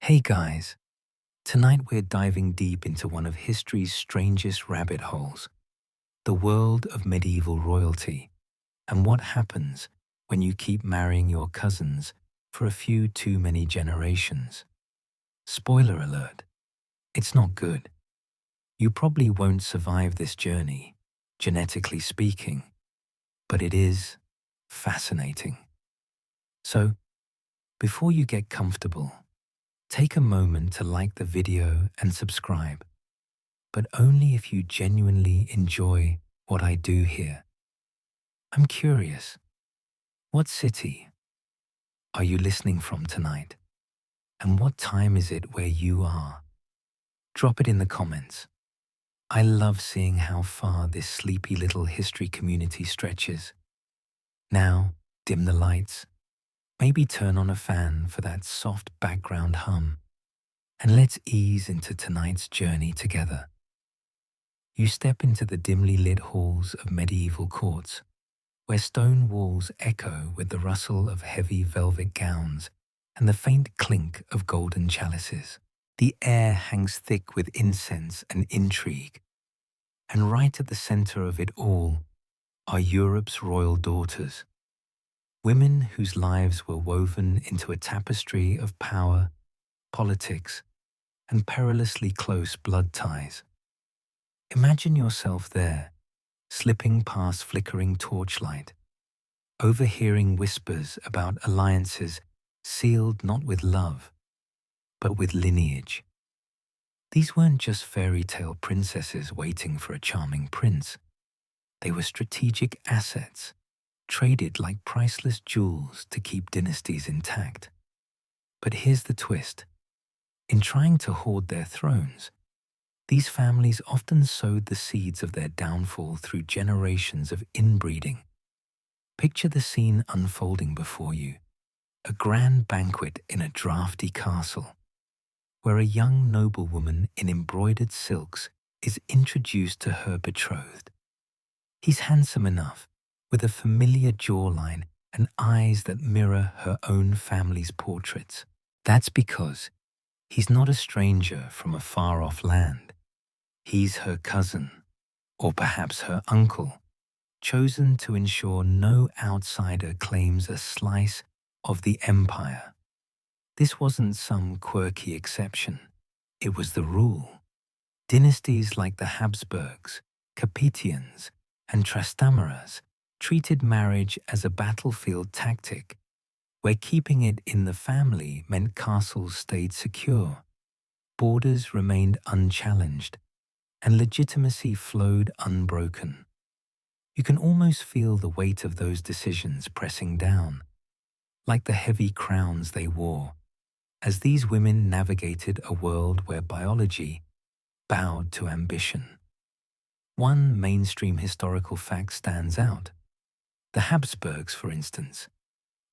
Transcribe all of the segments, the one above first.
Hey guys, tonight we're diving deep into one of history's strangest rabbit holes, the world of medieval royalty, and what happens when you keep marrying your cousins for a few too many generations. Spoiler alert, it's not good. You probably won't survive this journey, genetically speaking, but it is fascinating. So, before you get comfortable, take a moment to like the video and subscribe, but only if you genuinely enjoy what I do here. I'm curious, what city are you listening from tonight? And what time is it where you are? Drop it in the comments. I love seeing how far this sleepy little history community stretches. Now, dim the lights, maybe turn on a fan for that soft background hum, and let's ease into tonight's journey together. You step into the dimly lit halls of medieval courts, where stone walls echo with the rustle of heavy velvet gowns and the faint clink of golden chalices. The air hangs thick with incense and intrigue, and right at the center of it all are Europe's royal daughters, women whose lives were woven into a tapestry of power, politics, and perilously close blood ties. Imagine yourself there, slipping past flickering torchlight, overhearing whispers about alliances sealed not with love, but with lineage. These weren't just fairy tale princesses waiting for a charming prince. They were strategic assets, traded like priceless jewels to keep dynasties intact. But here's the twist. In trying to hoard their thrones, these families often sowed the seeds of their downfall through generations of inbreeding. Picture the scene unfolding before you, a grand banquet in a drafty castle, where a young noblewoman in embroidered silks is introduced to her betrothed. He's handsome enough, with a familiar jawline and eyes that mirror her own family's portraits. That's because he's not a stranger from a far-off land. He's her cousin, or perhaps her uncle, chosen to ensure no outsider claims a slice of the empire. This wasn't some quirky exception. It was the rule. Dynasties like the Habsburgs, Capetians, and Trastamaras treated marriage as a battlefield tactic, where keeping it in the family meant castles stayed secure, borders remained unchallenged, and legitimacy flowed unbroken. You can almost feel the weight of those decisions pressing down, like the heavy crowns they wore, as these women navigated a world where biology bowed to ambition. One mainstream historical fact stands out. The Habsburgs, for instance,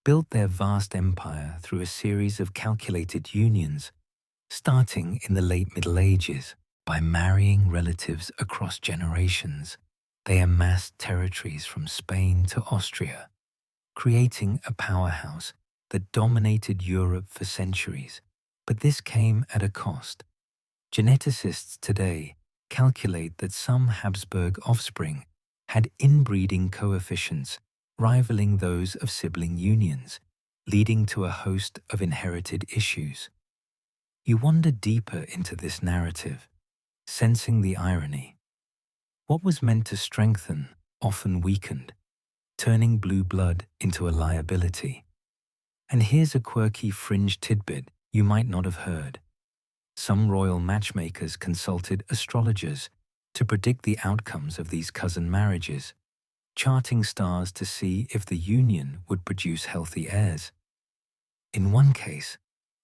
built their vast empire through a series of calculated unions, starting in the late Middle Ages. By marrying relatives across generations, they amassed territories from Spain to Austria, creating a powerhouse that dominated Europe for centuries. But this came at a cost. Geneticists today calculate that some Habsburg offspring had inbreeding coefficients rivaling those of sibling unions, leading to a host of inherited issues. You wander deeper into this narrative, sensing the irony. What was meant to strengthen often weakened, turning blue blood into a liability. And here's a quirky fringe tidbit you might not have heard. Some royal matchmakers consulted astrologers to predict the outcomes of these cousin marriages, charting stars to see if the union would produce healthy heirs. In one case,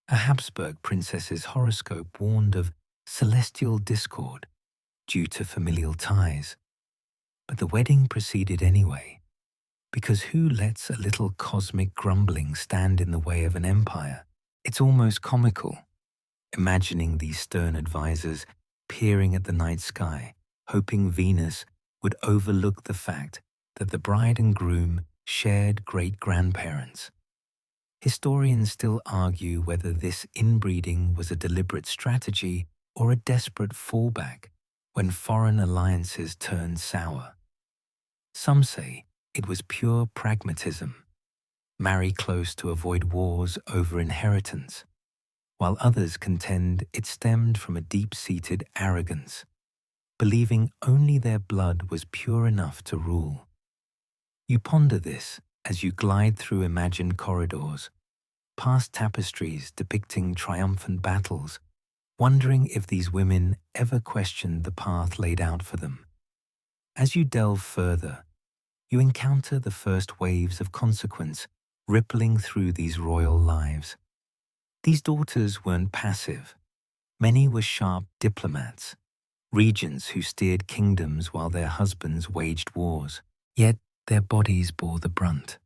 a Habsburg princess's horoscope warned of celestial discord due to familial ties. But the wedding proceeded anyway, because who lets a little cosmic grumbling stand in the way of an empire? It's almost comical, imagining these stern advisors peering at the night sky, hoping Venus would overlook the fact that the bride and groom shared great-grandparents. Historians still argue whether this inbreeding was a deliberate strategy or a desperate fallback when foreign alliances turned sour. Some say it was pure pragmatism, marry close to avoid wars over inheritance, while others contend it stemmed from a deep-seated arrogance, believing only their blood was pure enough to rule. You ponder this as you glide through imagined corridors, past tapestries depicting triumphant battles, wondering if these women ever questioned the path laid out for them. As you delve further, you encounter the first waves of consequence rippling through these royal lives. These daughters weren't passive. Many were sharp diplomats, regents who steered kingdoms while their husbands waged wars. Yet their bodies bore the brunt.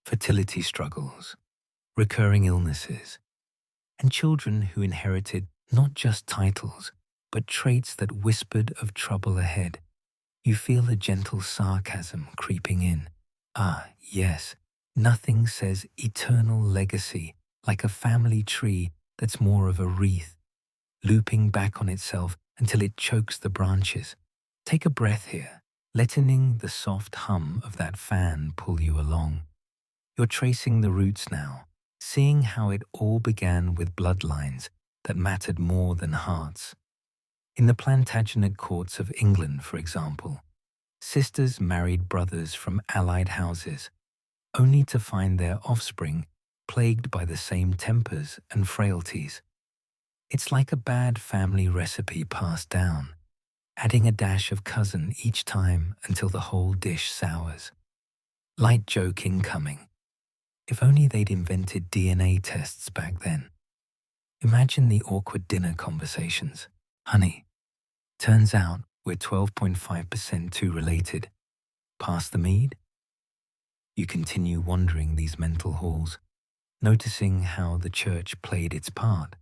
Fertility struggles, recurring illnesses, and children who inherited not just titles, but traits that whispered of trouble ahead. You feel a gentle sarcasm creeping in. Ah, yes, nothing says eternal legacy like a family tree that's more of a wreath, looping back on itself until it chokes the branches. Take a breath here, letting the soft hum of that fan pull you along. You're tracing the roots now, seeing how it all began with bloodlines that mattered more than hearts. In the Plantagenet courts of England, for example, sisters married brothers from allied houses, only to find their offspring plagued by the same tempers and frailties. It's like a bad family recipe passed down, adding a dash of cousin each time until the whole dish sours. Light joke incoming. If only they'd invented DNA tests back then. Imagine the awkward dinner conversations. Honey, turns out we're 12.5% too related. Pass the mead? You continue wandering these mental halls, noticing how the church played its part.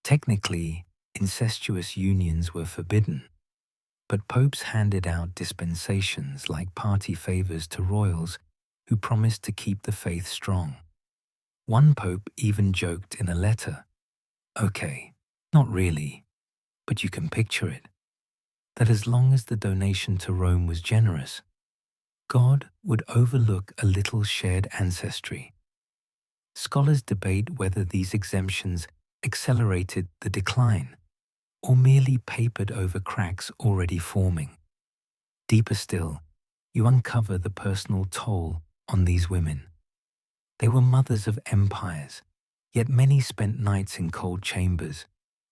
Technically, incestuous unions were forbidden, but popes handed out dispensations like party favors to royals who promised to keep the faith strong. One pope even joked in a letter, okay, not really, but you can picture it, that as long as the donation to Rome was generous, God would overlook a little shared ancestry. Scholars debate whether these exemptions accelerated the decline or merely papered over cracks already forming. Deeper still, you uncover the personal toll on these women. They were mothers of empires, yet many spent nights in cold chambers,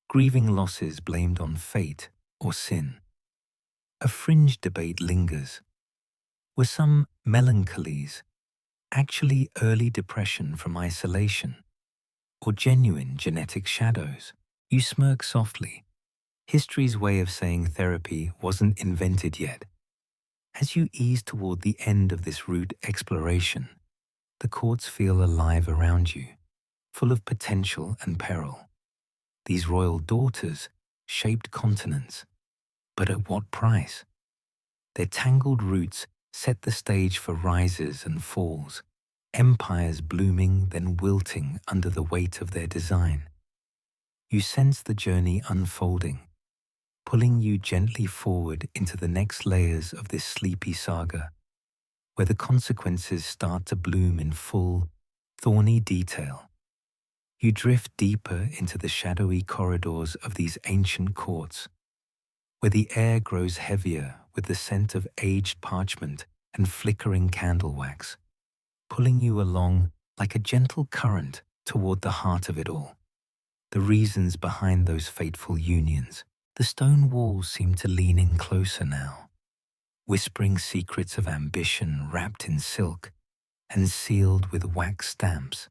grieving losses blamed on fate or sin. A fringe debate lingers. Were some melancholies actually early depression from isolation, or genuine genetic shadows? You smirk softly. History's way of saying therapy wasn't invented yet. As you ease toward the end of this route exploration, the courts feel alive around you, full of potential and peril. These royal daughters shaped continents, but at what price? Their tangled roots set the stage for rises and falls, empires blooming then wilting under the weight of their design. You sense the journey unfolding, pulling you gently forward into the next layers of this sleepy saga, where the consequences start to bloom in full, thorny detail. You drift deeper into the shadowy corridors of these ancient courts, where the air grows heavier with the scent of aged parchment and flickering candle wax, pulling you along like a gentle current toward the heart of it all. The reasons behind those fateful unions. The stone walls seem to lean in closer now, whispering secrets of ambition wrapped in silk and sealed with wax stamps.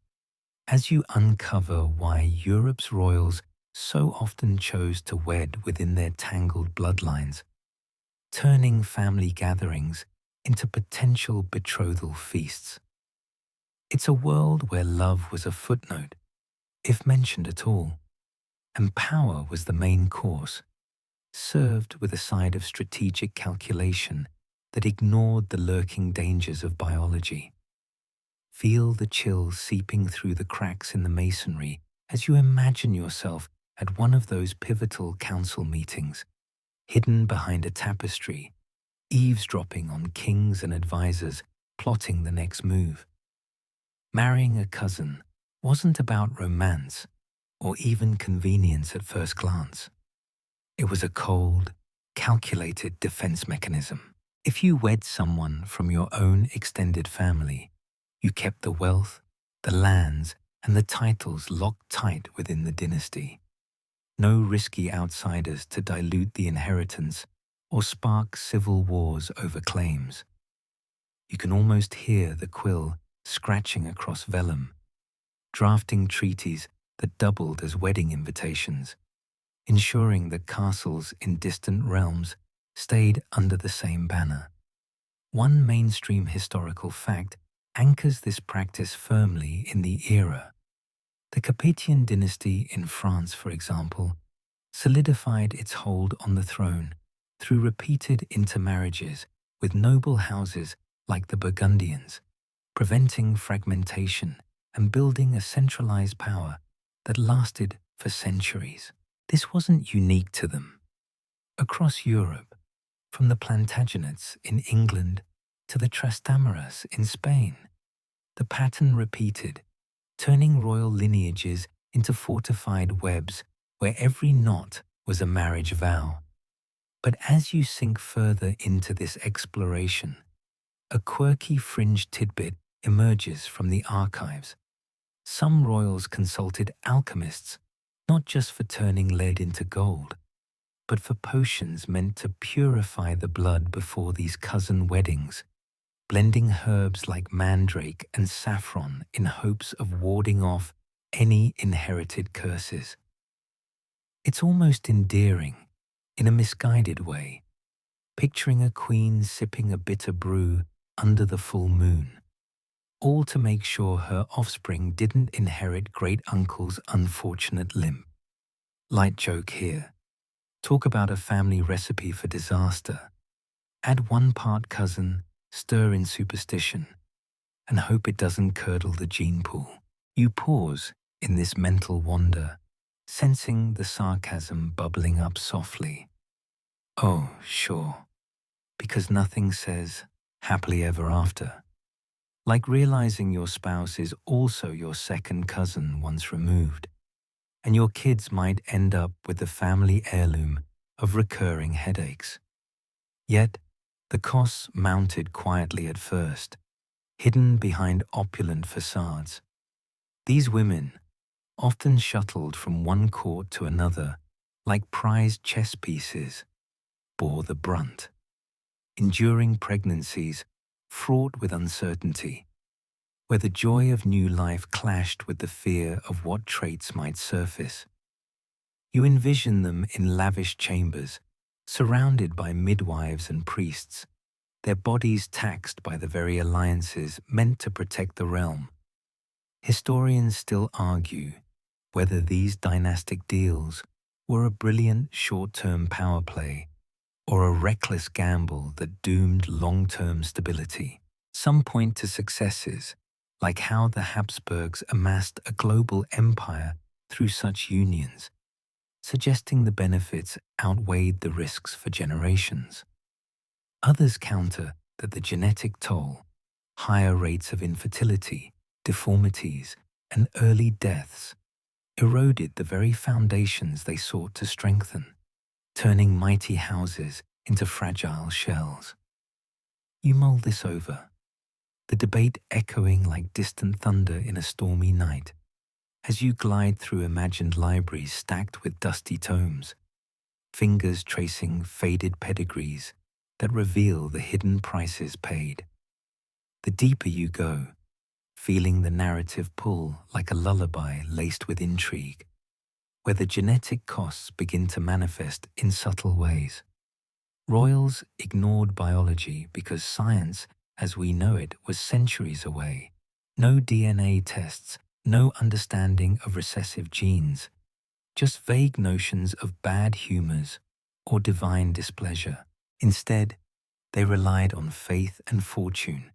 As you uncover why Europe's royals so often chose to wed within their tangled bloodlines, turning family gatherings into potential betrothal feasts. It's a world where love was a footnote, if mentioned at all, and power was the main course, served with a side of strategic calculation that ignored the lurking dangers of biology. Feel the chill seeping through the cracks in the masonry as you imagine yourself at one of those pivotal council meetings, hidden behind a tapestry, eavesdropping on kings and advisors plotting the next move. Marrying a cousin wasn't about romance or even convenience at first glance. It was a cold, calculated defense mechanism. If you wed someone from your own extended family, you kept the wealth, the lands, and the titles locked tight within the dynasty. No risky outsiders to dilute the inheritance or spark civil wars over claims. You can almost hear the quill scratching across vellum, drafting treaties that doubled as wedding invitations, ensuring that castles in distant realms stayed under the same banner. One mainstream historical fact anchors this practice firmly in the era. The Capetian dynasty in France, for example, solidified its hold on the throne through repeated intermarriages with noble houses like the Burgundians, preventing fragmentation and building a centralized power that lasted for centuries. This wasn't unique to them. Across Europe, from the Plantagenets in England to the Trastamaras in Spain, the pattern repeated, turning royal lineages into fortified webs where every knot was a marriage vow. But as you sink further into this exploration, a quirky fringe tidbit emerges from the archives. Some royals consulted alchemists, not just for turning lead into gold, but for potions meant to purify the blood before these cousin weddings, blending herbs like mandrake and saffron in hopes of warding off any inherited curses. It's almost endearing, in a misguided way, picturing a queen sipping a bitter brew under the full moon, all to make sure her offspring didn't inherit great-uncle's unfortunate limp. Light joke here. Talk about a family recipe for disaster. Add 1 part cousin, stir in superstition, and hope it doesn't curdle the gene pool. You pause in this mental wander, sensing the sarcasm bubbling up softly. Oh, sure, because nothing says happily ever after. Like realizing your spouse is also your second cousin once removed, and your kids might end up with the family heirloom of recurring headaches. Yet, the costs mounted quietly at first, hidden behind opulent facades. These women, often shuttled from one court to another like prized chess pieces, bore the brunt, enduring pregnancies fraught with uncertainty, where the joy of new life clashed with the fear of what traits might surface. You envision them in lavish chambers, surrounded by midwives and priests, their bodies taxed by the very alliances meant to protect the realm. Historians still argue whether these dynastic deals were a brilliant short-term power play or a reckless gamble that doomed long-term stability. Some point to successes, like how the Habsburgs amassed a global empire through such unions, suggesting the benefits outweighed the risks for generations. Others counter that the genetic toll, higher rates of infertility, deformities, and early deaths eroded the very foundations they sought to strengthen, turning mighty houses into fragile shells. You mull this over, the debate echoing like distant thunder in a stormy night, as you glide through imagined libraries stacked with dusty tomes, fingers tracing faded pedigrees that reveal the hidden prices paid. The deeper you go, feeling the narrative pull like a lullaby laced with intrigue, where the genetic costs begin to manifest in subtle ways. Royals ignored biology because science, as we know it, was centuries away. No DNA tests, no understanding of recessive genes, just vague notions of bad humors or divine displeasure. Instead, they relied on faith and fortune,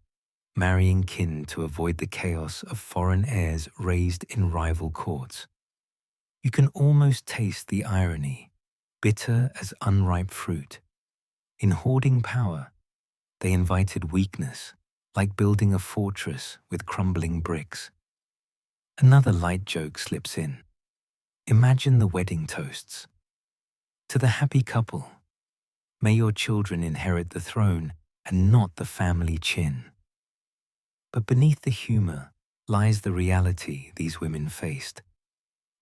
marrying kin to avoid the chaos of foreign heirs raised in rival courts. You can almost taste the irony, bitter as unripe fruit. In hoarding power, they invited weakness, like building a fortress with crumbling bricks. Another light joke slips in. Imagine the wedding toasts. To the happy couple, may your children inherit the throne and not the family chin. But beneath the humor lies the reality these women faced.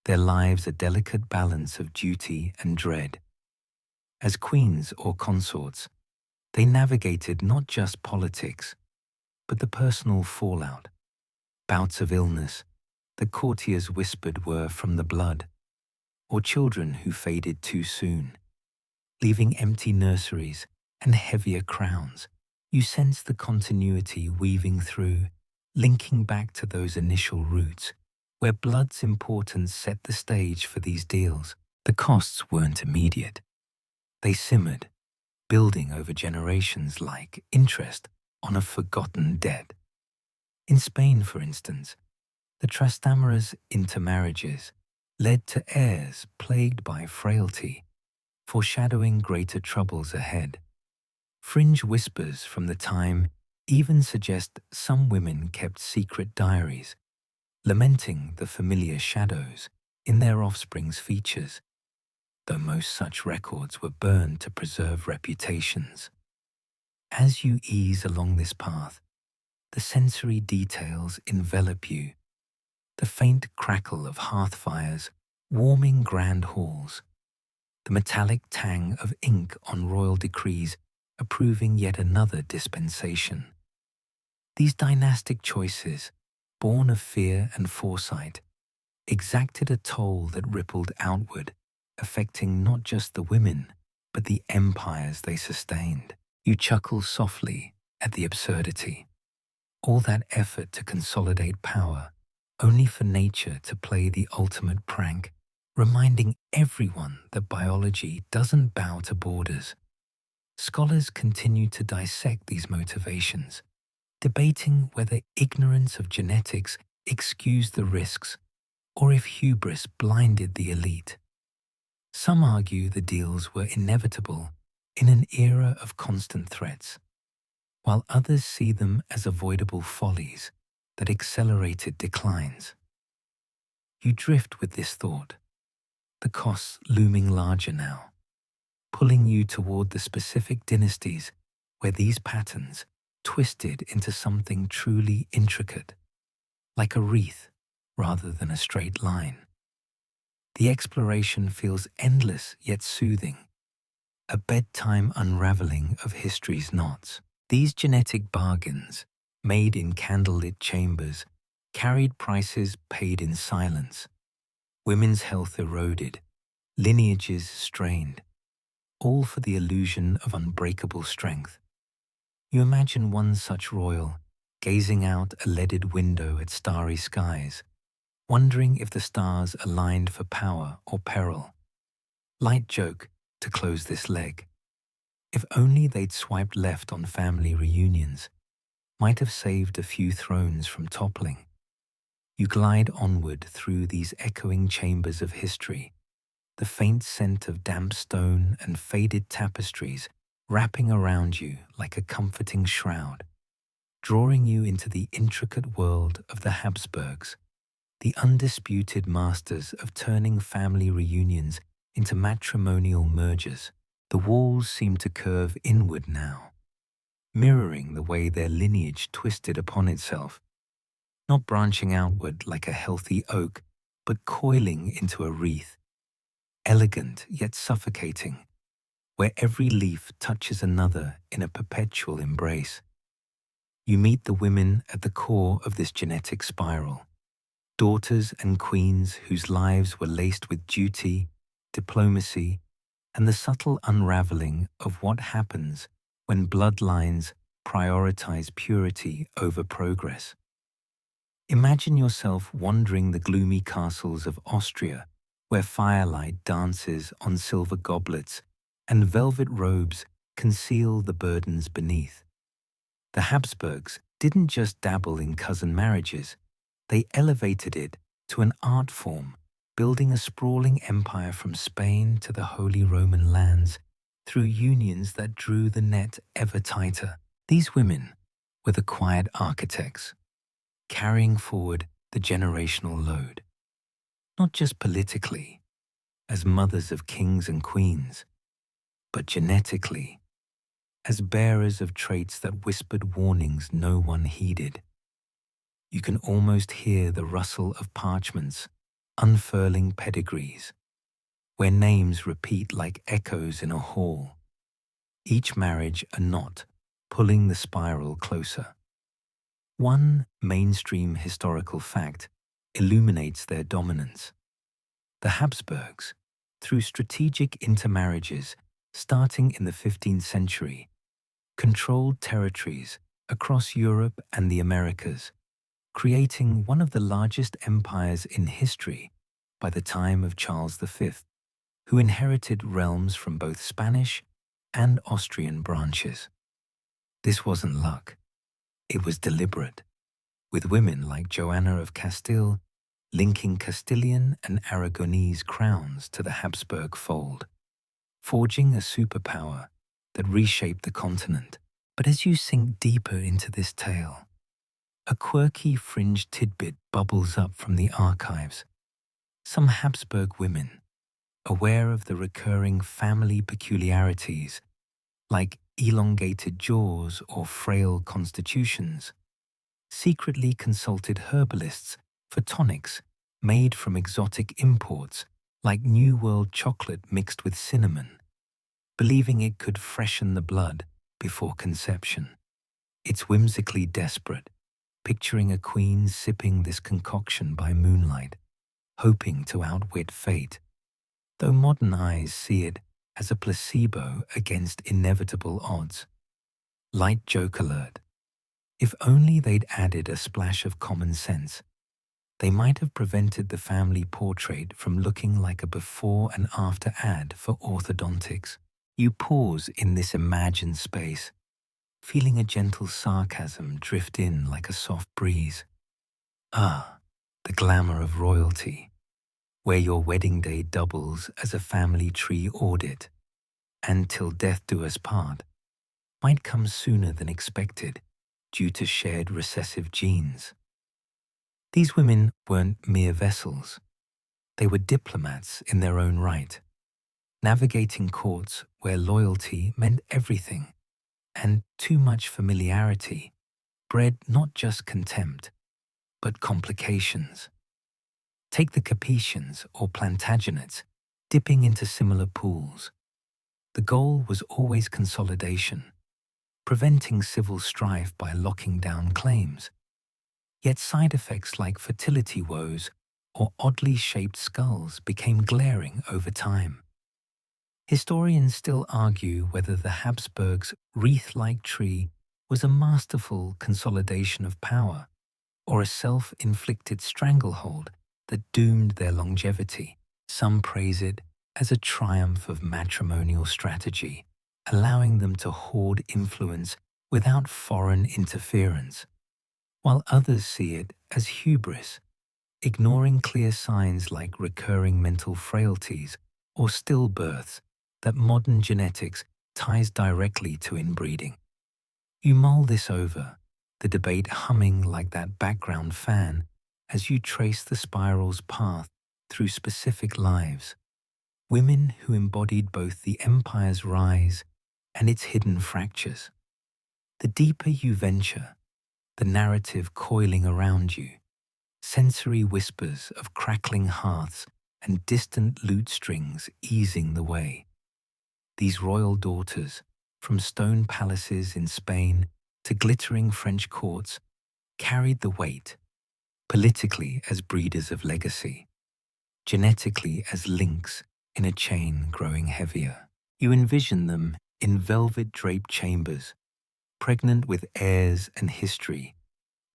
Their lives a delicate balance of duty and dread. As queens or consorts, they navigated not just politics, but the personal fallout, bouts of illness that courtiers whispered were from the blood, or children who faded too soon, leaving empty nurseries and heavier crowns. You sense the continuity weaving through, linking back to those initial roots, where blood's importance set the stage for these deals. The costs weren't immediate. They simmered, building over generations like interest on a forgotten debt. In Spain, for instance, the Trastámara's intermarriages led to heirs plagued by frailty, foreshadowing greater troubles ahead. Fringe whispers from the time even suggest some women kept secret diaries, lamenting the familiar shadows in their offspring's features, though most such records were burned to preserve reputations. As you ease along this path, the sensory details envelop you, the faint crackle of hearth fires warming grand halls, the metallic tang of ink on royal decrees approving yet another dispensation. These dynastic choices, born of fear and foresight, exacted a toll that rippled outward, affecting not just the women, but the empires they sustained. You chuckle softly at the absurdity. All that effort to consolidate power, only for nature to play the ultimate prank, reminding everyone that biology doesn't bow to borders. Scholars continue to dissect these motivations, debating whether ignorance of genetics excused the risks or if hubris blinded the elite. Some argue the deals were inevitable in an era of constant threats, while others see them as avoidable follies that accelerated declines. You drift with this thought, the costs looming larger now, pulling you toward the specific dynasties where these patterns twisted into something truly intricate, like a wreath rather than a straight line. The exploration feels endless yet soothing, a bedtime unraveling of history's knots. These genetic bargains, made in candlelit chambers, carried prices paid in silence. Women's health eroded, lineages strained, all for the illusion of unbreakable strength. You imagine one such royal gazing out a leaded window at starry skies, wondering if the stars aligned for power or peril. Light joke to close this leg. If only they'd swiped left on family reunions, might have saved a few thrones from toppling. You glide onward through these echoing chambers of history, the faint scent of damp stone and faded tapestries wrapping around you like a comforting shroud, drawing you into the intricate world of the Habsburgs, the undisputed masters of turning family reunions into matrimonial mergers. The walls seem to curve inward now, mirroring the way their lineage twisted upon itself, not branching outward like a healthy oak, but coiling into a wreath, elegant yet suffocating, where every leaf touches another in a perpetual embrace. You meet the women at the core of this genetic spiral, daughters and queens whose lives were laced with duty, diplomacy, and the subtle unraveling of what happens when bloodlines prioritize purity over progress. Imagine yourself wandering the gloomy castles of Austria, where firelight dances on silver goblets and velvet robes conceal the burdens beneath. The Habsburgs didn't just dabble in cousin marriages, they elevated it to an art form, building a sprawling empire from Spain to the Holy Roman lands through unions that drew the net ever tighter. These women were the quiet architects, carrying forward the generational load, not just politically, as mothers of kings and queens, but genetically, as bearers of traits that whispered warnings no one heeded. You can almost hear the rustle of parchments, unfurling pedigrees, where names repeat like echoes in a hall, each marriage a knot pulling the spiral closer. One mainstream historical fact illuminates their dominance. The Habsburgs, through strategic intermarriages starting in the 15th century, controlled territories across Europe and the Americas, creating one of the largest empires in history by the time of Charles V, who inherited realms from both Spanish and Austrian branches. This wasn't luck. It was deliberate, with women like Joanna of Castile linking Castilian and Aragonese crowns to the Habsburg fold, forging a superpower that reshaped the continent. But as you sink deeper into this tale, a quirky fringe tidbit bubbles up from the archives. Some Habsburg women, aware of the recurring family peculiarities like elongated jaws or frail constitutions, secretly consulted herbalists for tonics made from exotic imports like New World chocolate mixed with cinnamon, believing it could freshen the blood before conception. It's whimsically desperate, picturing a queen sipping this concoction by moonlight, hoping to outwit fate, though modern eyes see it as a placebo against inevitable odds. Light joke alert. If only they'd added a splash of common sense, they might have prevented the family portrait from looking like a before and after ad for orthodontics. You pause in this imagined space, feeling a gentle sarcasm drift in like a soft breeze. Ah, the glamour of royalty, where your wedding day doubles as a family tree audit, and till death do us part, might come sooner than expected due to shared recessive genes. These women weren't mere vessels. They were diplomats in their own right, navigating courts where loyalty meant everything, and too much familiarity bred not just contempt, but complications. Take the Capetians or Plantagenets dipping into similar pools. The goal was always consolidation, preventing civil strife by locking down claims. Yet side effects like fertility woes or oddly shaped skulls became glaring over time. Historians still argue whether the Habsburgs' wreath-like tree was a masterful consolidation of power or a self-inflicted stranglehold that doomed their longevity. Some praise it as a triumph of matrimonial strategy, allowing them to hoard influence without foreign interference, while others see it as hubris, ignoring clear signs like recurring mental frailties or stillbirths that modern genetics ties directly to inbreeding. You mull this over, the debate humming like that background fan as you trace the spiral's path through specific lives. Women who embodied both the empire's rise and its hidden fractures. The deeper you venture, the narrative coiling around you, sensory whispers of crackling hearths and distant lute strings easing the way. These royal daughters, from stone palaces in Spain to glittering French courts, carried the weight, politically as breeders of legacy, genetically as links in a chain growing heavier. You envision them in velvet-draped chambers, pregnant with heirs and history,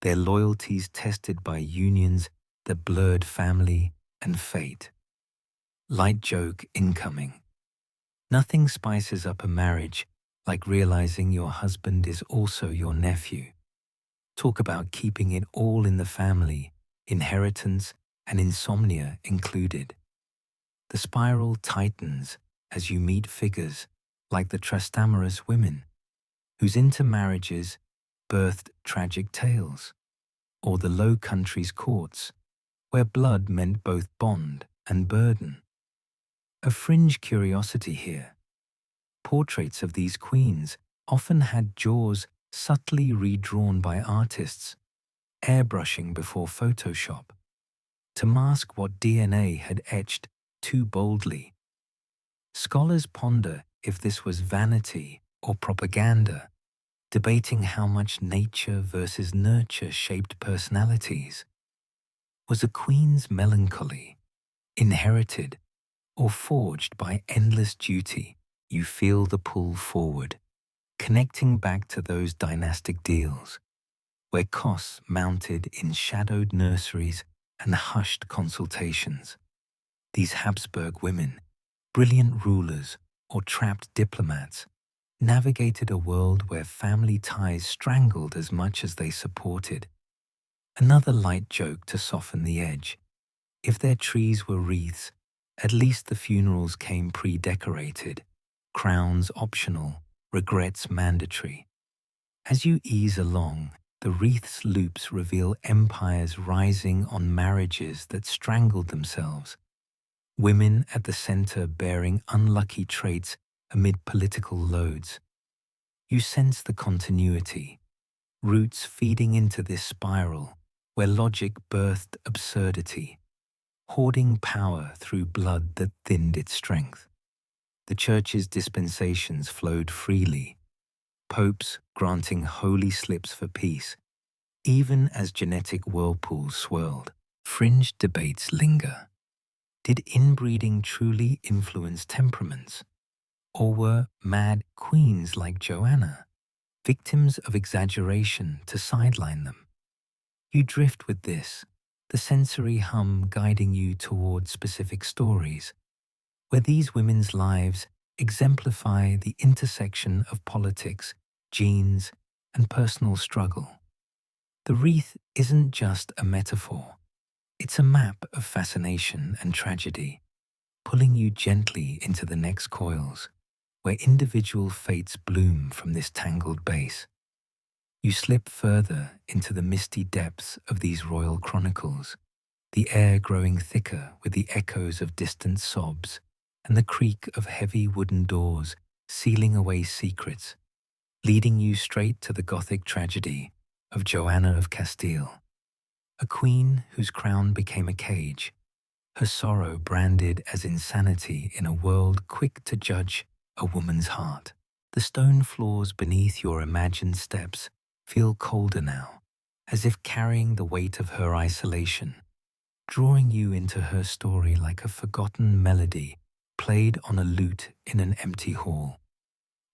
their loyalties tested by unions that blurred family and fate. Light joke incoming. Nothing spices up a marriage like realizing your husband is also your nephew. Talk about keeping it all in the family, inheritance and insomnia included. The spiral tightens as you meet figures like the Trastamaras women, whose intermarriages birthed tragic tales, or the Low Countries courts, where blood meant both bond and burden. A fringe curiosity here. Portraits of these queens often had jaws subtly redrawn by artists, airbrushing before Photoshop, to mask what DNA had etched too boldly. Scholars ponder if this was vanity or propaganda, debating how much nature versus nurture shaped personalities. Was a queen's melancholy inherited or forged by endless duty? You feel the pull forward, connecting back to those dynastic deals, where costs mounted in shadowed nurseries and hushed consultations. These Habsburg women, brilliant rulers or trapped diplomats, navigated a world where family ties strangled as much as they supported. Another light joke to soften the edge. If their trees were wreaths, at least the funerals came pre-decorated, crowns optional, regrets mandatory. As you ease along, the wreath's loops reveal empires rising on marriages that strangled themselves, women at the center bearing unlucky traits amid political loads. You sense the continuity, roots feeding into this spiral where logic birthed absurdity, hoarding power through blood that thinned its strength. The Church's dispensations flowed freely, popes granting holy slips for peace, even as genetic whirlpools swirled. Fringe debates linger. Did inbreeding truly influence temperaments? Or were mad queens like Joanna victims of exaggeration to sideline them? You drift with this, the sensory hum guiding you toward specific stories, where these women's lives exemplify the intersection of politics, genes, and personal struggle. The wreath isn't just a metaphor. It's a map of fascination and tragedy, pulling you gently into the next coils, where individual fates bloom from this tangled base. You slip further into the misty depths of these royal chronicles, the air growing thicker with the echoes of distant sobs and the creak of heavy wooden doors sealing away secrets, leading you straight to the Gothic tragedy of Joanna of Castile, a queen whose crown became a cage, her sorrow branded as insanity in a world quick to judge a woman's heart. The stone floors beneath your imagined steps feel colder now, as if carrying the weight of her isolation, drawing you into her story like a forgotten melody played on a lute in an empty hall.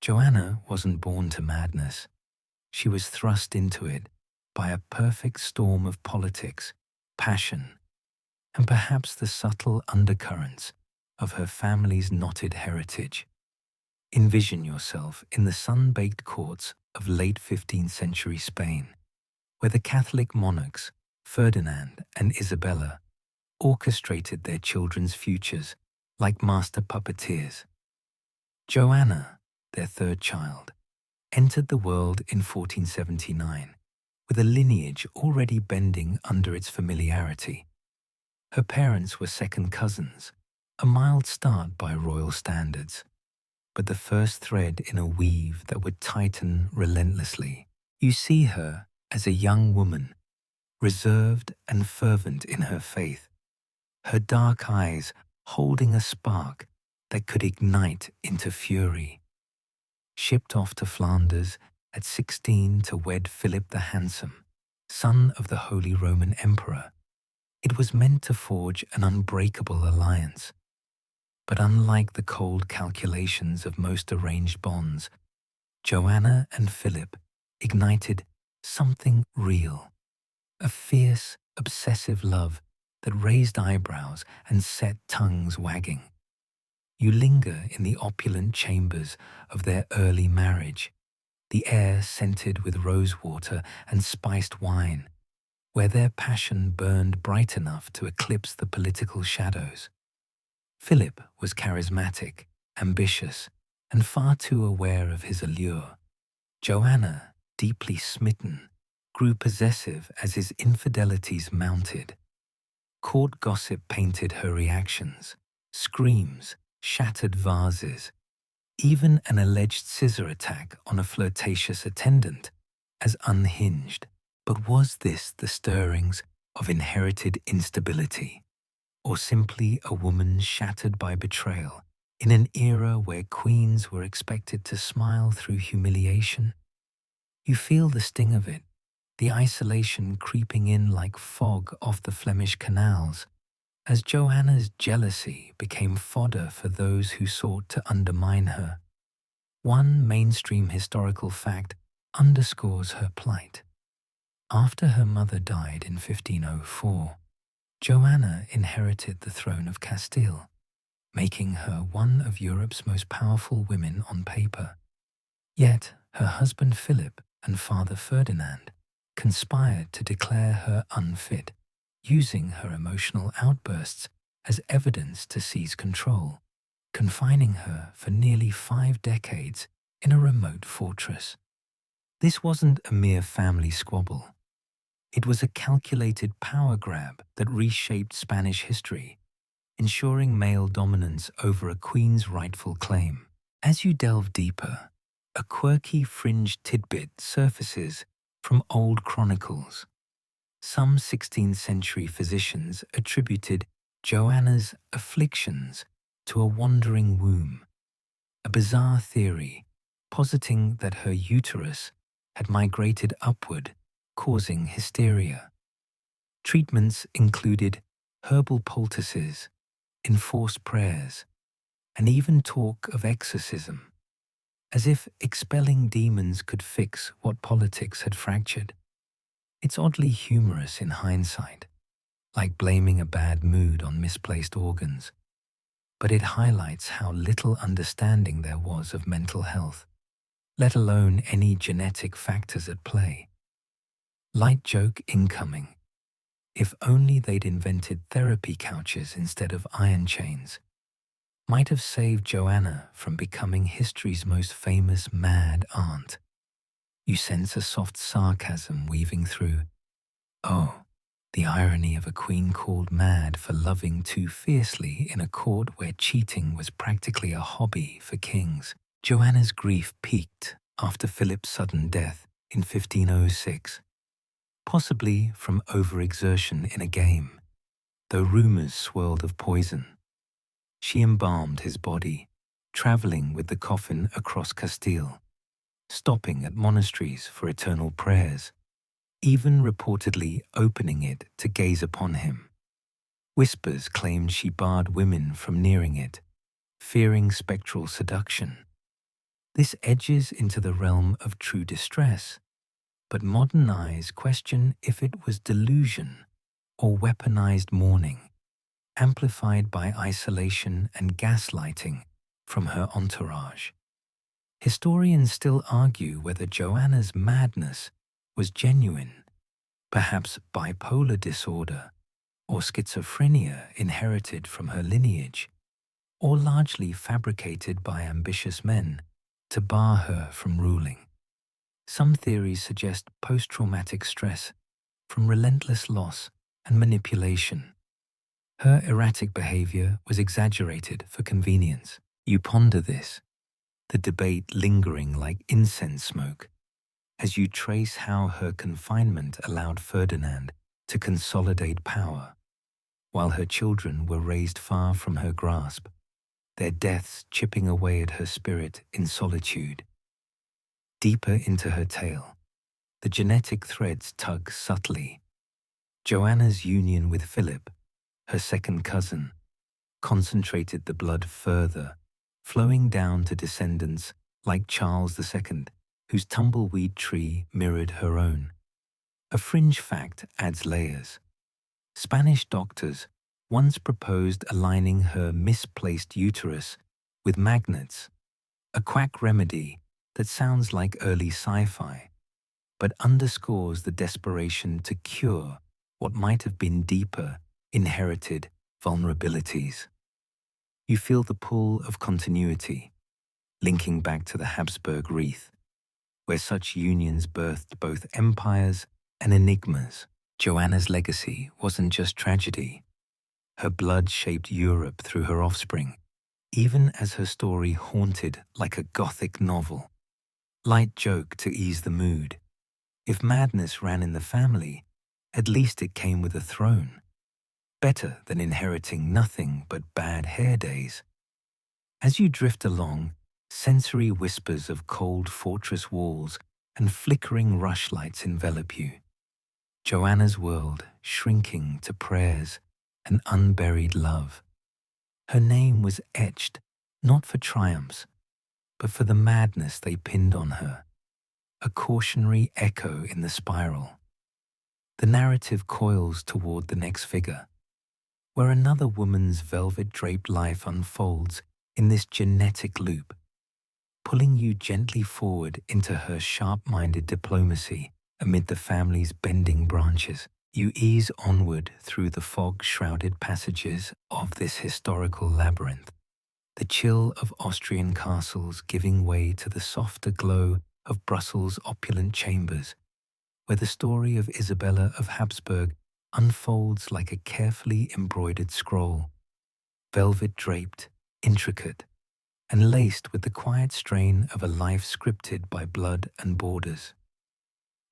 Joanna wasn't born to madness. She was thrust into it by a perfect storm of politics, passion, and perhaps the subtle undercurrents of her family's knotted heritage. Envision yourself in the sun-baked courts of late 15th century Spain, where the Catholic monarchs, Ferdinand and Isabella, orchestrated their children's futures like master puppeteers. Joanna, their third child, entered the world in 1479, with a lineage already bending under its familiarity. Her parents were second cousins, a mild start by royal standards, but the first thread in a weave that would tighten relentlessly. You see her as a young woman, reserved and fervent in her faith, her dark eyes holding a spark that could ignite into fury. Shipped off to Flanders at 16 to wed Philip the Handsome, son of the Holy Roman Emperor, it was meant to forge an unbreakable alliance. But unlike the cold calculations of most arranged bonds, Joanna and Philip ignited something real, a fierce, obsessive love that raised eyebrows and set tongues wagging. You linger in the opulent chambers of their early marriage, the air scented with rosewater and spiced wine, where their passion burned bright enough to eclipse the political shadows. Philip was charismatic, ambitious, and far too aware of his allure. Joanna, deeply smitten, grew possessive as his infidelities mounted. Court gossip painted her reactions, screams, shattered vases, even an alleged scissor attack on a flirtatious attendant, as unhinged. But was this the stirrings of inherited instability, or simply a woman shattered by betrayal in an era where queens were expected to smile through humiliation? You feel the sting of it, the isolation creeping in like fog off the Flemish canals, as Joanna's jealousy became fodder for those who sought to undermine her. One mainstream historical fact underscores her plight. After her mother died in 1504, Joanna inherited the throne of Castile, making her one of Europe's most powerful women on paper. Yet her husband Philip and father Ferdinand conspired to declare her unfit, using her emotional outbursts as evidence to seize control, confining her for nearly 5 decades in a remote fortress. This wasn't a mere family squabble. It was a calculated power grab that reshaped Spanish history, ensuring male dominance over a queen's rightful claim. As you delve deeper, a quirky fringe tidbit surfaces from old chronicles. Some 16th century physicians attributed Joanna's afflictions to a wandering womb, a bizarre theory positing that her uterus had migrated upward, causing hysteria. Treatments included herbal poultices, enforced prayers, and even talk of exorcism, as if expelling demons could fix what politics had fractured. It's oddly humorous in hindsight, like blaming a bad mood on misplaced organs, but it highlights how little understanding there was of mental health, let alone any genetic factors at play. Light joke incoming. If only they'd invented therapy couches instead of iron chains, might have saved Joanna from becoming history's most famous mad aunt. You sense a soft sarcasm weaving through. Oh, the irony of a queen called mad for loving too fiercely in a court where cheating was practically a hobby for kings. Joanna's grief peaked after Philip's sudden death in 1506, possibly from overexertion in a game, though rumors swirled of poison. She embalmed his body, traveling with the coffin across Castile, stopping at monasteries for eternal prayers, even reportedly opening it to gaze upon him. Whispers claimed she barred women from nearing it, fearing spectral seduction. This edges into the realm of true distress, but modern eyes question if it was delusion or weaponized mourning, amplified by isolation and gaslighting from her entourage. Historians still argue whether Joanna's madness was genuine, perhaps bipolar disorder or schizophrenia inherited from her lineage, or largely fabricated by ambitious men to bar her from ruling. Some theories suggest post-traumatic stress from relentless loss and manipulation. Her erratic behavior was exaggerated for convenience. You ponder this, the debate lingering like incense smoke, as you trace how her confinement allowed Ferdinand to consolidate power, while her children were raised far from her grasp, their deaths chipping away at her spirit in solitude. Deeper into her tale, the genetic threads tug subtly. Joanna's union with Philip, her second cousin, concentrated the blood further, flowing down to descendants like Charles II, whose tumbleweed tree mirrored her own. A fringe fact adds layers. Spanish doctors once proposed aligning her misplaced uterus with magnets, a quack remedy that sounds like early sci-fi, but underscores the desperation to cure what might have been deeper, inherited vulnerabilities. You feel the pull of continuity, linking back to the Habsburg wreath, where such unions birthed both empires and enigmas. Joanna's legacy wasn't just tragedy. Her blood shaped Europe through her offspring, even as her story haunted like a Gothic novel. Light joke to ease the mood. If madness ran in the family, at least it came with a throne. Better than inheriting nothing but bad hair days. As you drift along, sensory whispers of cold fortress walls and flickering rushlights envelop you. Joanna's world shrinking to prayers and unburied love. Her name was etched, not for triumphs, but for the madness they pinned on her, a cautionary echo in the spiral. The narrative coils toward the next figure, where another woman's velvet-draped life unfolds in this genetic loop, pulling you gently forward into her sharp-minded diplomacy amid the family's bending branches. You ease onward through the fog-shrouded passages of this historical labyrinth, the chill of Austrian castles giving way to the softer glow of Brussels' opulent chambers, where the story of Isabella of Habsburg unfolds like a carefully embroidered scroll, velvet-draped, intricate, and laced with the quiet strain of a life scripted by blood and borders.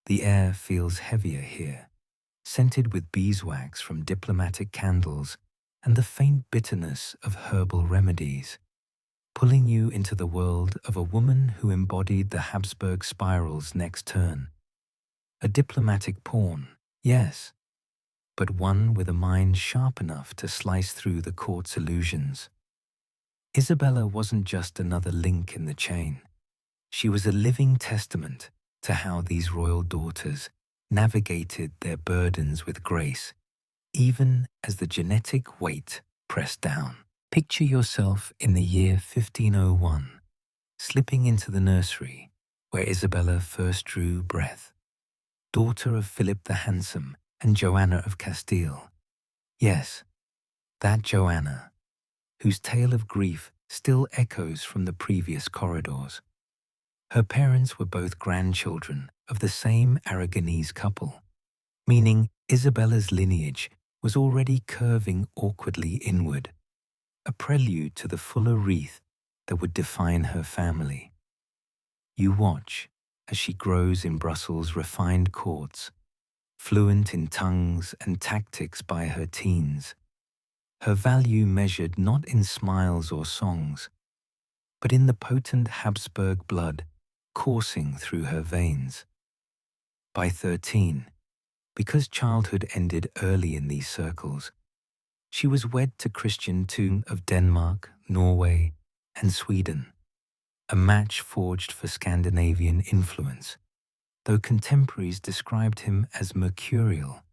The air feels heavier here, scented with beeswax from diplomatic candles and the faint bitterness of herbal remedies, pulling you into the world of a woman who embodied the Habsburg spiral's next turn. A diplomatic pawn, yes, but one with a mind sharp enough to slice through the court's illusions. Isabella wasn't just another link in the chain. She was a living testament to how these royal daughters navigated their burdens with grace, even as the genetic weight pressed down. Picture yourself in the year 1501, slipping into the nursery where Isabella first drew breath, daughter of Philip the Handsome and Joanna of Castile. Yes, that Joanna, whose tale of grief still echoes from the previous corridors. Her parents were both grandchildren of the same Aragonese couple, meaning Isabella's lineage was already curving awkwardly inward, a prelude to the fuller wreath that would define her family. You watch as she grows in Brussels' refined courts, fluent in tongues and tactics by her teens, her value measured not in smiles or songs, but in the potent Habsburg blood coursing through her veins. By 13, because childhood ended early in these circles, she was wed to Christian II of Denmark, Norway, and Sweden, a match forged for Scandinavian influence, though contemporaries described him as mercurial,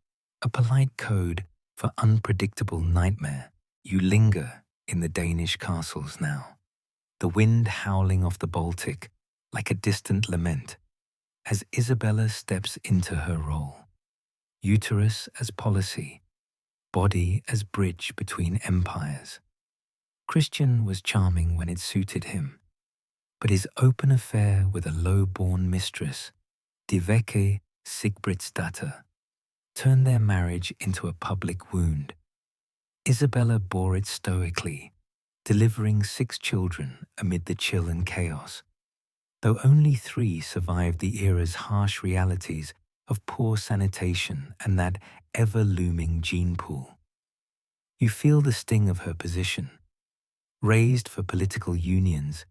a polite code for unpredictable nightmare. You linger in the Danish castles now, the wind howling off the Baltic like a distant lament, as Isabella steps into her role. Uterus as policy, body as bridge between empires. Christian was charming when it suited him, but his open affair with a low-born mistress, Diveke Sigbridsdatter, turned their marriage into a public wound. Isabella bore it stoically, delivering 6 children amid the chill and chaos, though only 3 survived the era's harsh realities of poor sanitation and that ever-looming gene pool. You feel the sting of her position. Raised for political unions,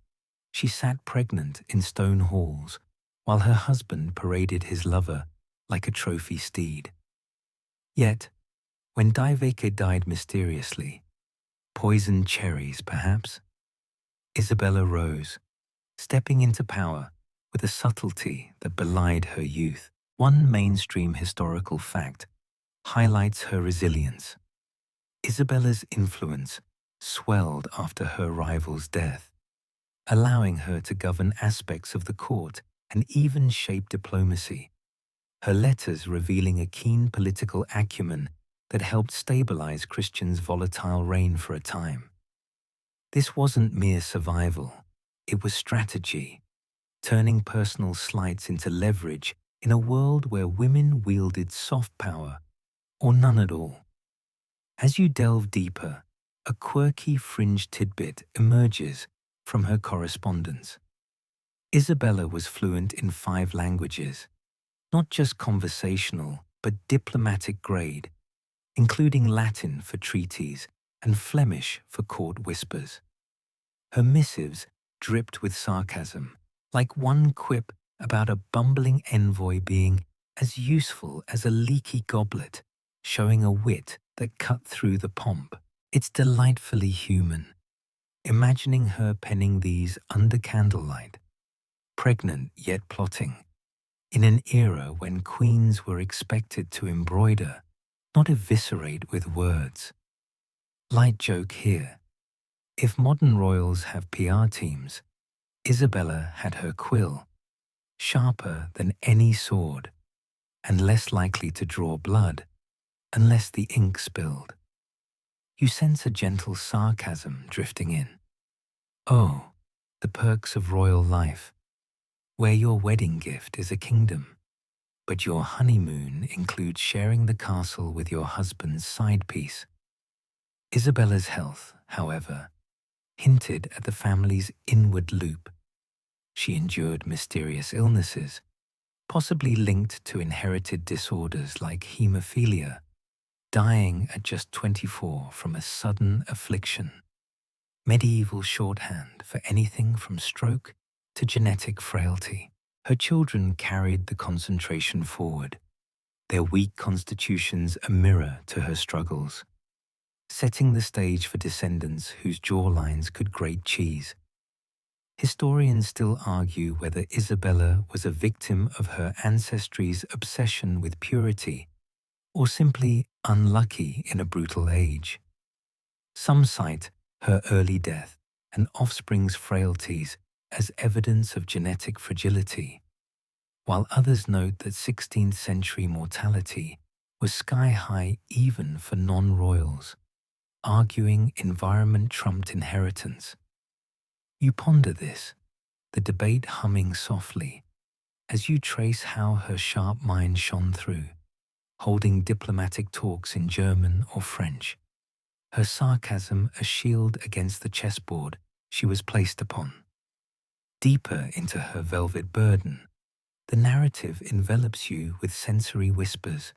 she sat pregnant in stone halls while her husband paraded his lover like a trophy steed. Yet, when Diveke died mysteriously, poisoned cherries perhaps, Isabella rose, stepping into power with a subtlety that belied her youth. One mainstream historical fact highlights her resilience. Isabella's influence swelled after her rival's death, allowing her to govern aspects of the court and even shape diplomacy, her letters revealing a keen political acumen that helped stabilize Christian's volatile reign for a time. This wasn't mere survival, it was strategy, turning personal slights into leverage in a world where women wielded soft power or none at all. As you delve deeper, a quirky fringe tidbit emerges from her correspondence. Isabella was fluent in 5 languages, not just conversational, but diplomatic grade, including Latin for treaties and Flemish for court whispers. Her missives dripped with sarcasm, like one quip about a bumbling envoy being as useful as a leaky goblet, showing a wit that cut through the pomp. It's delightfully human, imagining her penning these under candlelight, pregnant yet plotting, in an era when queens were expected to embroider, not eviscerate with words. Light joke here. If modern royals have PR teams, Isabella had her quill, sharper than any sword, and less likely to draw blood unless the ink spilled. You sense a gentle sarcasm drifting in. Oh, the perks of royal life, where your wedding gift is a kingdom, but your honeymoon includes sharing the castle with your husband's side piece. Isabella's health, however, hinted at the family's inward loop. She endured mysterious illnesses, possibly linked to inherited disorders like hemophilia, dying at just 24 from a sudden affliction. Medieval shorthand for anything from stroke to genetic frailty. Her children carried the concentration forward, their weak constitutions a mirror to her struggles, setting the stage for descendants whose jawlines could grate cheese. Historians still argue whether Isabella was a victim of her ancestry's obsession with purity or simply unlucky in a brutal age. Some cite her early death and offspring's frailties as evidence of genetic fragility, while others note that 16th century mortality was sky-high even for non-royals, arguing environment trumped inheritance. You ponder this, the debate humming softly, as you trace how her sharp mind shone through, holding diplomatic talks in German or French, her sarcasm a shield against the chessboard she was placed upon. Deeper into her velvet burden, the narrative envelops you with sensory whispers,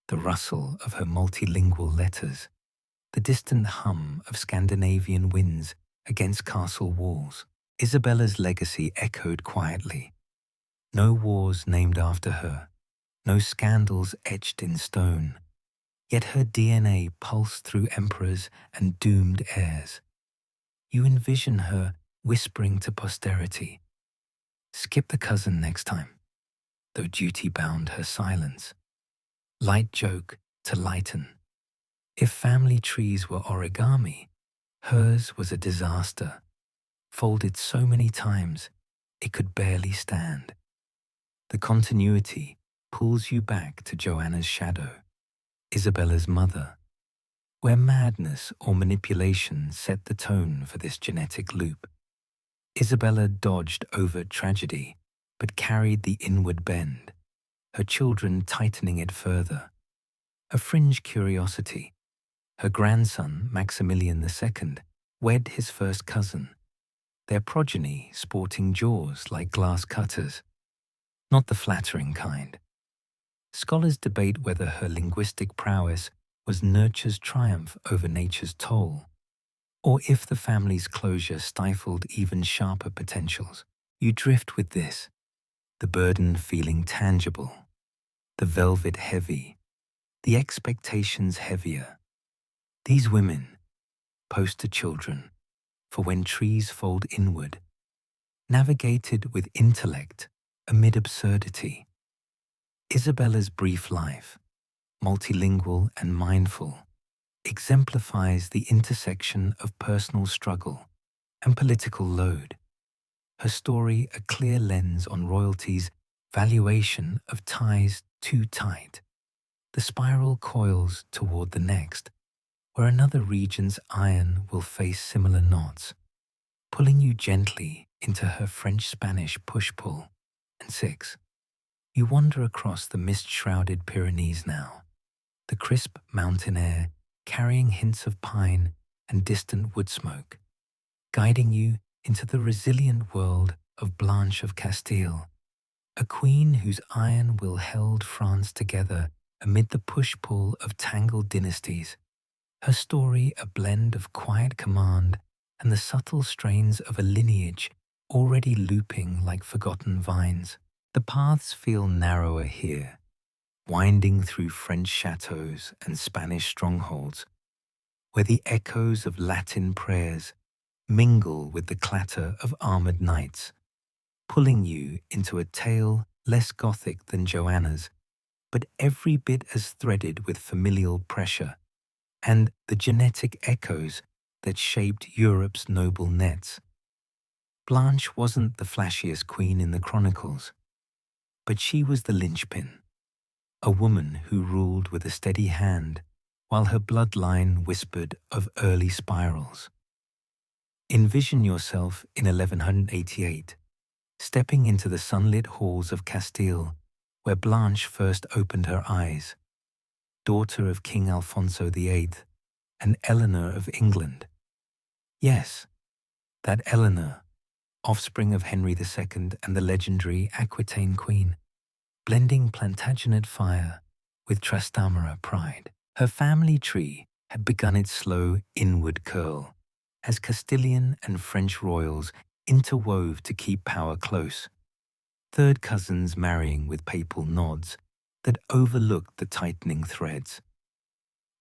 the rustle of her multilingual letters, the distant hum of Scandinavian winds against castle walls. Isabella's legacy echoed quietly. No wars named after her, no scandals etched in stone, yet her DNA pulsed through emperors and doomed heirs. You envision her whispering to posterity, "Skip the cousin next time," though duty bound her silence. Light joke to lighten. If family trees were origami, hers was a disaster, folded so many times it could barely stand. The continuity pulls you back to Joanna's shadow, Isabella's mother, where madness or manipulation set the tone for this genetic loop. Isabella dodged overt tragedy, but carried the inward bend, her children tightening it further. A fringe curiosity, her grandson, Maximilian II, wed his first cousin, their progeny sporting jaws like glass cutters, not the flattering kind. Scholars debate whether her linguistic prowess was nurture's triumph over nature's toll, or if the family's closure stifled even sharper potentials. You drift with this, the burden feeling tangible, the velvet heavy, the expectations heavier. These women, poster children, for when trees fold inward, navigated with intellect amid absurdity. Isabella's brief life, multilingual and mindful, exemplifies the intersection of personal struggle and political load. her story a clear lens on royalty's valuation of ties too tight. The spiral coils toward the next, where another region's iron will face similar knots, pulling you gently into her French-Spanish push-pull. And 6. You wander across the mist-shrouded Pyrenees now, the crisp mountain air carrying hints of pine and distant wood smoke, guiding you into the resilient world of Blanche of Castile, a queen whose iron will held France together amid the push-pull of tangled dynasties. Her story a blend of quiet command and the subtle strains of a lineage already looping like forgotten vines. The paths feel narrower here, winding through French chateaux and Spanish strongholds, where the echoes of Latin prayers mingle with the clatter of armored knights, pulling you into a tale less Gothic than Joanna's, but every bit as threaded with familial pressure and the genetic echoes that shaped Europe's noble nets. Blanche wasn't the flashiest queen in the chronicles, but she was the linchpin, a woman who ruled with a steady hand while her bloodline whispered of early spirals. Envision yourself in 1188, stepping into the sunlit halls of Castile, where Blanche first opened her eyes, daughter of King Alfonso VIII and Eleanor of England. Yes, that Eleanor, offspring of Henry II and the legendary Aquitaine Queen, blending Plantagenet fire with Trastamara pride. Her family tree had begun its slow inward curl, as Castilian and French royals interwove to keep power close, third cousins marrying with papal nods that overlooked the tightening threads.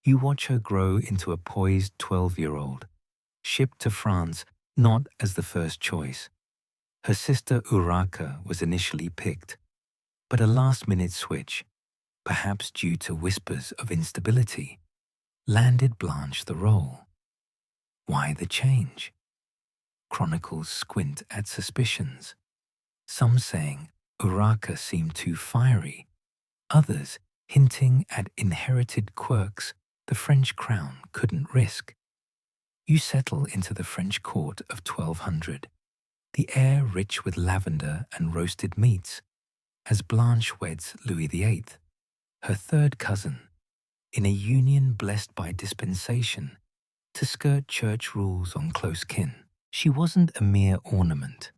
You watch her grow into a poised 12-year-old, shipped to France not as the first choice. Her sister Urraca was initially picked, but a last-minute switch, perhaps due to whispers of instability, landed Blanche the role. Why the change? Chronicles squint at suspicions, some saying Urraca seemed too fiery, others hinting at inherited quirks the French crown couldn't risk. You settle into the French court of 1200, the air rich with lavender and roasted meats, as Blanche weds Louis VIII, her third cousin, in a union blessed by dispensation to skirt church rules on close kin. She wasn't a mere ornament.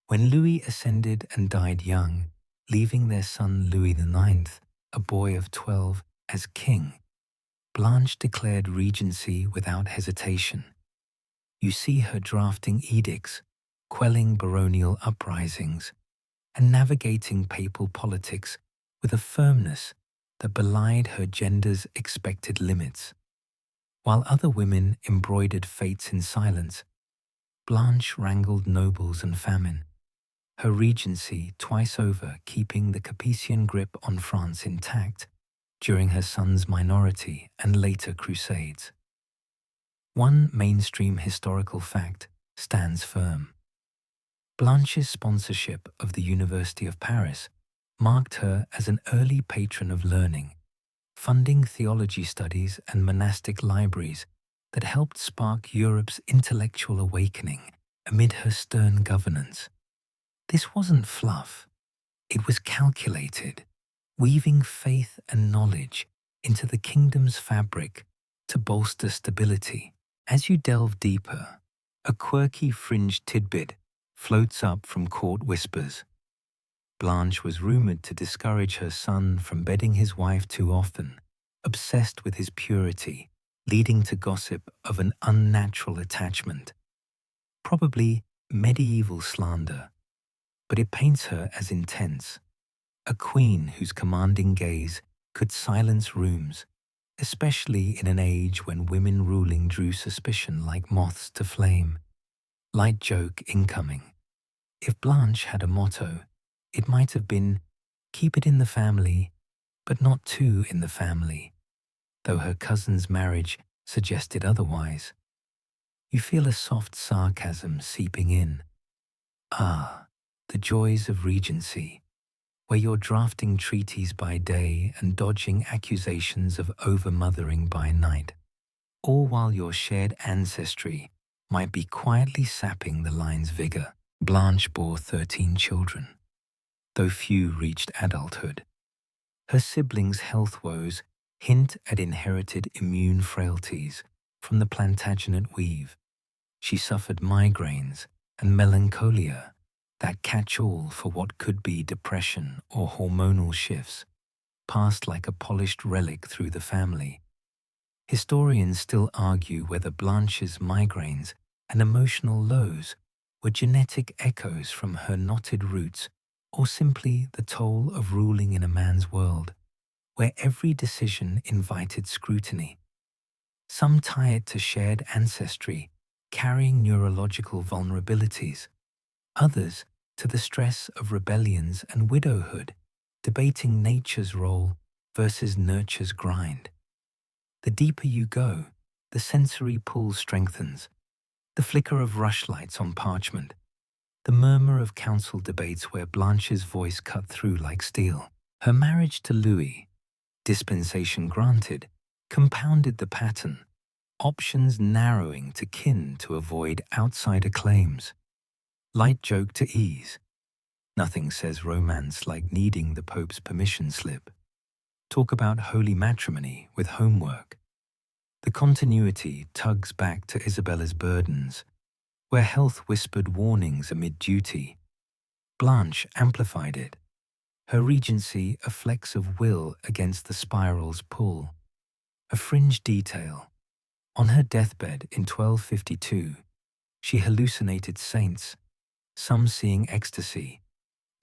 When Louis ascended and died young, leaving their son Louis IX, a boy of 12, as king, Blanche declared regency without hesitation. You see her drafting edicts, quelling baronial uprisings, and navigating papal politics with a firmness that belied her gender's expected limits. While other women embroidered fates in silence, Blanche wrangled nobles and famine, her regency twice over keeping the Capetian grip on France intact during her son's minority and later crusades. One mainstream historical fact stands firm. Blanche's sponsorship of the University of Paris marked her as an early patron of learning, funding theology studies and monastic libraries that helped spark Europe's intellectual awakening amid her stern governance. This wasn't fluff. It was calculated, weaving faith and knowledge into the kingdom's fabric to bolster stability. As you delve deeper, a quirky fringe tidbit floats up from court whispers. Blanche was rumored to discourage her son from bedding his wife too often, obsessed with his purity, leading to gossip of an unnatural attachment. Probably medieval slander, but it paints her as intense, a queen whose commanding gaze could silence rooms, especially in an age when women ruling drew suspicion like moths to flame. Light joke incoming. If Blanche had a motto, it might have been, keep it in the family, but not too in the family, though her cousin's marriage suggested otherwise. You feel a soft sarcasm seeping in. Ah, the joys of regency, where you're drafting treaties by day and dodging accusations of overmothering by night, all while your shared ancestry might be quietly sapping the line's vigor. Blanche bore 13 children, though few reached adulthood. Her siblings' health woes hint at inherited immune frailties from the Plantagenet weave. She suffered migraines and melancholia, that catch-all for what could be depression or hormonal shifts, passed like a polished relic through the family. Historians still argue whether Blanche's migraines and emotional lows were genetic echoes from her knotted roots or simply the toll of ruling in a man's world, where every decision invited scrutiny. Some tie it to shared ancestry, carrying neurological vulnerabilities. Others to the stress of rebellions and widowhood, debating nature's role versus nurture's grind. The deeper you go, the sensory pull strengthens. The flicker of rushlights on parchment, the murmur of council debates where Blanche's voice cut through like steel. Her marriage to Louis, dispensation granted, compounded the pattern, options narrowing to kin to avoid outsider claims. Light joke to ease. Nothing says romance like needing the Pope's permission slip. Talk about holy matrimony with homework. The continuity tugs back to Isabella's burdens, where health whispered warnings amid duty. Blanche amplified it, her regency a flex of will against the spiral's pull. A fringe detail. On her deathbed in 1252, she hallucinated saints, some seeing ecstasy,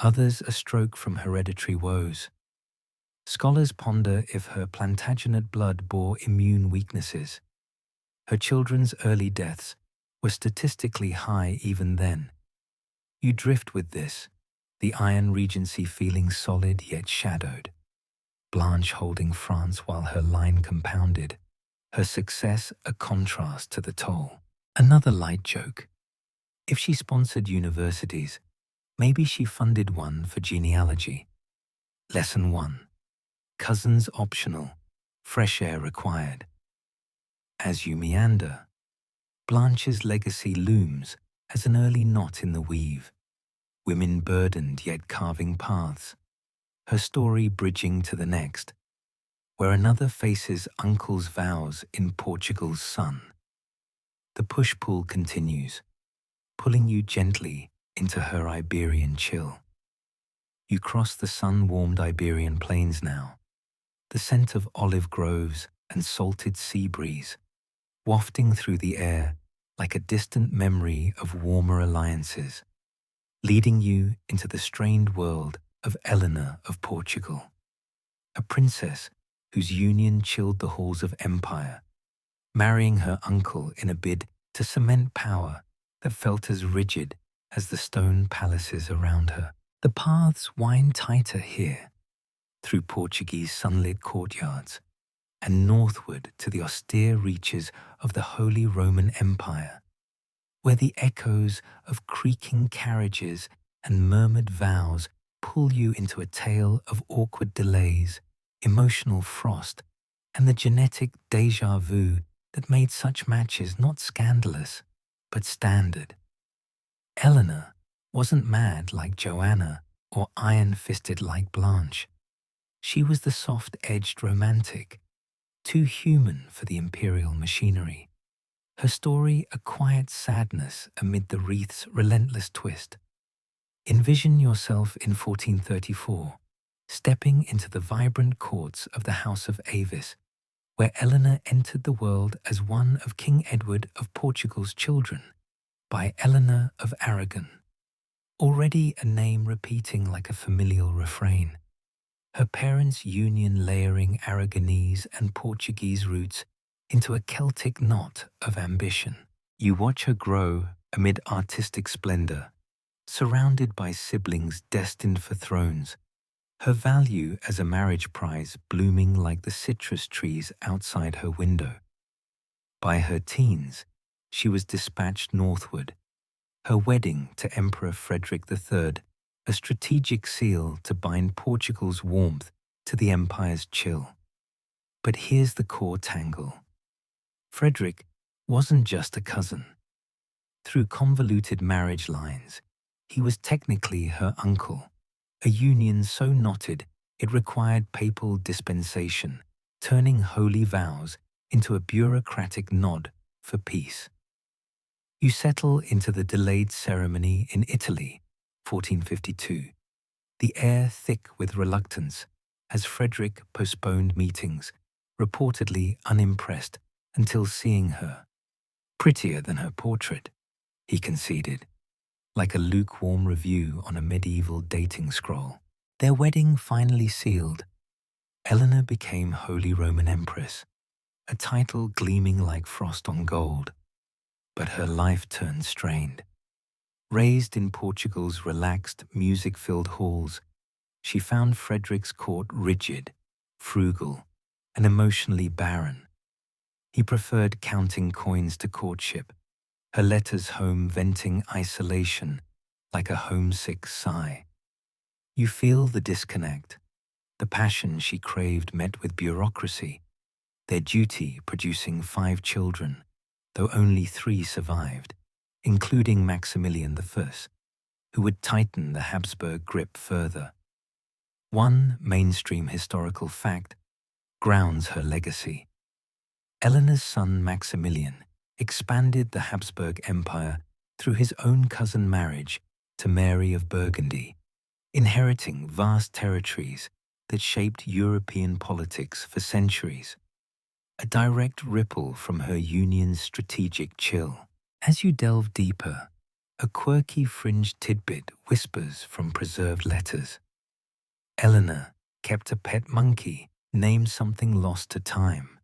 others a stroke from hereditary woes. Scholars ponder if her Plantagenet blood bore immune weaknesses. Her children's early deaths were statistically high even then. You drift with this, the Iron Regency feeling solid yet shadowed. Blanche holding France while her line compounded, her success a contrast to the toll. Another light joke. If she sponsored universities, maybe she funded one for genealogy. Lesson 1. Cousins optional, fresh air required. As you meander, Blanche's legacy looms as an early knot in the weave, women burdened yet carving paths, her story bridging to the next, where another faces uncle's vows in Portugal's sun. The push-pull continues, pulling you gently into her Iberian chill. You cross the sun-warmed Iberian plains now, the scent of olive groves and salted sea breeze, wafting through the air like a distant memory of warmer alliances, leading you into the strained world of Eleanor of Portugal, a princess whose union chilled the halls of empire, marrying her uncle in a bid to cement power that felt as rigid as the stone palaces around her. The paths wind tighter here, through Portuguese sunlit courtyards, and northward to the austere reaches of the Holy Roman Empire, where the echoes of creaking carriages and murmured vows pull you into a tale of awkward delays, emotional frost, and the genetic déjà vu that made such matches not scandalous, but standard. Eleanor wasn't mad like Joanna or iron-fisted like Blanche. She was the soft-edged romantic, too human for the imperial machinery. Her story a quiet sadness amid the wreath's relentless twist. Envision yourself in 1434, stepping into the vibrant courts of the House of Avis, where Eleanor entered the world as one of King Edward of Portugal's children, by Eleanor of Aragon. Already a name repeating like a familial refrain. Her parents' union layering Aragonese and Portuguese roots into a Celtic knot of ambition. You watch her grow amid artistic splendor, surrounded by siblings destined for thrones, her value as a marriage prize blooming like the citrus trees outside her window. By her teens, she was dispatched northward, her wedding to Emperor Frederick III, a strategic seal to bind Portugal's warmth to the empire's chill. But here's the core tangle. Frederick wasn't just a cousin. Through convoluted marriage lines, he was technically her uncle, a union so knotted it required papal dispensation, turning holy vows into a bureaucratic nod for peace. You settle into the delayed ceremony in Italy, 1452, the air thick with reluctance as Frederick postponed meetings, reportedly unimpressed until seeing her. Prettier than her portrait, he conceded, like a lukewarm review on a medieval dating scroll. Their wedding finally sealed, Eleanor became Holy Roman Empress, a title gleaming like frost on gold. But her life turned strained. Raised in Portugal's relaxed, music-filled halls, she found Frederick's court rigid, frugal, and emotionally barren. He preferred counting coins to courtship, her letters home venting isolation like a homesick sigh. You feel the disconnect. The passion she craved met with bureaucracy, their duty producing 5 children, though only 3 survived, including Maximilian I, who would tighten the Habsburg grip further. One mainstream historical fact grounds her legacy. Eleanor's son Maximilian expanded the Habsburg Empire through his own cousin marriage to Mary of Burgundy, inheriting vast territories that shaped European politics for centuries, a direct ripple from her union's strategic chill. As you delve deeper, a quirky fringe tidbit whispers from preserved letters. Eleanor kept a pet monkey named something lost to time,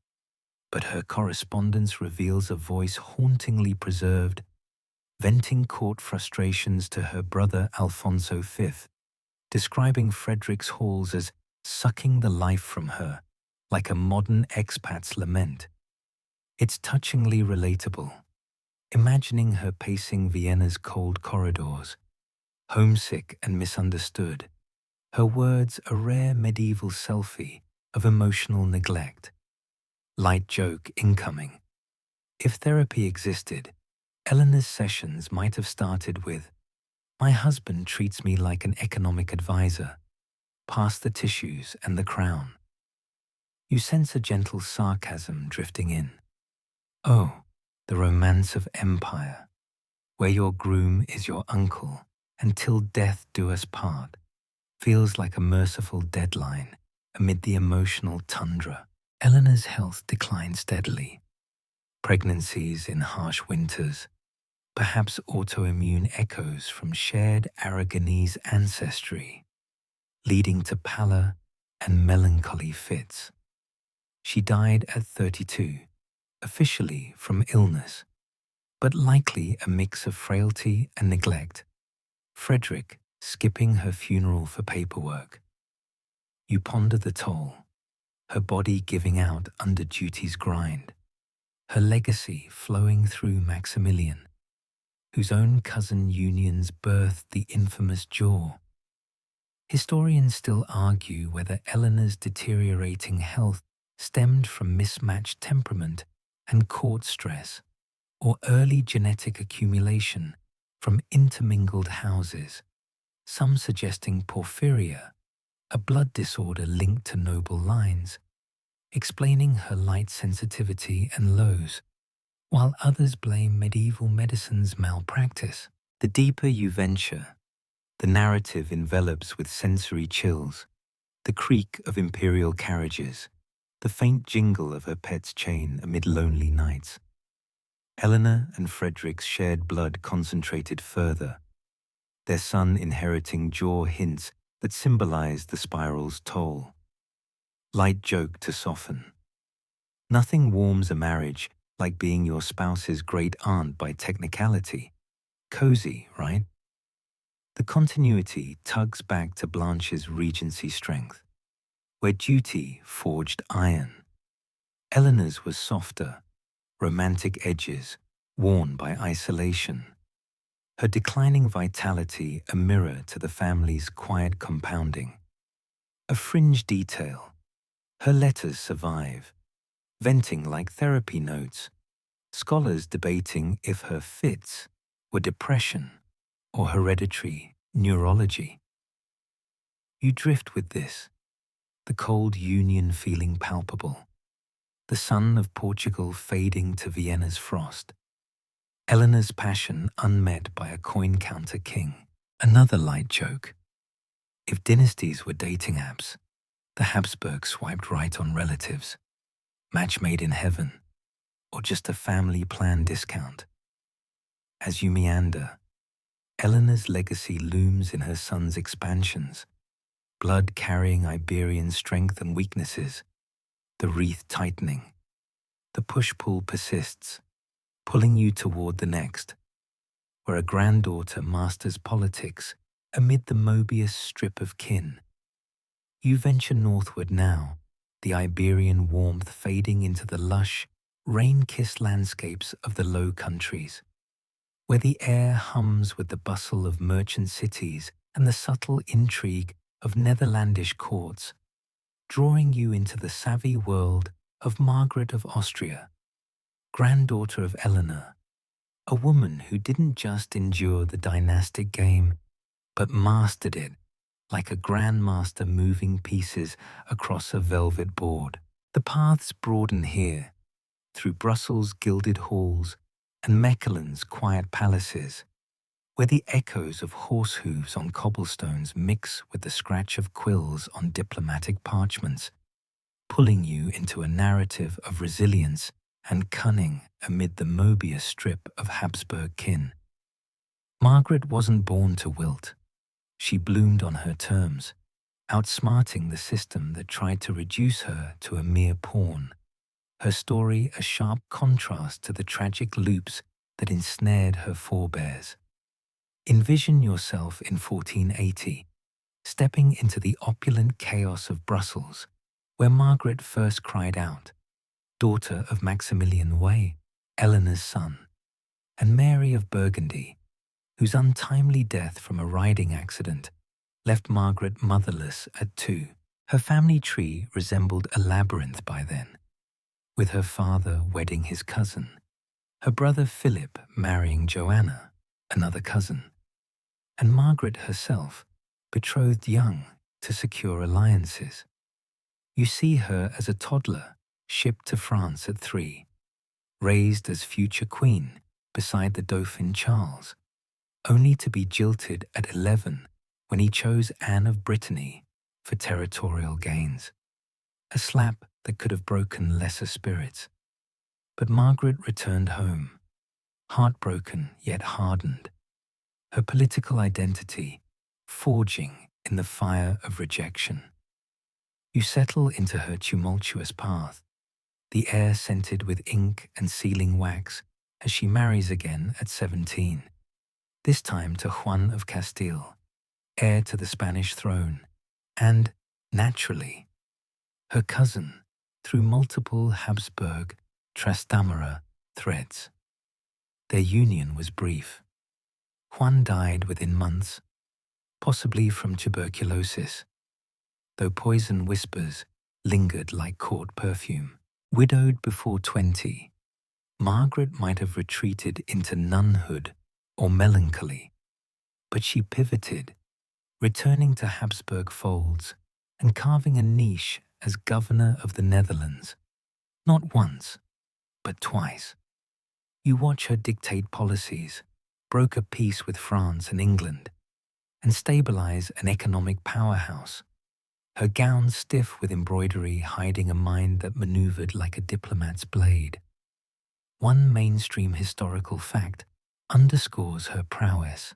but her correspondence reveals a voice hauntingly preserved, venting court frustrations to her brother Alfonso V, describing Frederick's halls as sucking the life from her, like a modern expat's lament. It's touchingly relatable, imagining her pacing Vienna's cold corridors, homesick and misunderstood, her words a rare medieval selfie of emotional neglect. Light joke incoming. If therapy existed, Eleanor's sessions might have started with, "My husband treats me like an economic advisor. Pass the tissues and the crown." You sense a gentle sarcasm drifting in. Oh, the romance of empire, where your groom is your uncle, and till death do us part, feels like a merciful deadline amid the emotional tundra. Eleanor's health declined steadily. Pregnancies in harsh winters, perhaps autoimmune echoes from shared Aragonese ancestry, leading to pallor and melancholy fits. She died at 32, officially from illness, but likely a mix of frailty and neglect, Frederick skipping her funeral for paperwork. You ponder the toll, her body giving out under duty's grind, her legacy flowing through Maximilian, whose own cousin unions birthed the infamous jaw. Historians still argue whether Eleanor's deteriorating health stemmed from mismatched temperament and court stress, or early genetic accumulation from intermingled houses, some suggesting porphyria, a blood disorder linked to noble lines, explaining her light sensitivity and lows, while others blame medieval medicine's malpractice. The deeper you venture, the narrative envelops with sensory chills, the creak of imperial carriages, the faint jingle of her pet's chain amid lonely nights. Eleanor and Frederick's shared blood concentrated further, their son inheriting jaw hints that symbolized the spiral's toll. Light joke to soften. Nothing warms a marriage like being your spouse's great aunt by technicality. Cozy, right? The continuity tugs back to Blanche's regency strength, where duty forged iron. Eleanor's was softer, romantic edges worn by isolation. her declining vitality a mirror to the family's quiet compounding. A fringe detail, her letters survive, venting like therapy notes, scholars debating if her fits were depression or hereditary neurology. You drift with this, the cold union feeling palpable, the sun of Portugal fading to Vienna's frost, Eleanor's passion unmet by a coin-counter king. Another light joke. If dynasties were dating apps, the Habsburgs swiped right on relatives, match made in heaven, or just a family plan discount. As you meander, Eleanor's legacy looms in her son's expansions, blood carrying Iberian strength and weaknesses, the wreath tightening. The push-pull persists, pulling you toward the next, where a granddaughter masters politics amid the Mobius strip of kin. You venture northward now, the Iberian warmth fading into the lush, rain-kissed landscapes of the Low Countries, where the air hums with the bustle of merchant cities and the subtle intrigue of Netherlandish courts, drawing you into the savvy world of Margaret of Austria, granddaughter of Eleanor, a woman who didn't just endure the dynastic game, but mastered it like a grandmaster moving pieces across a velvet board. The paths broaden here, through Brussels' gilded halls and Mechelen's quiet palaces, where the echoes of horse hooves on cobblestones mix with the scratch of quills on diplomatic parchments, pulling you into a narrative of resilience and cunning amid the Mobius strip of Habsburg kin. Margaret wasn't born to wilt. She bloomed on her terms, outsmarting the system that tried to reduce her to a mere pawn, her story a sharp contrast to the tragic loops that ensnared her forebears. Envision yourself in 1480, stepping into the opulent chaos of Brussels, where Margaret first cried out, daughter of Maximilian Way, Eleanor's son, and Mary of Burgundy, whose untimely death from a riding accident left Margaret motherless at 2. Her family tree resembled a labyrinth by then, with her father wedding his cousin, her brother Philip marrying Joanna, another cousin, and Margaret herself, betrothed young to secure alliances. You see her as a toddler, shipped to France at 3, raised as future queen beside the Dauphin Charles, only to be jilted at 11 when he chose Anne of Brittany for territorial gains, a slap that could have broken lesser spirits. But Margaret returned home, heartbroken yet hardened, her political identity forging in the fire of rejection. You settle into her tumultuous path, the air scented with ink and sealing wax as she marries again at 17, this time to Juan of Castile, heir to the Spanish throne, and, naturally, her cousin through multiple Habsburg Trastamara threads. Their union was brief. Juan died within months, possibly from tuberculosis, though poison whispers lingered like court perfume. Widowed before 20, Margaret might have retreated into nunhood or melancholy, but she pivoted, returning to Habsburg folds and carving a niche as governor of the Netherlands, not once, but twice. You watch her dictate policies, broker peace with France and England, and stabilize an economic powerhouse, her gown stiff with embroidery hiding a mind that maneuvered like a diplomat's blade. One mainstream historical fact underscores her prowess.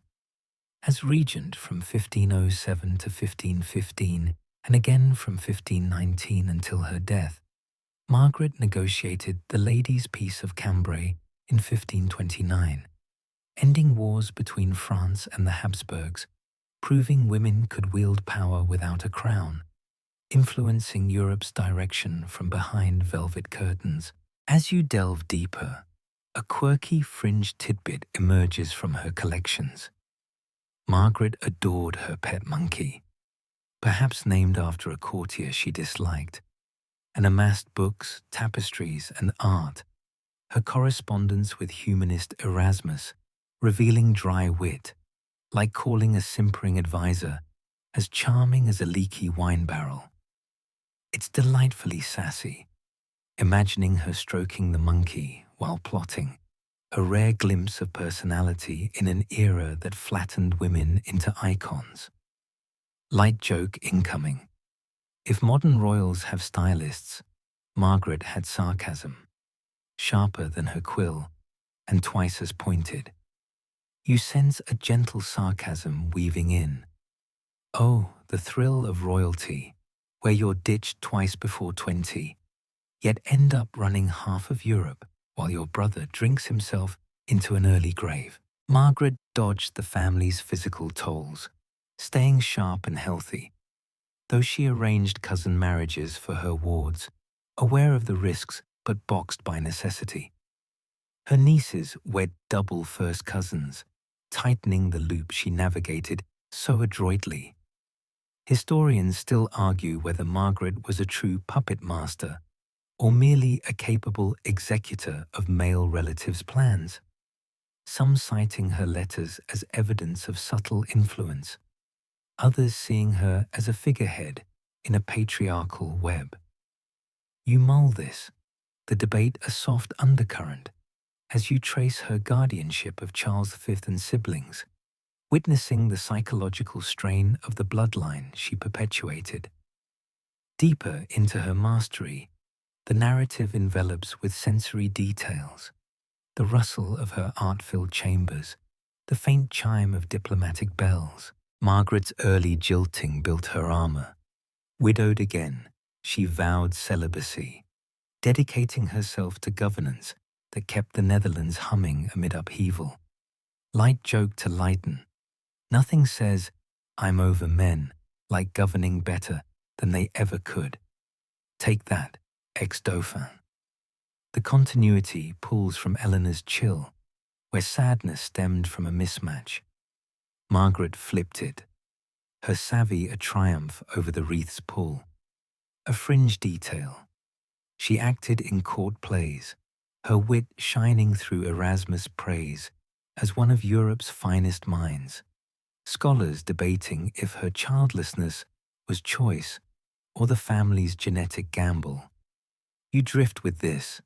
As regent from 1507 to 1515, and again from 1519 until her death, Margaret negotiated the Ladies' Peace of Cambrai in 1529, ending wars between France and the Habsburgs, proving women could wield power without a crown, influencing Europe's direction from behind velvet curtains. As you delve deeper, a quirky fringe tidbit emerges from her collections. Margaret adored her pet monkey, perhaps named after a courtier she disliked, and amassed books, tapestries, and art. Her correspondence with humanist Erasmus, revealing dry wit, like calling a simpering advisor as charming as a leaky wine barrel. It's delightfully sassy, imagining her stroking the monkey while plotting, a rare glimpse of personality in an era that flattened women into icons. Light joke incoming. If modern royals have stylists, Margaret had sarcasm, sharper than her quill and twice as pointed. You sense a gentle sarcasm weaving in. Oh, the thrill of royalty, where you're ditched twice before 20, yet end up running half of Europe while your brother drinks himself into an early grave. Margaret dodged the family's physical tolls, staying sharp and healthy, though she arranged cousin marriages for her wards, aware of the risks but boxed by necessity. Her nieces wed double first cousins, tightening the loop she navigated so adroitly. Historians still argue whether Margaret was a true puppet master or merely a capable executor of male relatives' plans, some citing her letters as evidence of subtle influence, others seeing her as a figurehead in a patriarchal web. You mull this, the debate a soft undercurrent, as you trace her guardianship of Charles V and siblings, witnessing the psychological strain of the bloodline she perpetuated. Deeper into her mastery, the narrative envelops with sensory details, the rustle of her art-filled chambers, the faint chime of diplomatic bells. Margaret's early jilting built her armor. Widowed again, she vowed celibacy, dedicating herself to governance that kept the Netherlands humming amid upheaval. Light joke to lighten. Nothing says, "I'm over men," like governing better than they ever could. Take that, ex-Dauphin. The continuity pulls from Eleanor's chill, where sadness stemmed from a mismatch. Margaret flipped it, her savvy a triumph over the wreath's pull. A fringe detail. She acted in court plays, her wit shining through Erasmus' praise as one of Europe's finest minds. Scholars debating if her childlessness was choice or the family's genetic gamble. You drift with this,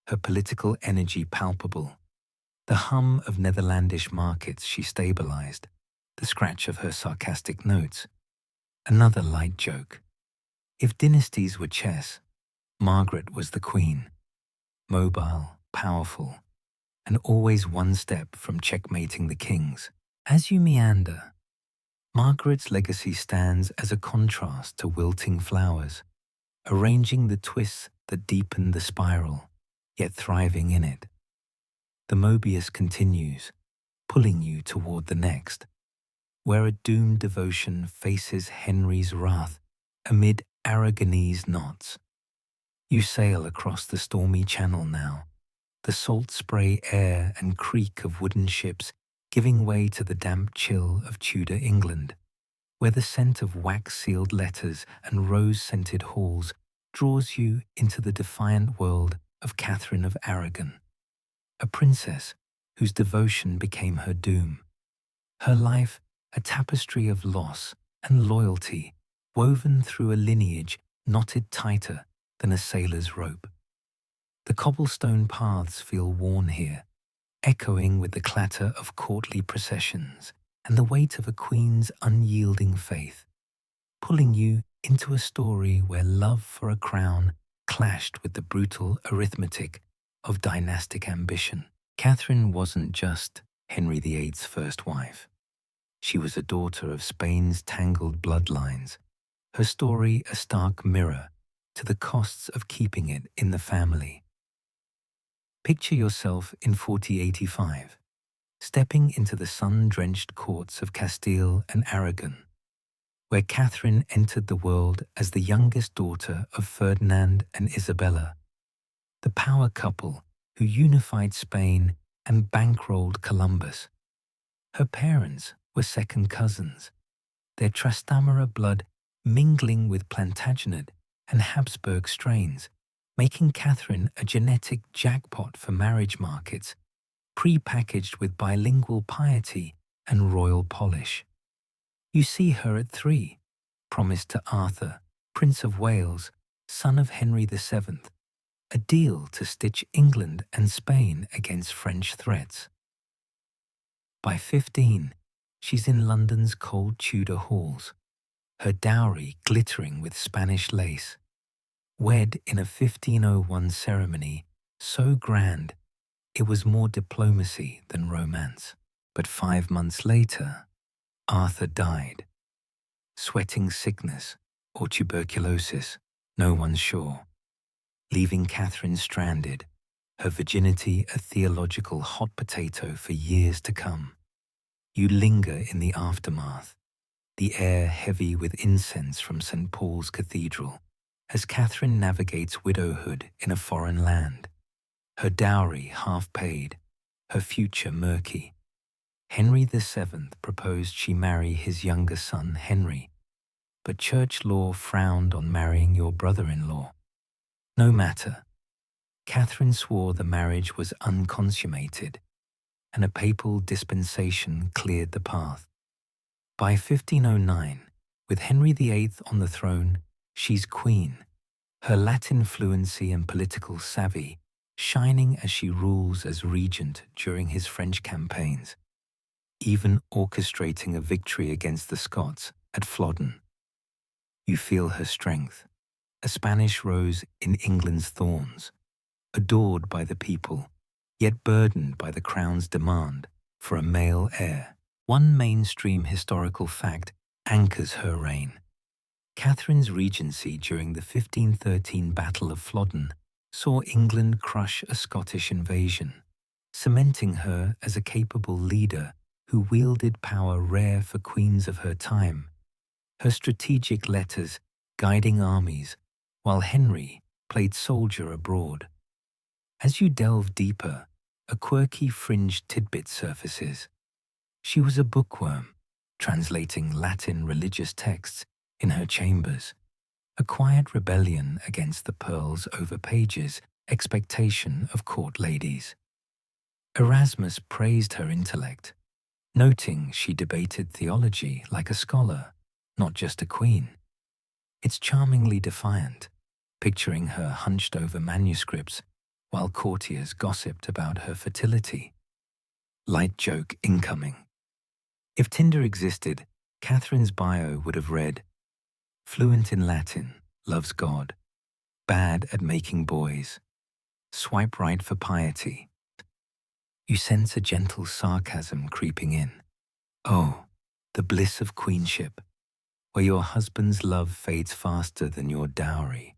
her political energy palpable, the hum of Netherlandish markets she stabilized, the scratch of her sarcastic notes. Another light joke. If dynasties were chess, Margaret was the queen, mobile, powerful, and always one step from checkmating the kings. As you meander, Margaret's legacy stands as a contrast to wilting flowers, arranging the twists that deepen the spiral, yet thriving in it. The Mobius continues, pulling you toward the next, where a doomed devotion faces Henry's wrath amid Aragonese knots. You sail across the stormy channel now, the salt spray air and creak of wooden ships giving way to the damp chill of Tudor England, where the scent of wax-sealed letters and rose-scented halls draws you into the defiant world of Catherine of Aragon, a princess whose devotion became her doom. Her life a tapestry of loss and loyalty woven through a lineage knotted tighter than a sailor's rope. The cobblestone paths feel worn here, echoing with the clatter of courtly processions and the weight of a queen's unyielding faith, pulling you into a story where love for a crown clashed with the brutal arithmetic of dynastic ambition. Catherine wasn't just Henry VIII's first wife. She was a daughter of Spain's tangled bloodlines, her story a stark mirror to the costs of keeping it in the family. Picture yourself in 4085, stepping into the sun-drenched courts of Castile and Aragon, where Catherine entered the world as the youngest daughter of Ferdinand and Isabella, the power couple who unified Spain and bankrolled Columbus. Her parents were second cousins, their Trastamara blood mingling with Plantagenet and Habsburg strains, making Catherine a genetic jackpot for marriage markets, pre-packaged with bilingual piety and royal polish. You see her at 3, promised to Arthur, Prince of Wales, son of Henry VII, a deal to stitch England and Spain against French threats. By 15, she's in London's cold Tudor halls, her dowry glittering with Spanish lace, wed in a 1501 ceremony so grand it was more diplomacy than romance. But 5 months later, Arthur died, sweating sickness or tuberculosis, no one's sure, leaving Catherine stranded, her virginity a theological hot potato for years to come. You linger in the aftermath, the air heavy with incense from St. Paul's Cathedral, as Catherine navigates widowhood in a foreign land, her dowry half paid, her future murky. Henry VII proposed she marry his younger son Henry, but church law frowned on marrying your brother-in-law. No matter, Catherine swore the marriage was unconsummated, and a papal dispensation cleared the path. By 1509, with Henry VIII on the throne, she's queen, her Latin fluency and political savvy shining as she rules as regent during his French campaigns, even orchestrating a victory against the Scots at Flodden. You feel her strength, a Spanish rose in England's thorns, adored by the people, yet burdened by the crown's demand for a male heir. One mainstream historical fact anchors her reign. Catherine's regency during the 1513 Battle of Flodden saw England crush a Scottish invasion, cementing her as a capable leader who wielded power rare for queens of her time, her strategic letters guiding armies, while Henry played soldier abroad. As you delve deeper, a quirky fringe tidbit surfaces. She was a bookworm, translating Latin religious texts in her chambers, a quiet rebellion against the pearls over pages expectation of court ladies. Erasmus praised her intellect, noting she debated theology like a scholar, not just a queen. It's charmingly defiant, picturing her hunched over manuscripts while courtiers gossiped about her fertility. Light joke incoming. If Tinder existed, Catherine's bio would have read, fluent in Latin, loves God, bad at making boys, swipe right for piety. You sense a gentle sarcasm creeping in. Oh, the bliss of queenship, where your husband's love fades faster than your dowry,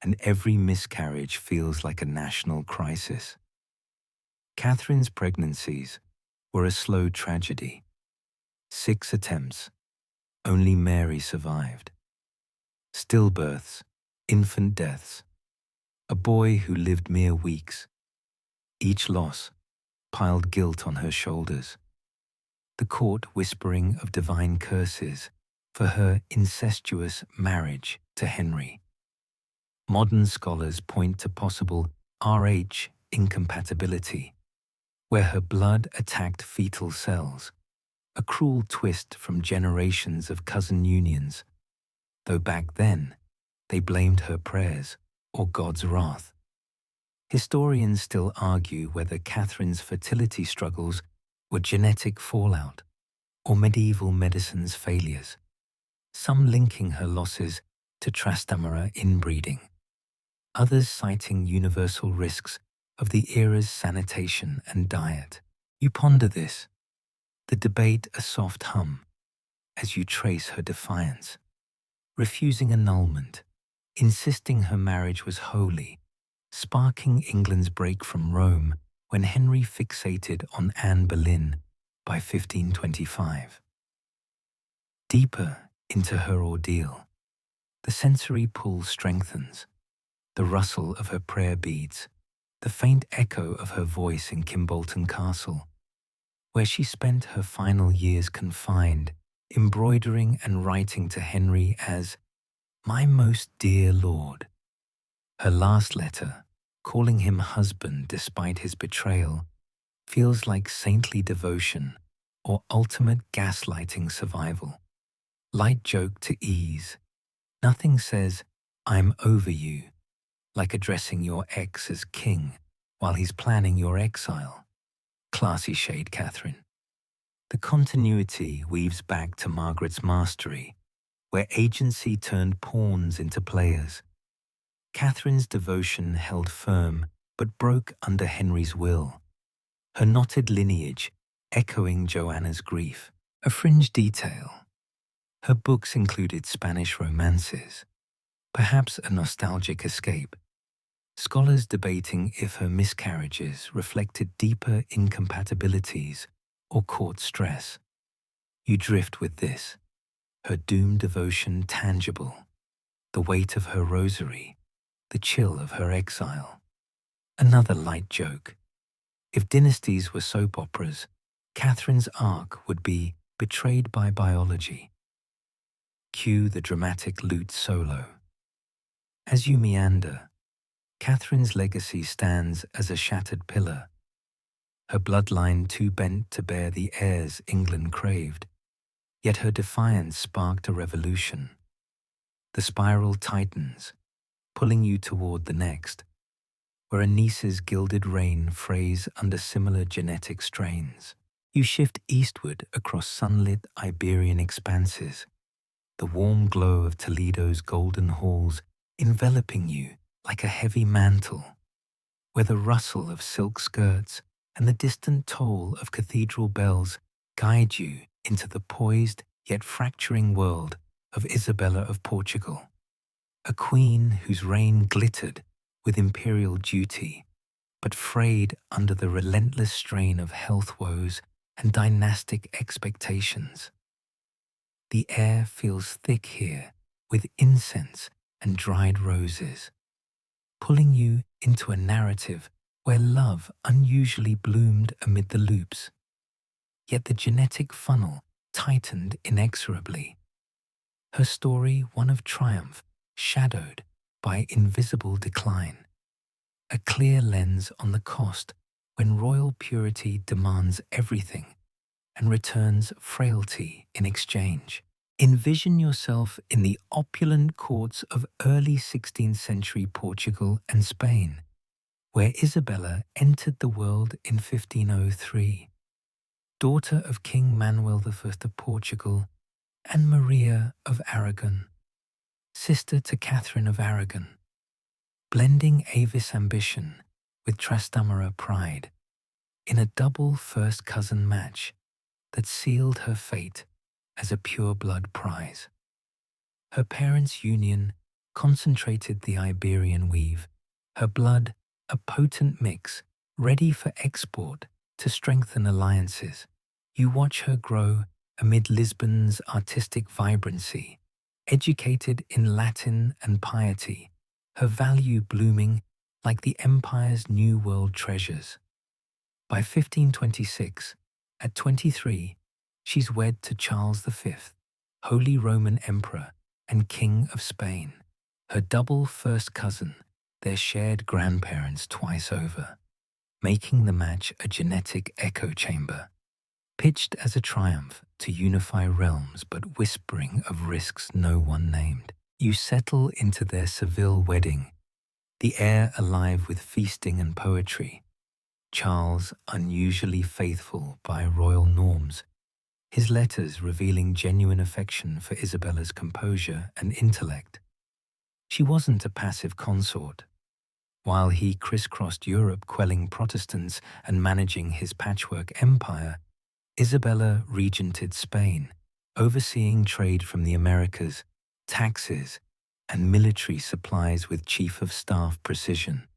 and every miscarriage feels like a national crisis. Catherine's pregnancies were a slow tragedy. 6 attempts, only Mary survived. Stillbirths, infant deaths, a boy who lived mere weeks. Each loss piled guilt on her shoulders, the court whispering of divine curses for her incestuous marriage to Henry. Modern scholars point to possible Rh incompatibility, where her blood attacked fetal cells, a cruel twist from generations of cousin unions, though back then they blamed her prayers or God's wrath. Historians still argue whether Catherine's fertility struggles were genetic fallout or medieval medicine's failures, some linking her losses to Trastamara inbreeding, others citing universal risks of the era's sanitation and diet. You ponder this, the debate a soft hum, as you trace her defiance, refusing annulment, insisting her marriage was holy, sparking England's break from Rome when Henry fixated on Anne Boleyn by 1525. Deeper into her ordeal, the sensory pull strengthens, the rustle of her prayer beads, the faint echo of her voice in Kimbolton Castle, where she spent her final years confined, embroidering and writing to Henry as "my most dear lord." Her last letter, calling him husband despite his betrayal, feels like saintly devotion or ultimate gaslighting survival. Light joke to ease. Nothing says, "I'm over you," like addressing your ex as king while he's planning your exile. Classy shade, Catherine. The continuity weaves back to Margaret's mastery, where agency turned pawns into players. Catherine's devotion held firm but broke under Henry's will, her knotted lineage echoing Joanna's grief. A fringe detail. Her books included Spanish romances, perhaps a nostalgic escape. Scholars debating if her miscarriages reflected deeper incompatibilities or court stress. You drift with this, her doomed devotion tangible, the weight of her rosary, the chill of her exile. Another light joke. If dynasties were soap operas, Catherine's arc would be betrayed by biology. Cue the dramatic lute solo. As you meander, Catherine's legacy stands as a shattered pillar, her bloodline too bent to bear the heirs England craved, yet her defiance sparked a revolution. The spiral tightens, pulling you toward the next, where a niece's gilded reign frays under similar genetic strains. You shift eastward across sunlit Iberian expanses, the warm glow of Toledo's golden halls enveloping you like a heavy mantle, where the rustle of silk skirts and the distant toll of cathedral bells guide you into the poised yet fracturing world of Isabella of Portugal, a queen whose reign glittered with imperial duty, but frayed under the relentless strain of health woes and dynastic expectations. The air feels thick here with incense and dried roses, pulling you into a narrative where love unusually bloomed amid the loops. Yet the genetic funnel tightened inexorably, her story one of triumph shadowed by invisible decline, a clear lens on the cost when royal purity demands everything and returns frailty in exchange. Envision yourself in the opulent courts of early 16th century Portugal and Spain, where Isabella entered the world in 1503, daughter of King Manuel I of Portugal and Maria of Aragon, sister to Catherine of Aragon, blending Avis ambition with Trastamara pride in a double first cousin match that sealed her fate as a pure-blood prize. Her parents' union concentrated the Iberian weave, her blood a potent mix ready for export to strengthen alliances. You watch her grow amid Lisbon's artistic vibrancy, educated in Latin and piety, her value blooming like the empire's New World treasures. By 1526, at 23, she's wed to Charles V, Holy Roman Emperor and King of Spain, her double first cousin, their shared grandparents twice over, making the match a genetic echo chamber, pitched as a triumph to unify realms but whispering of risks no one named. You settle into their Seville wedding, the air alive with feasting and poetry, Charles unusually faithful by royal norms, his letters revealing genuine affection for Isabella's composure and intellect. She wasn't a passive consort. While he crisscrossed Europe quelling Protestants and managing his patchwork empire, Isabella regented Spain, overseeing trade from the Americas, taxes, and military supplies with chief of staff precision.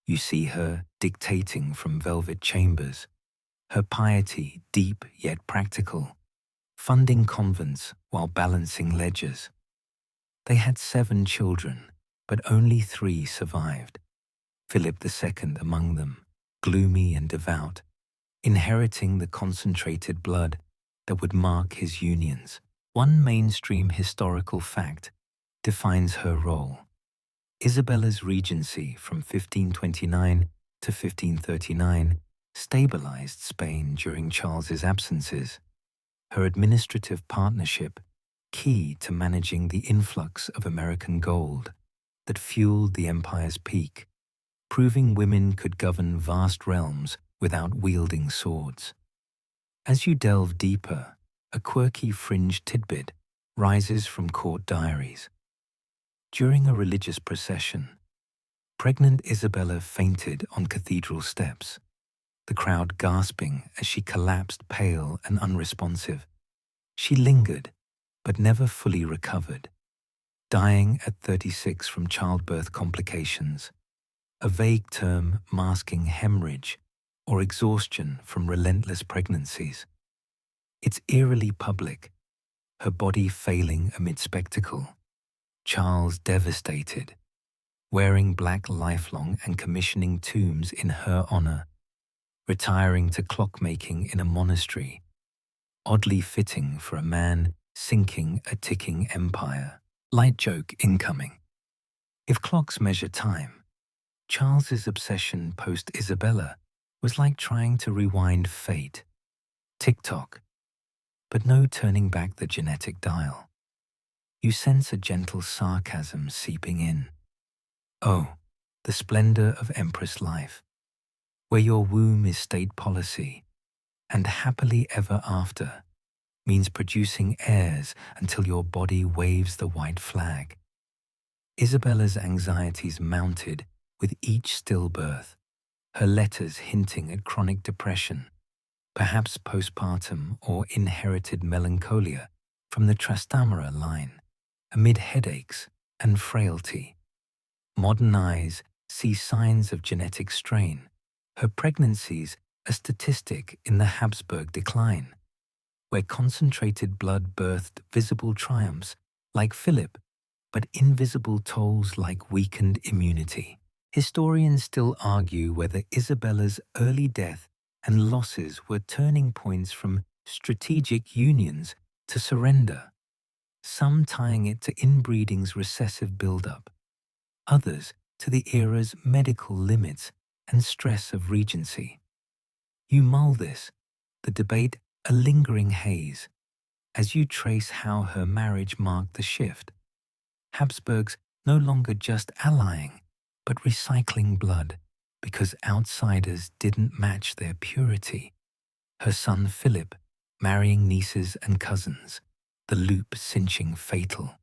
You see her dictating from velvet chambers, her piety deep yet practical, funding convents while balancing ledgers. They had 7 children, but only 3 survived. Philip II among them, gloomy and devout, inheriting the concentrated blood that would mark his unions. One mainstream historical fact defines her role. Isabella's regency from 1529 to 1539 stabilized Spain during Charles's absences. Her administrative partnership, key to managing the influx of American gold that fueled the empire's peak, proving women could govern vast realms without wielding swords. As you delve deeper, a quirky fringe tidbit rises from court diaries. During a religious procession, pregnant Isabella fainted on cathedral steps, the crowd gasping as she collapsed pale and unresponsive. She lingered, but never fully recovered, dying at 36 from childbirth complications, a vague term masking hemorrhage or exhaustion from relentless pregnancies. It's eerily public, her body failing amid spectacle. Charles devastated, wearing black lifelong and commissioning tombs in her honor, retiring to clockmaking in a monastery, oddly fitting for a man sinking a ticking empire. Light joke incoming. If clocks measure time, Charles's obsession post-Isabella was like trying to rewind fate. Tick-tock, but no turning back the genetic dial. You sense a gentle sarcasm seeping in. Oh, the splendor of Empress life, where your womb is state policy, and happily ever after means producing heirs until your body waves the white flag. Isabella's anxieties mounted with each stillbirth, her letters hinting at chronic depression, perhaps postpartum or inherited melancholia from the Trastamara line, amid headaches and frailty. Modern eyes see signs of genetic strain, her pregnancies a statistic in the Habsburg decline, where concentrated blood birthed visible triumphs like Philip, but invisible tolls like weakened immunity. Historians still argue whether Isabella's early death and losses were turning points from strategic unions to surrender, some tying it to inbreeding's recessive buildup, others to the era's medical limits and stress of regency. You mull this, the debate a lingering haze, as you trace how her marriage marked the shift. Habsburgs no longer just allying, but recycling blood, because outsiders didn't match their purity. Her son Philip marrying nieces and cousins, the loop cinching fatal.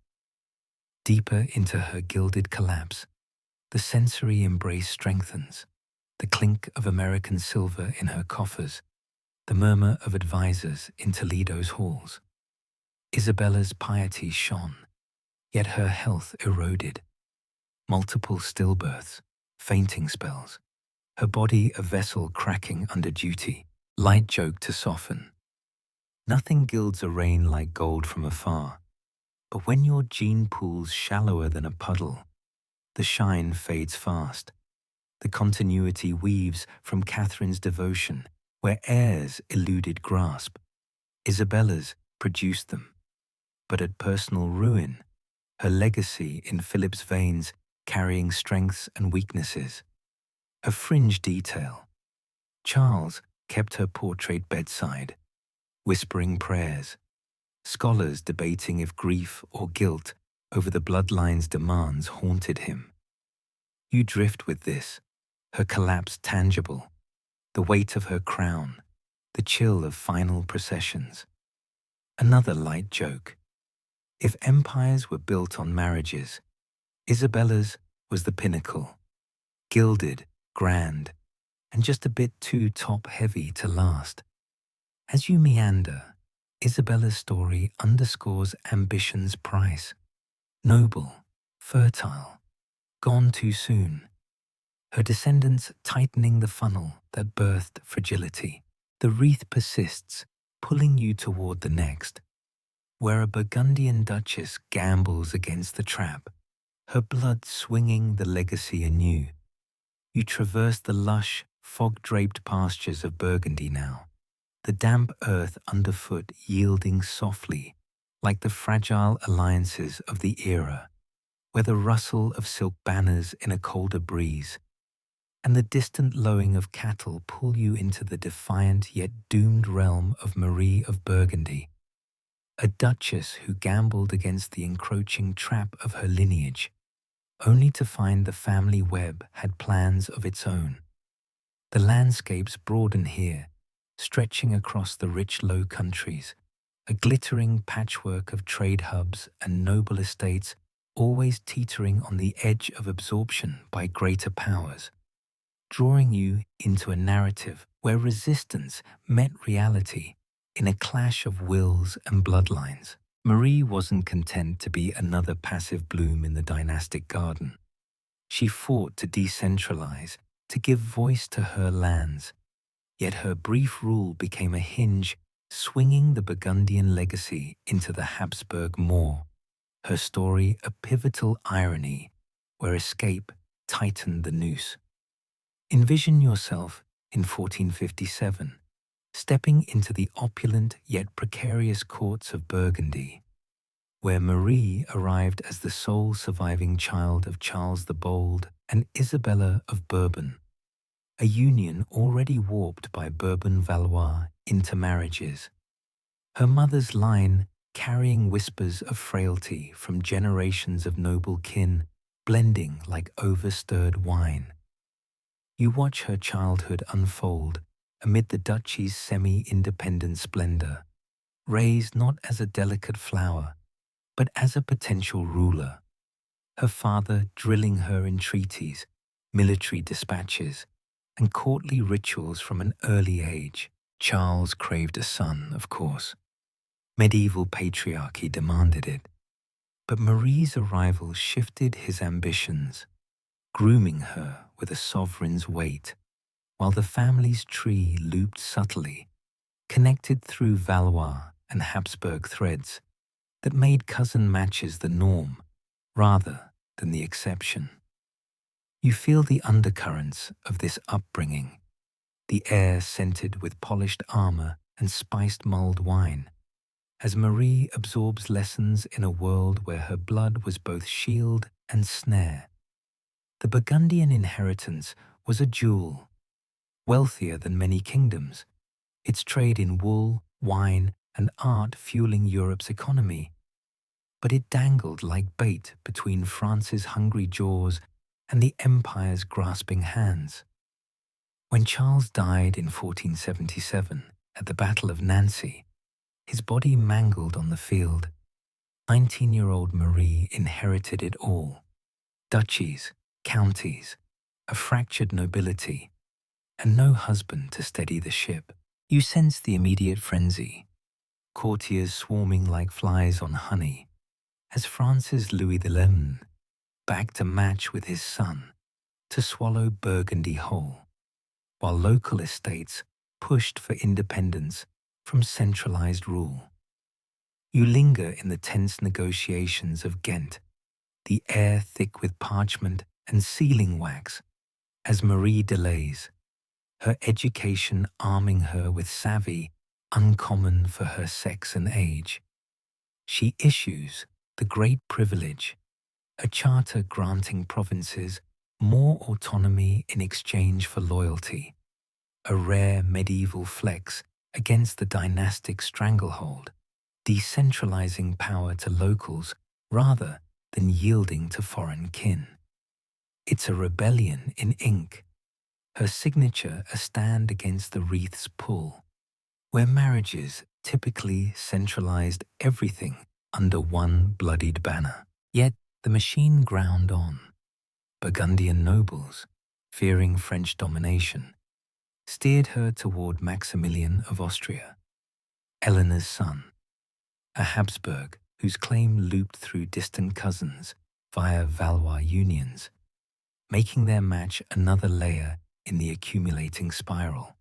Deeper into her gilded collapse, the sensory embrace strengthens, the clink of American silver in her coffers, the murmur of advisors in Toledo's halls. Isabella's piety shone, yet her health eroded. Multiple stillbirths, fainting spells, her body a vessel cracking under duty, light joke to soften. Nothing gilds a rain like gold from afar, but when your gene pool's shallower than a puddle, the shine fades fast. The continuity weaves from Catherine's devotion, where heirs eluded grasp. Isabella's produced them, but at personal ruin, her legacy in Philip's veins carrying strengths and weaknesses. A fringe detail. Charles kept her portrait bedside, whispering prayers, scholars debating if grief or guilt over the bloodline's demands haunted him. You drift with this, her collapse tangible, the weight of her crown, the chill of final processions. Another light joke. If empires were built on marriages, Isabella's was the pinnacle, gilded, grand, and just a bit too top-heavy to last. As you meander, Isabella's story underscores ambition's price. Noble, fertile, gone too soon. Her descendants tightening the funnel that birthed fragility. The wreath persists, pulling you toward the next, where a Burgundian duchess gambles against the trap, her blood swinging the legacy anew. You traverse the lush, fog-draped pastures of Burgundy now, the damp earth underfoot yielding softly, like the fragile alliances of the era, where the rustle of silk banners in a colder breeze and the distant lowing of cattle pull you into the defiant yet doomed realm of Marie of Burgundy, a duchess who gambled against the encroaching trap of her lineage, only to find the family web had plans of its own. The landscapes broaden here, stretching across the rich Low Countries, a glittering patchwork of trade hubs and noble estates always teetering on the edge of absorption by greater powers, drawing you into a narrative where resistance met reality in a clash of wills and bloodlines. Marie wasn't content to be another passive bloom in the dynastic garden. She fought to decentralize, to give voice to her lands, yet her brief rule became a hinge swinging the Burgundian legacy into the Habsburg maw, her story a pivotal irony where escape tightened the noose. Envision yourself in 1457, stepping into the opulent yet precarious courts of Burgundy, where Marie arrived as the sole surviving child of Charles the Bold and Isabella of Bourbon, a union already warped by Bourbon-Valois intermarriages. Her mother's line carrying whispers of frailty from generations of noble kin, blending like overstirred wine. You watch her childhood unfold amid the duchy's semi-independent splendor, raised not as a delicate flower, but as a potential ruler. Her father drilling her in treaties, military dispatches, and courtly rituals from an early age. Charles craved a son, of course. Medieval patriarchy demanded it. But Marie's arrival shifted his ambitions, grooming her with a sovereign's weight, while the family's tree looped subtly, connected through Valois and Habsburg threads that made cousin matches the norm rather than the exception. You feel the undercurrents of this upbringing, the air scented with polished armor and spiced mulled wine, as Marie absorbs lessons in a world where her blood was both shield and snare. The Burgundian inheritance was a jewel, wealthier than many kingdoms, its trade in wool, wine, and art fueling Europe's economy. But it dangled like bait between France's hungry jaws and the Empire's grasping hands. When Charles died in 1477 at the Battle of Nancy, his body mangled on the field, 19-year-old Marie inherited it all: duchies, counties, a fractured nobility, and no husband to steady the ship. You sense the immediate frenzy, courtiers swarming like flies on honey, as France's Louis XI bagged a match with his son to swallow Burgundy whole, while local estates pushed for independence from centralized rule. You linger in the tense negotiations of Ghent, the air thick with parchment and sealing wax, as Marie delays, her education arming her with savvy uncommon for her sex and age. She issues the great privilege, a charter granting provinces more autonomy in exchange for loyalty, a rare medieval flex against the dynastic stranglehold, decentralizing power to locals rather than yielding to foreign kin. It's a rebellion in ink, her signature a stand against the wreath's pull, where marriages typically centralized everything under one bloodied banner. Yet the machine ground on. Burgundian nobles, fearing French domination, steered her toward Maximilian of Austria, Eleanor's son, a Habsburg whose claim looped through distant cousins via Valois unions, making their match another layer in the accumulating spiral.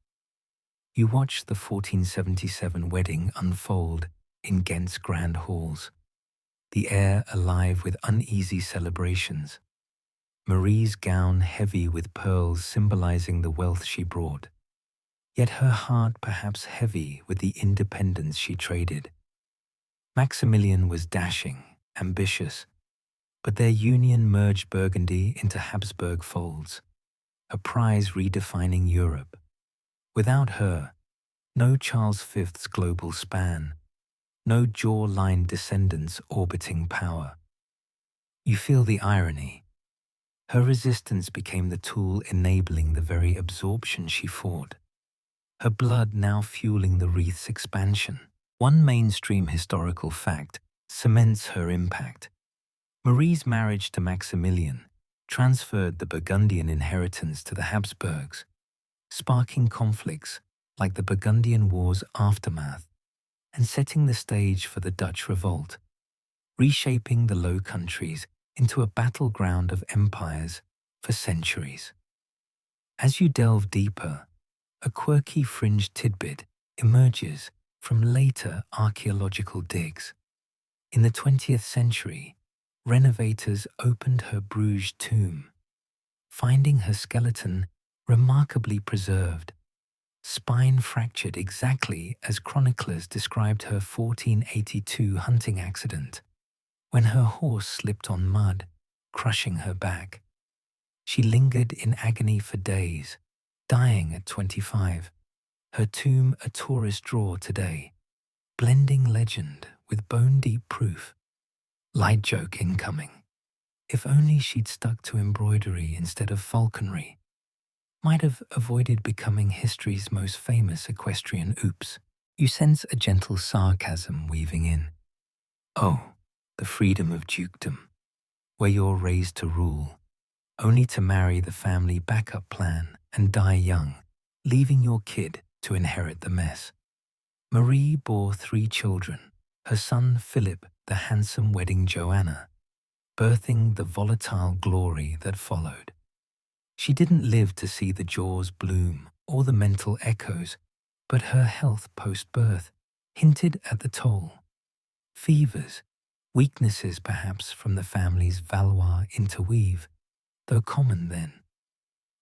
You watch the 1477 wedding unfold in Ghent's grand halls, the air alive with uneasy celebrations. Marie's gown heavy with pearls symbolizing the wealth she brought, yet her heart perhaps heavy with the independence she traded. Maximilian was dashing, ambitious, but their union merged Burgundy into Habsburg folds, a prize redefining Europe. Without her, no Charles V's global span, no jaw-lined descendants orbiting power. You feel the irony. Her resistance became the tool enabling the very absorption she fought, her blood now fueling the wreath's expansion. One mainstream historical fact cements her impact. Marie's marriage to Maximilian transferred the Burgundian inheritance to the Habsburgs, sparking conflicts like the Burgundian War's aftermath and setting the stage for the Dutch Revolt, reshaping the Low Countries into a battleground of empires for centuries. As you delve deeper, a quirky fringe tidbit emerges from later archaeological digs. In the 20th century, renovators opened her Bruges tomb, finding her skeleton remarkably preserved, spine fractured exactly as chroniclers described her 1482 hunting accident, when her horse slipped on mud, crushing her back. She lingered in agony for days, dying at 25, her tomb a tourist draw today, blending legend with bone-deep proof. Light joke incoming. If only she'd stuck to embroidery instead of falconry, might have avoided becoming history's most famous equestrian oops. You sense a gentle sarcasm weaving in. Oh, the freedom of dukedom, where you're raised to rule, only to marry the family backup plan and die young, leaving your kid to inherit the mess. Marie bore 3 children, her son Philip the handsome wedding Joanna, birthing the volatile glory that followed. She didn't live to see the jaws bloom or the mental echoes, but her health post-birth hinted at the toll. Fevers, weaknesses perhaps from the family's Valois interweave, though common then.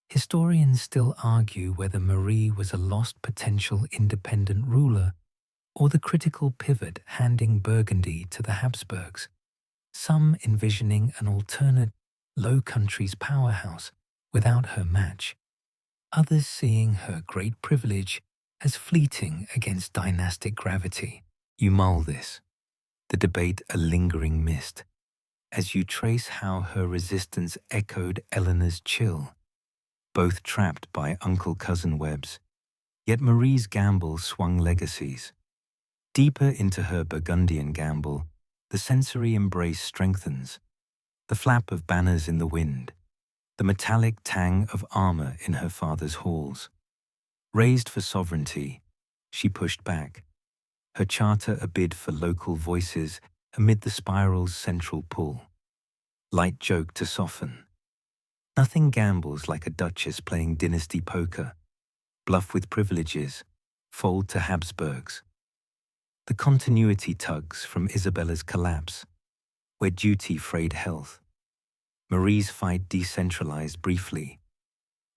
Historians still argue whether Marie was a lost potential independent ruler or the critical pivot handing Burgundy to the Habsburgs, some envisioning an alternate Low Countries powerhouse without her match, others seeing her great privilege as fleeting against dynastic gravity. You mull this, the debate a lingering mist, as you trace how her resistance echoed Eleanor's chill, both trapped by uncle-cousin webs. Yet Marie's gamble swung legacies. Deeper into her Burgundian gamble, the sensory embrace strengthens, the flap of banners in the wind, the metallic tang of armor in her father's halls. Raised for sovereignty, she pushed back, her charter a bid for local voices amid the spiral's central pull. Light joke to soften. Nothing gambles like a duchess playing dynasty poker, bluff with privileges, fold to Habsburgs. The continuity tugs from Isabella's collapse, where duty frayed health. Marie's fight decentralized briefly,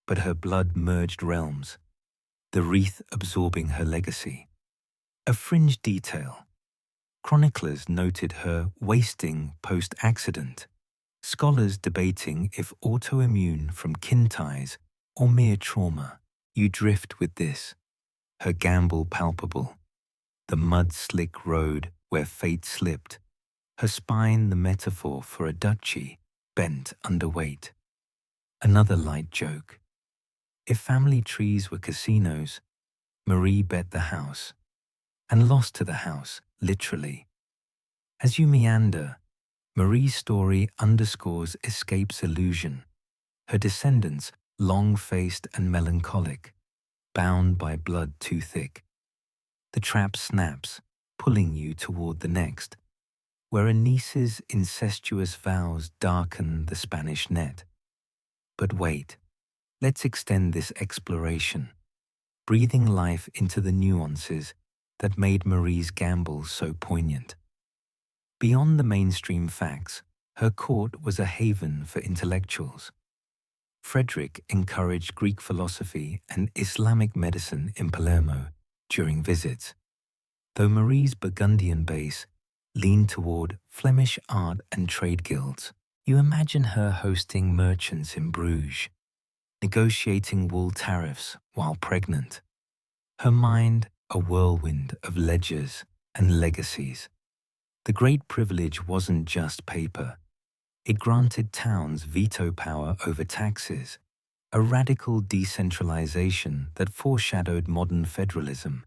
but her blood merged realms, the wreath absorbing her legacy. A fringe detail. Chroniclers noted her wasting post-accident, scholars debating if autoimmune from kin ties or mere trauma. You drift with this, her gamble palpable, the mud-slick road where fate slipped, her spine the metaphor for a duchy bent under weight. Another light joke. If family trees were casinos, Marie bet the house, and lost to the house, literally. As you meander, Marie's story underscores escape's illusion, her descendants long-faced and melancholic, bound by blood too thick. The trap snaps, pulling you toward the next, where a niece's incestuous vows darken the Spanish net. But wait, let's extend this exploration, breathing life into the nuances that made Marie's gamble so poignant. Beyond the mainstream facts, Her court was a haven for intellectuals. Frederick encouraged Greek philosophy and Islamic medicine in Palermo during visits, though Marie's Burgundian base leaned toward Flemish art and trade guilds. You imagine her hosting merchants in Bruges, negotiating wool tariffs while pregnant. Her mind a whirlwind of ledgers and legacies. The great privilege wasn't just paper. It granted towns veto power over taxes, a radical decentralization that foreshadowed modern federalism.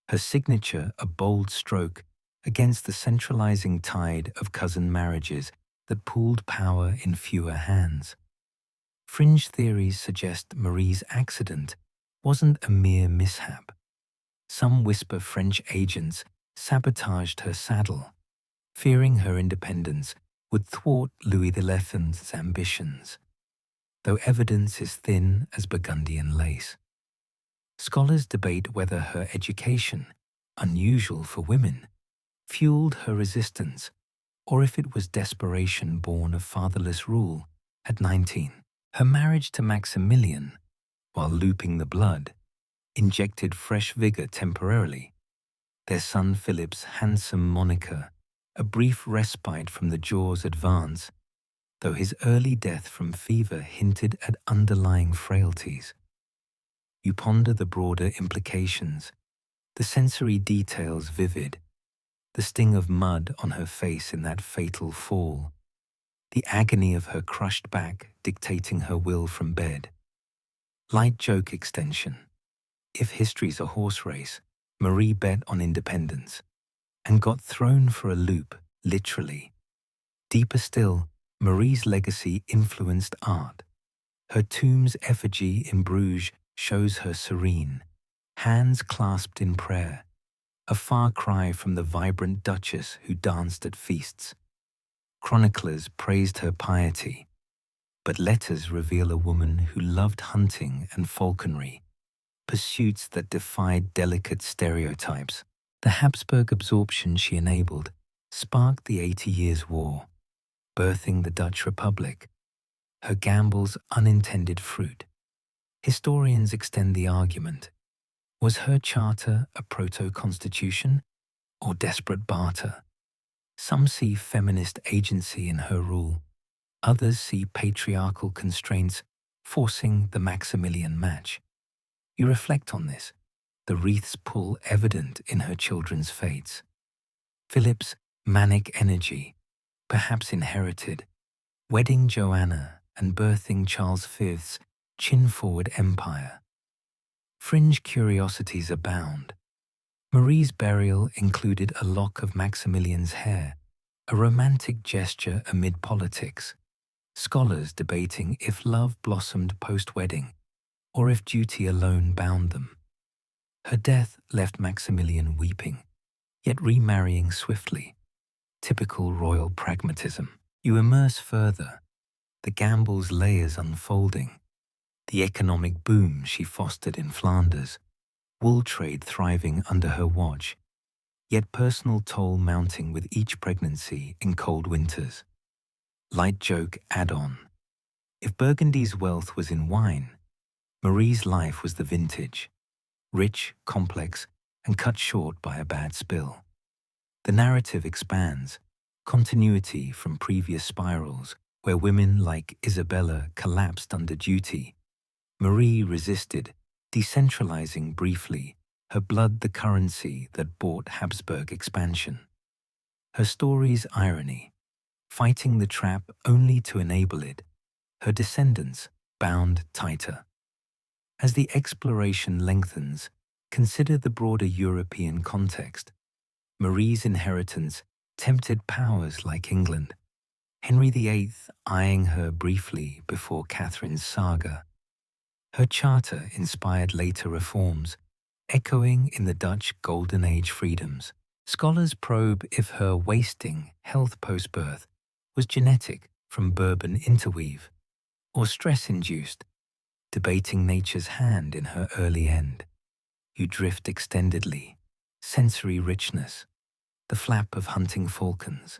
Her signature a bold stroke against the centralizing tide of cousin marriages that pooled power in fewer hands. Fringe theories suggest Marie's accident wasn't a mere mishap. Some whisper French agents sabotaged her saddle, fearing her independence would thwart Louis XI's ambitions, though evidence is thin as Burgundian lace. Scholars debate whether her education, unusual for women, fueled her resistance, or if it was desperation born of fatherless rule at 19. Her marriage to Maximilian, while looping the blood, injected fresh vigor temporarily. Their son Philip's handsome moniker, a brief respite from the jaw's advance, though his early death from fever hinted at underlying frailties. You ponder the broader implications, the sensory details vivid, the sting of mud on her face in that fatal fall, the agony of her crushed back dictating her will from bed. Light joke extension. If history's a horse race, Marie bet on independence and got thrown for a loop, literally. Deeper still, Marie's legacy influenced art. Her tomb's effigy in Bruges shows her serene, hands clasped in prayer, a far cry from the vibrant duchess who danced at feasts. Chroniclers praised her piety, but letters reveal a woman who loved hunting and falconry, pursuits that defied delicate stereotypes. The Habsburg absorption she enabled sparked the 80 Years' War, birthing the Dutch Republic, her gamble's unintended fruit. Historians extend the argument. Was her charter a proto-constitution or desperate barter? Some see feminist agency in her rule. Others see patriarchal constraints forcing the Maximilian match. You reflect on this, the wreath's pull evident in her children's fates. Philip's manic energy, perhaps inherited, wedding Joanna and birthing Charles V's chin-forward empire. Fringe curiosities abound. Marie's burial included a lock of Maximilian's hair, a romantic gesture amid politics. Scholars debating if love blossomed post-wedding or if duty alone bound them. Her death left Maximilian weeping, yet remarrying swiftly. Typical royal pragmatism. You immerse further, the gamble's layers unfolding, the economic boom she fostered in Flanders, wool trade thriving under her watch, yet personal toll mounting with each pregnancy in cold winters. Light joke add-on. If Burgundy's wealth was in wine, Marie's life was the vintage, rich, complex, and cut short by a bad spill. The narrative expands, continuity from previous spirals where women like Isabella collapsed under duty. Marie resisted, decentralizing briefly, her blood the currency that bought Habsburg expansion. Her story's irony, fighting the trap only to enable it, her descendants bound tighter. As the exploration lengthens, consider the broader European context. Marie's inheritance tempted powers like England, Henry VIII eyeing her briefly before Catherine's saga. Her charter inspired later reforms, echoing in the Dutch Golden Age freedoms. Scholars probe if her wasting health post-birth was genetic from Bourbon interweave or stress-induced, debating nature's hand in her early end. You drift extendedly, sensory richness, the flap of hunting falcons,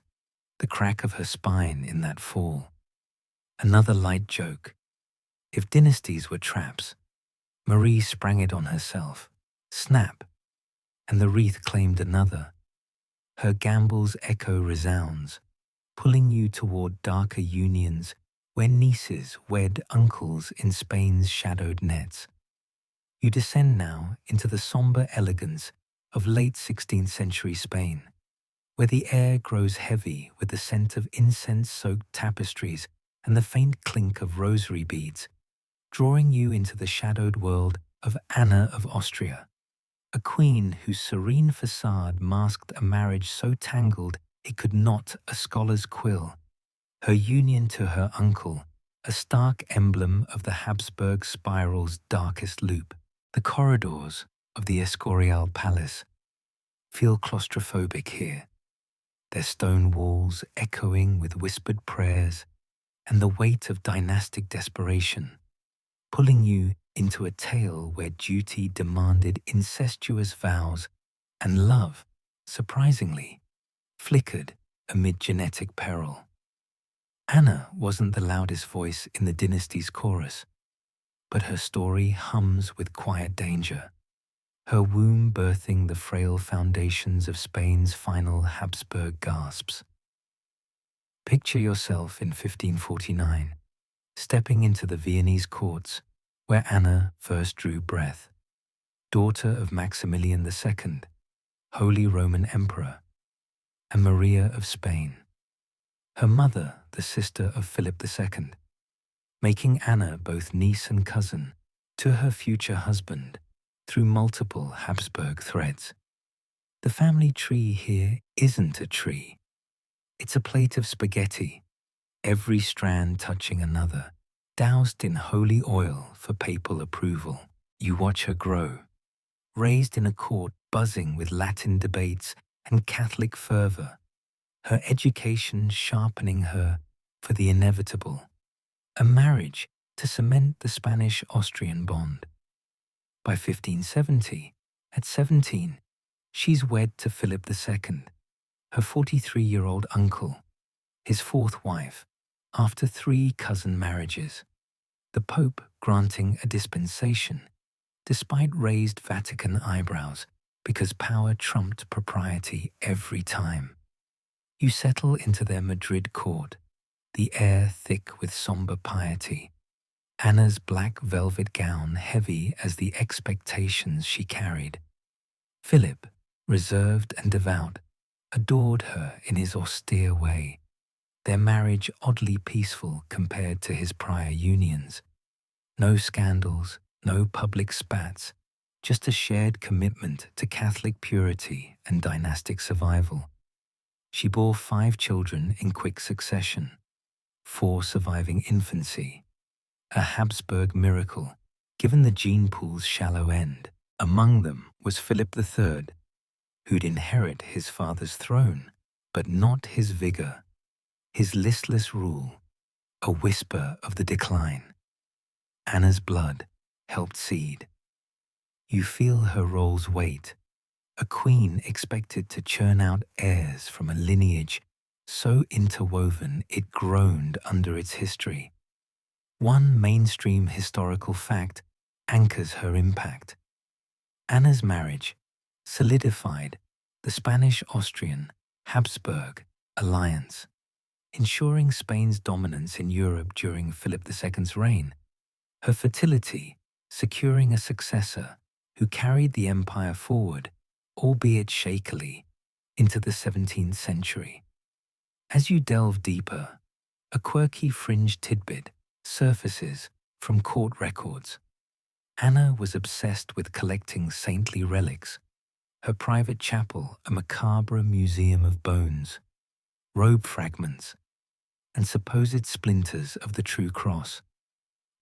the crack of her spine in that fall. Another light joke. If dynasties were traps, Marie sprang it on herself. Snap, and the wreath claimed another. Her gamble's echo resounds, pulling you toward darker unions where nieces wed uncles in Spain's shadowed nets. You descend now into the somber elegance of late 16th century Spain, where the air grows heavy with the scent of incense-soaked tapestries and the faint clink of rosary beads, drawing you into the shadowed world of Anna of Austria, a queen whose serene facade masked a marriage so tangled it could knot a scholar's quill, her union to her uncle, a stark emblem of the Habsburg spiral's darkest loop. The corridors of the Escorial Palace feel claustrophobic here, their stone walls echoing with whispered prayers and the weight of dynastic desperation, pulling you into a tale where duty demanded incestuous vows and love, surprisingly, flickered amid genetic peril. Anna wasn't the loudest voice in the dynasty's chorus, but her story hums with quiet danger, her womb birthing the frail foundations of Spain's final Habsburg gasps. Picture yourself in 1549, stepping into the Viennese courts where Anna first drew breath, daughter of Maximilian II, Holy Roman Emperor, and Maria of Spain, her mother the sister of Philip II, making Anna both niece and cousin to her future husband through multiple Habsburg threads. The family tree here isn't a tree. It's a plate of spaghetti, every strand touching another, doused in holy oil for papal approval. You watch her grow, raised in a court buzzing with Latin debates and Catholic fervor, her education sharpening her for the inevitable, a marriage to cement the Spanish-Austrian bond. By 1570, at 17, she's wed to Philip II, her 43-year-old uncle, his fourth wife, after 3 cousin marriages, the Pope granting a dispensation, despite raised Vatican eyebrows, because power trumped propriety every time. You settle into their Madrid court, the air thick with somber piety, Anna's black velvet gown heavy as the expectations she carried. Philip, reserved and devout, adored her in his austere way, their marriage oddly peaceful compared to his prior unions. No scandals, no public spats, just a shared commitment to Catholic purity and dynastic survival. She bore 5 children in quick succession, 4 surviving infancy, a Habsburg miracle, given the gene pool's shallow end. Among them was Philip III, who'd inherit his father's throne, but not his vigor, his listless rule, a whisper of the decline. Anna's blood helped seed. You feel her role's weight, a queen expected to churn out heirs from a lineage so interwoven it groaned under its history. One mainstream historical fact anchors her impact. Anna's marriage solidified the Spanish-Austrian Habsburg alliance, ensuring Spain's dominance in Europe during Philip II's reign, her fertility securing a successor who carried the empire forward, albeit shakily, into the 17th century. As you delve deeper, a quirky fringe tidbit surfaces from court records. Anna was obsessed with collecting saintly relics, her private chapel a macabre museum of bones, robe fragments, and supposed splinters of the true cross,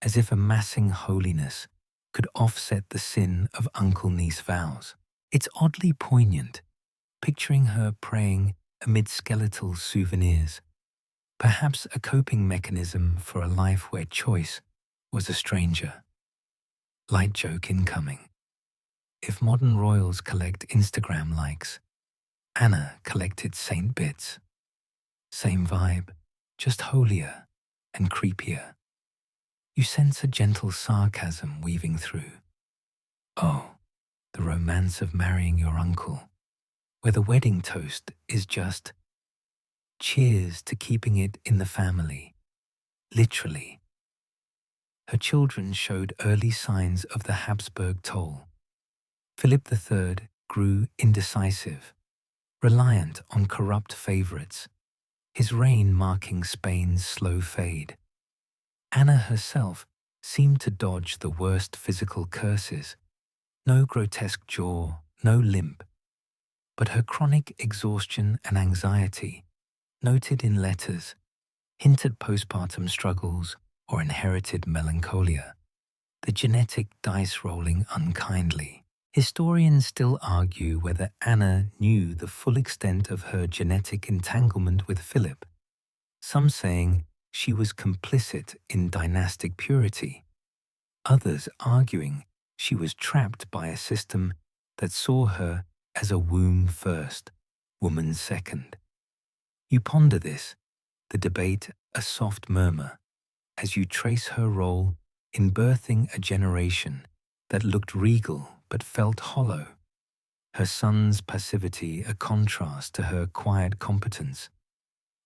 as if amassing holiness could offset the sin of uncle-niece vows. It's oddly poignant, picturing her praying amid skeletal souvenirs, perhaps a coping mechanism for a life where choice was a stranger. Light joke incoming. If modern royals collect Instagram likes, Anna collected saint bits. Same vibe, just holier and creepier. You sense a gentle sarcasm weaving through. Oh, the romance of marrying your uncle, where the wedding toast is just cheers to keeping it in the family. Literally. Her children showed early signs of the Habsburg toll. Philip III grew indecisive, reliant on corrupt favorites, his reign marking Spain's slow fade. Anna herself seemed to dodge the worst physical curses. No grotesque jaw, no limp, but her chronic exhaustion and anxiety, noted in letters, hinted postpartum struggles or inherited melancholia, the genetic dice rolling unkindly. Historians still argue whether Anna knew the full extent of her genetic entanglement with Philip, some saying she was complicit in dynastic purity, others arguing she was trapped by a system that saw her as a womb first, woman second. You ponder this, the debate a soft murmur, as you trace her role in birthing a generation that looked regal but felt hollow, her son's passivity a contrast to her quiet competence.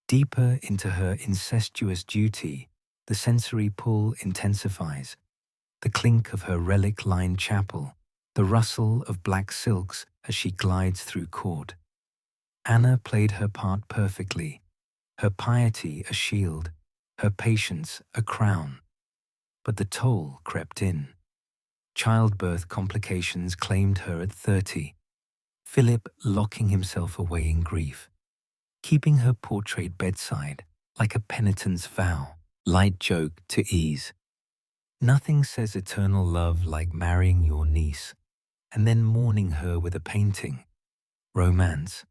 Deeper into her incestuous duty, the sensory pull intensifies, the clink of her relic-lined chapel, the rustle of black silks as she glides through court. Anna played her part perfectly, her piety a shield, her patience a crown. But the toll crept in. Childbirth complications claimed her at 30, Philip locking himself away in grief, keeping her portrait bedside like a penitent's vow, light joke to ease. Nothing says eternal love like marrying your niece and then mourning her with a painting. Romance,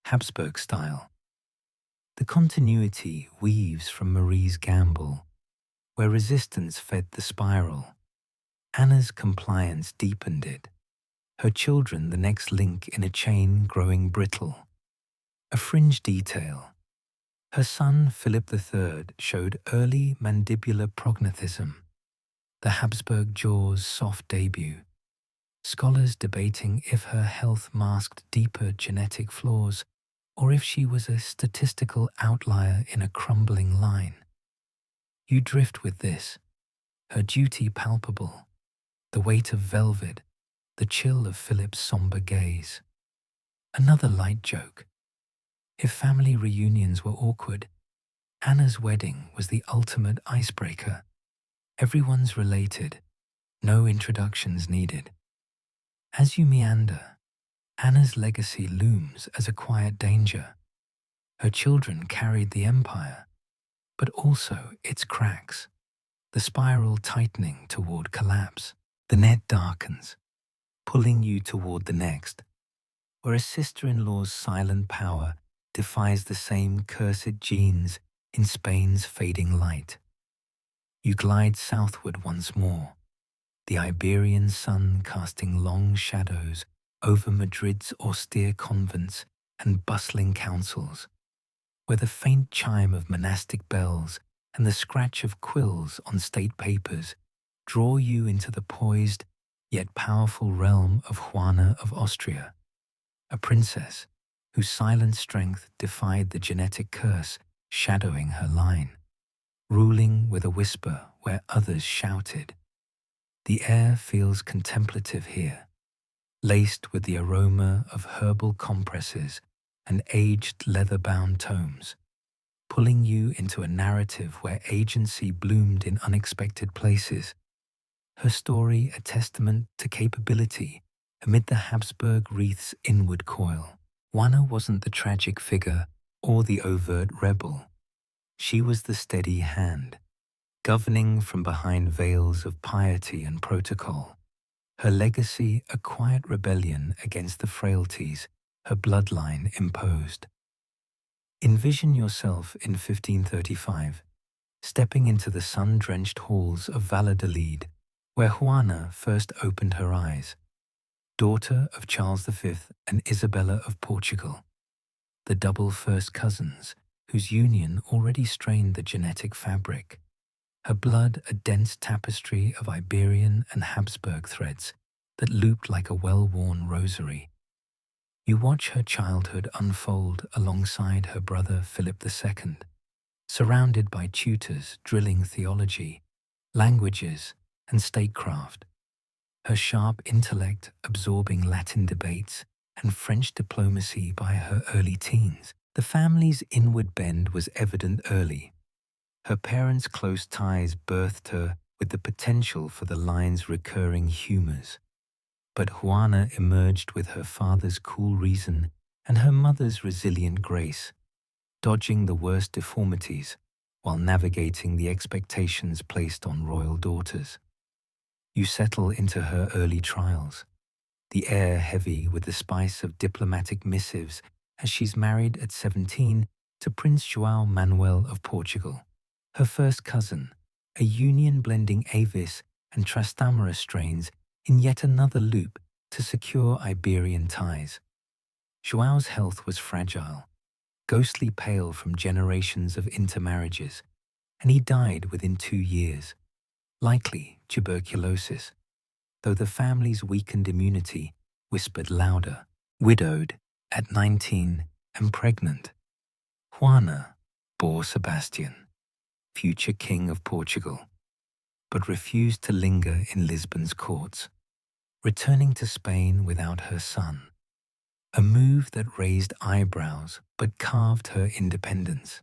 Habsburg style. The continuity weaves from Marie's gamble, where resistance fed the spiral. Anna's compliance deepened it, her children the next link in a chain growing brittle. A fringe detail. Her son Philip III showed early mandibular prognathism, the Habsburg jaw's soft debut. Scholars debating if her health masked deeper genetic flaws or if she was a statistical outlier in a crumbling line. You drift with this, her duty palpable, the weight of velvet, the chill of Philip's somber gaze. Another light joke. If family reunions were awkward, Anna's wedding was the ultimate icebreaker. Everyone's related, no introductions needed. As you meander, Anna's legacy looms as a quiet danger. Her children carried the empire, but also its cracks, the spiral tightening toward collapse. The net darkens, pulling you toward the next, where a sister-in-law's silent power defies the same cursed genes in Spain's fading light. You glide southward once more, the Iberian sun casting long shadows over Madrid's austere convents and bustling councils, where the faint chime of monastic bells and the scratch of quills on state papers draw you into the poised yet powerful realm of Juana of Austria, a princess whose silent strength defied the genetic curse shadowing her line, ruling with a whisper where others shouted. The air feels contemplative here, laced with the aroma of herbal compresses and aged leather-bound tomes, pulling you into a narrative where agency bloomed in unexpected places. Her story a testament to capability amid the Habsburg wreath's inward coil. Juana wasn't the tragic figure or the overt rebel. She was the steady hand, governing from behind veils of piety and protocol. Her legacy a quiet rebellion against the frailties her bloodline imposed. Envision yourself in 1535, stepping into the sun-drenched halls of Valladolid, where Juana first opened her eyes, daughter of Charles V and Isabella of Portugal, the double first cousins whose union already strained the genetic fabric, her blood a dense tapestry of Iberian and Habsburg threads that looped like a well-worn rosary. You watch her childhood unfold alongside her brother Philip II, surrounded by tutors drilling theology, languages, and statecraft, her sharp intellect absorbing Latin debates and French diplomacy by her early teens. The family's inward bend was evident early. Her parents' close ties birthed her with the potential for the line's recurring humors. But Juana emerged with her father's cool reason and her mother's resilient grace, dodging the worst deformities while navigating the expectations placed on royal daughters. You settle into her early trials, the air heavy with the spice of diplomatic missives as she's married at 17 to Prince João Manuel of Portugal, her first cousin, a union blending Avis and Trastamara strains in yet another loop to secure Iberian ties. João's health was fragile, ghostly pale from generations of intermarriages, and he died within 2 years, likely tuberculosis, though the family's weakened immunity whispered louder. Widowed at 19 and pregnant, Juana bore Sebastian, future king of Portugal, but refused to linger in Lisbon's courts, returning to Spain without her son, a move that raised eyebrows but carved her independence.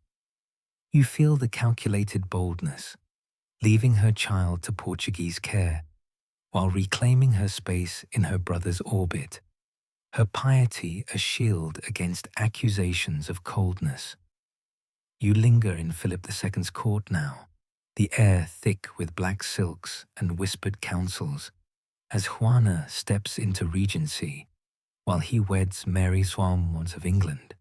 You feel the calculated boldness, leaving her child to Portuguese care, while reclaiming her space in her brother's orbit, her piety a shield against accusations of coldness. You linger in Philip II's court now, the air thick with black silks and whispered counsels, as Juana steps into regency, while he weds Mary Swanmont of England.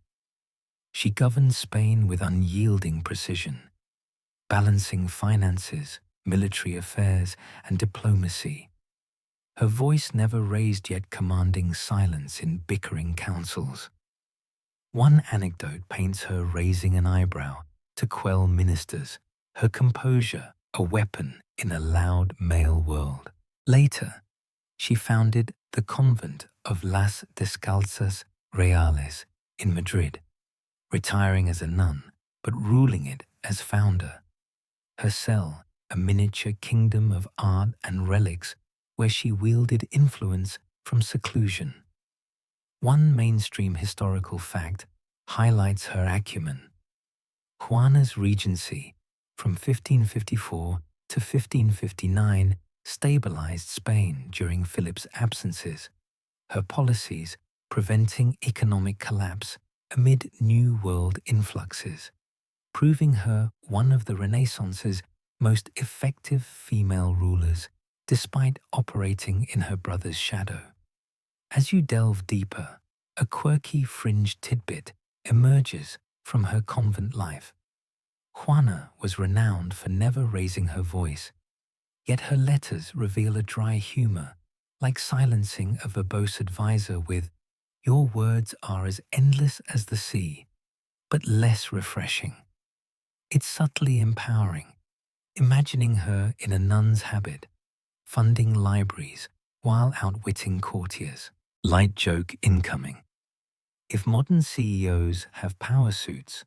She governs Spain with unyielding precision, balancing finances, military affairs, and diplomacy. Her voice never raised yet commanding silence in bickering councils. One anecdote paints her raising an eyebrow to quell ministers, her composure a weapon in a loud male world. Later, she founded the convent of Las Descalzas Reales in Madrid, retiring as a nun, but ruling it as founder. Her cell, a miniature kingdom of art and relics where she wielded influence from seclusion. One mainstream historical fact highlights her acumen. Juana's regency from 1554 to 1559 stabilized Spain during Philip's absences, her policies preventing economic collapse amid New World influxes, proving her one of the Renaissance's most effective female rulers, despite operating in her brother's shadow. As you delve deeper, a quirky fringe tidbit emerges from her convent life. Juana was renowned for never raising her voice, yet her letters reveal a dry humor, like silencing a verbose advisor with, "Your words are as endless as the sea, but less refreshing." It's subtly empowering, imagining her in a nun's habit, funding libraries while outwitting courtiers. Light joke incoming. If modern CEOs have power suits,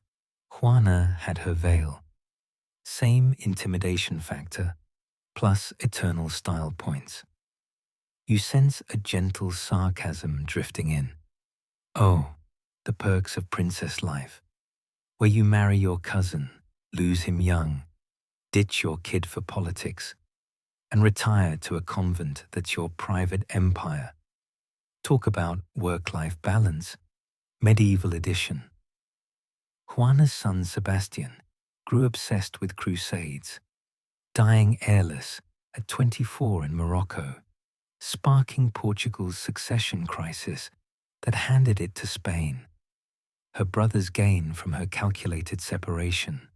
Juana had her veil. Same intimidation factor, plus eternal style points. You sense a gentle sarcasm drifting in. Oh, the perks of princess life, where you marry your cousin, lose him young, ditch your kid for politics, and retire to a convent that's your private empire. Talk about work-life balance, medieval edition. Juana's son Sebastian grew obsessed with crusades, dying heirless at 24 in Morocco, sparking Portugal's succession crisis that handed it to Spain. Her brother's gain from her calculated separation.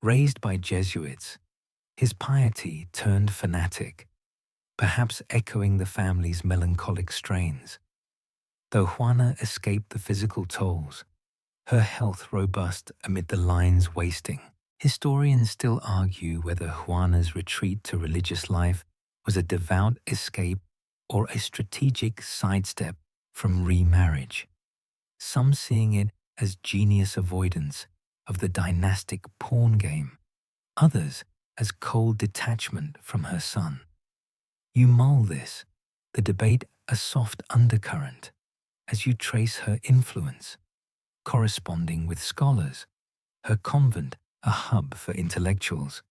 Raised by Jesuits, his piety turned fanatic, perhaps echoing the family's melancholic strains. Though Juana escaped the physical tolls, her health robust amid the line's wasting. Historians still argue whether Juana's retreat to religious life was a devout escape or a strategic sidestep from remarriage, some seeing it as genius avoidance of the dynastic pawn game, others as cold detachment from her son. You mull this, the debate a soft undercurrent, as you trace her influence, corresponding with scholars, her convent a hub for intellectuals,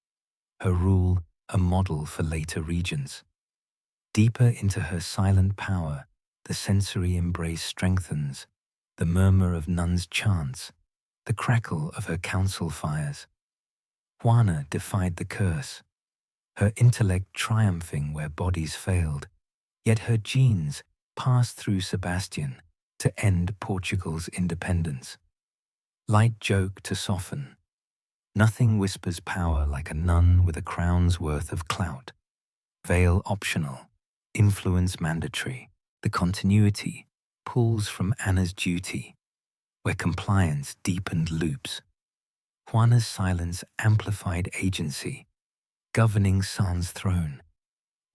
her rule a model for later regents. Deeper into her silent power, the sensory embrace strengthens, the murmur of nuns' chants, the crackle of her council fires. Juana defied the curse, her intellect triumphing where bodies failed, yet her genes passed through Sebastian to end Portugal's independence. Light joke to soften. Nothing whispers power like a nun with a crown's worth of clout. Veil optional, influence mandatory. The continuity pulls from Anna's duty, where compliance deepened loops. Juana's silence amplified agency, governing San's throne,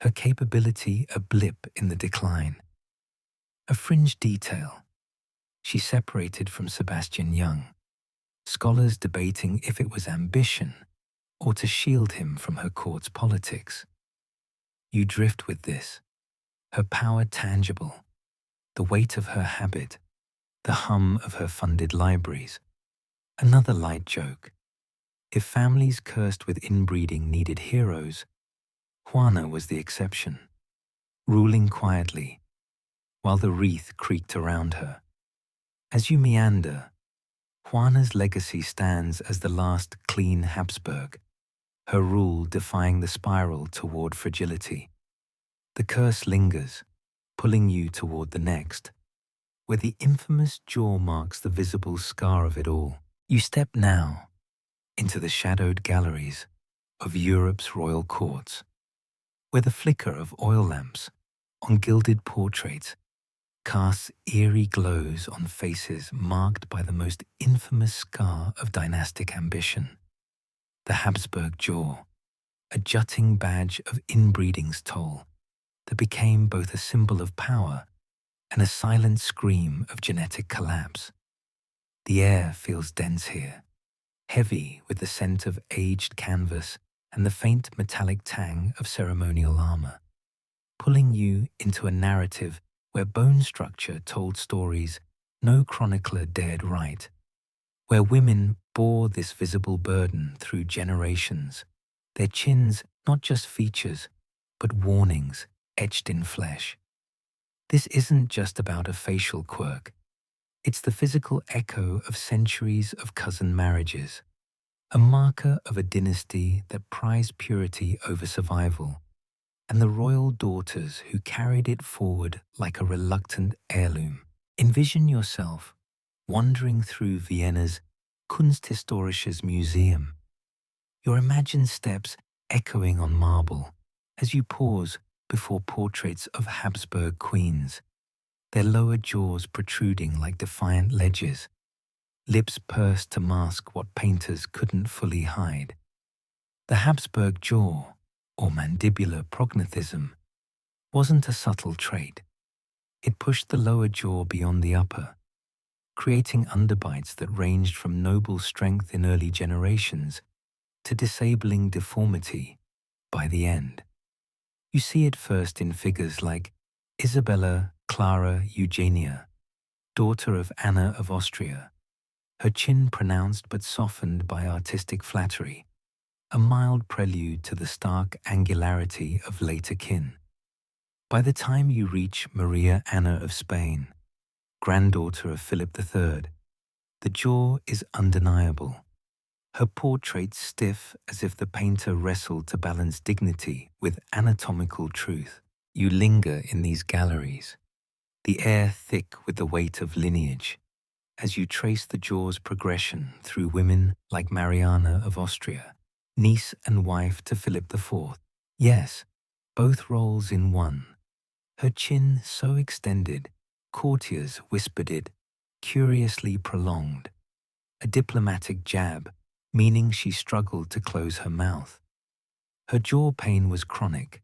her capability a blip in the decline. A fringe detail, she separated from Sebastian young, scholars debating if it was ambition or to shield him from her court's politics. You drift with this, her power tangible, the weight of her habit, the hum of her funded libraries. Another light joke. If families cursed with inbreeding needed heroes, Juana was the exception, ruling quietly, while the wreath creaked around her. As you meander, Juana's legacy stands as the last clean Habsburg, her rule defying the spiral toward fragility. The curse lingers, pulling you toward the next, where the infamous jaw marks the visible scar of it all. You step now into the shadowed galleries of Europe's royal courts, where the flicker of oil lamps on gilded portraits casts eerie glows on faces marked by the most infamous scar of dynastic ambition, the Habsburg jaw, a jutting badge of inbreeding's toll that became both a symbol of power and a silent scream of genetic collapse. The air feels dense here, heavy with the scent of aged canvas and the faint metallic tang of ceremonial armor, pulling you into a narrative where bone structure told stories no chronicler dared write, where women bore this visible burden through generations, their chins not just features, but warnings etched in flesh. This isn't just about a facial quirk. It's the physical echo of centuries of cousin marriages, a marker of a dynasty that prized purity over survival, and the royal daughters who carried it forward like a reluctant heirloom. Envision yourself wandering through Vienna's Kunsthistorisches Museum, your imagined steps echoing on marble as you pause before portraits of Habsburg queens, their lower jaws protruding like defiant ledges, lips pursed to mask what painters couldn't fully hide. The Habsburg jaw, or mandibular prognathism, wasn't a subtle trait. It pushed the lower jaw beyond the upper, creating underbites that ranged from noble strength in early generations to disabling deformity by the end. You see it first in figures like Isabella Clara Eugenia, daughter of Anna of Austria, her chin pronounced but softened by artistic flattery, a mild prelude to the stark angularity of later kin. By the time you reach Maria Anna of Spain, granddaughter of Philip III, the jaw is undeniable, her portrait stiff as if the painter wrestled to balance dignity with anatomical truth. You linger in these galleries, the air thick with the weight of lineage, as you trace the jaw's progression through women like Mariana of Austria, niece and wife to Philip IV. Yes, both roles in one. Her chin so extended, courtiers whispered it, curiously prolonged. a diplomatic jab, meaning she struggled to close her mouth. Her jaw pain was chronic,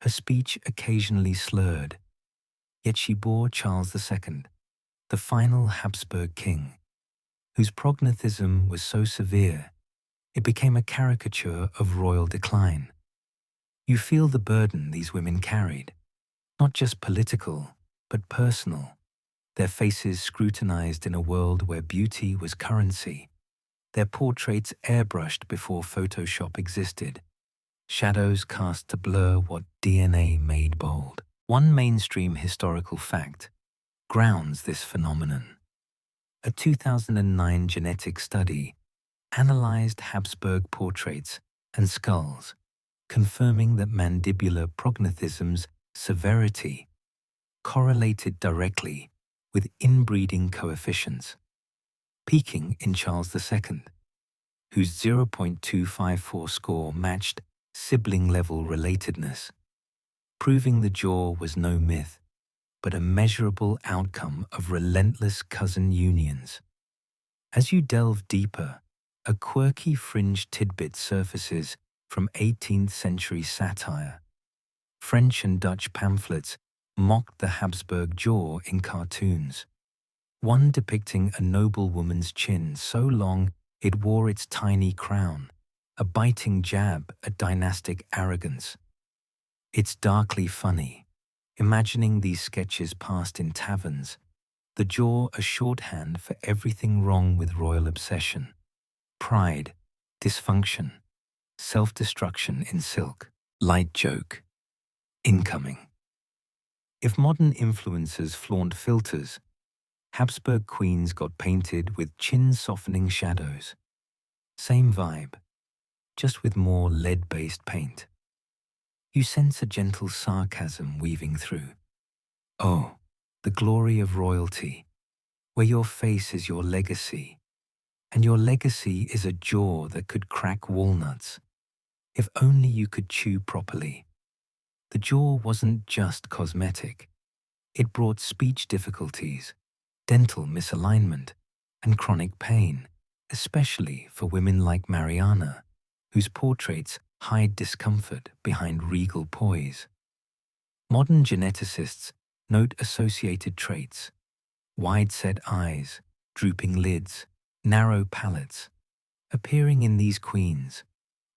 her speech occasionally slurred, yet she bore Charles II, the final Habsburg king, whose prognathism was so severe it became a caricature of royal decline. You feel the burden these women carried, not just political, but personal, their faces scrutinized in a world where beauty was currency, their portraits airbrushed before Photoshop existed, shadows cast to blur what DNA made bold. One mainstream historical fact grounds this phenomenon. A 2009 genetic study analyzed Habsburg portraits and skulls, confirming that mandibular prognathism's severity correlated directly with inbreeding coefficients, peaking in Charles II, whose 0.254 score matched sibling-level relatedness, proving the jaw was no myth, but a measurable outcome of relentless cousin unions. As you delve deeper, a quirky fringe tidbit surfaces from 18th century satire. French and Dutch pamphlets mocked the Habsburg jaw in cartoons, one depicting a noblewoman's chin so long it wore its tiny crown, a biting jab at dynastic arrogance. It's darkly funny, imagining these sketches passed in taverns, the jaw a shorthand for everything wrong with royal obsession. Pride, dysfunction, self-destruction in silk, light joke, incoming. If modern influencers flaunt filters, Habsburg queens got painted with chin-softening shadows. Same vibe, just with more lead-based paint. You sense a gentle sarcasm weaving through. Oh, the glory of royalty, where your face is your legacy, and your legacy is a jaw that could crack walnuts. If only you could chew properly. The jaw wasn't just cosmetic. It brought speech difficulties, dental misalignment, and chronic pain, especially for women like Mariana, whose portraits hide discomfort behind regal poise. Modern geneticists note associated traits: wide-set eyes, drooping lids, narrow palates, appearing in these queens,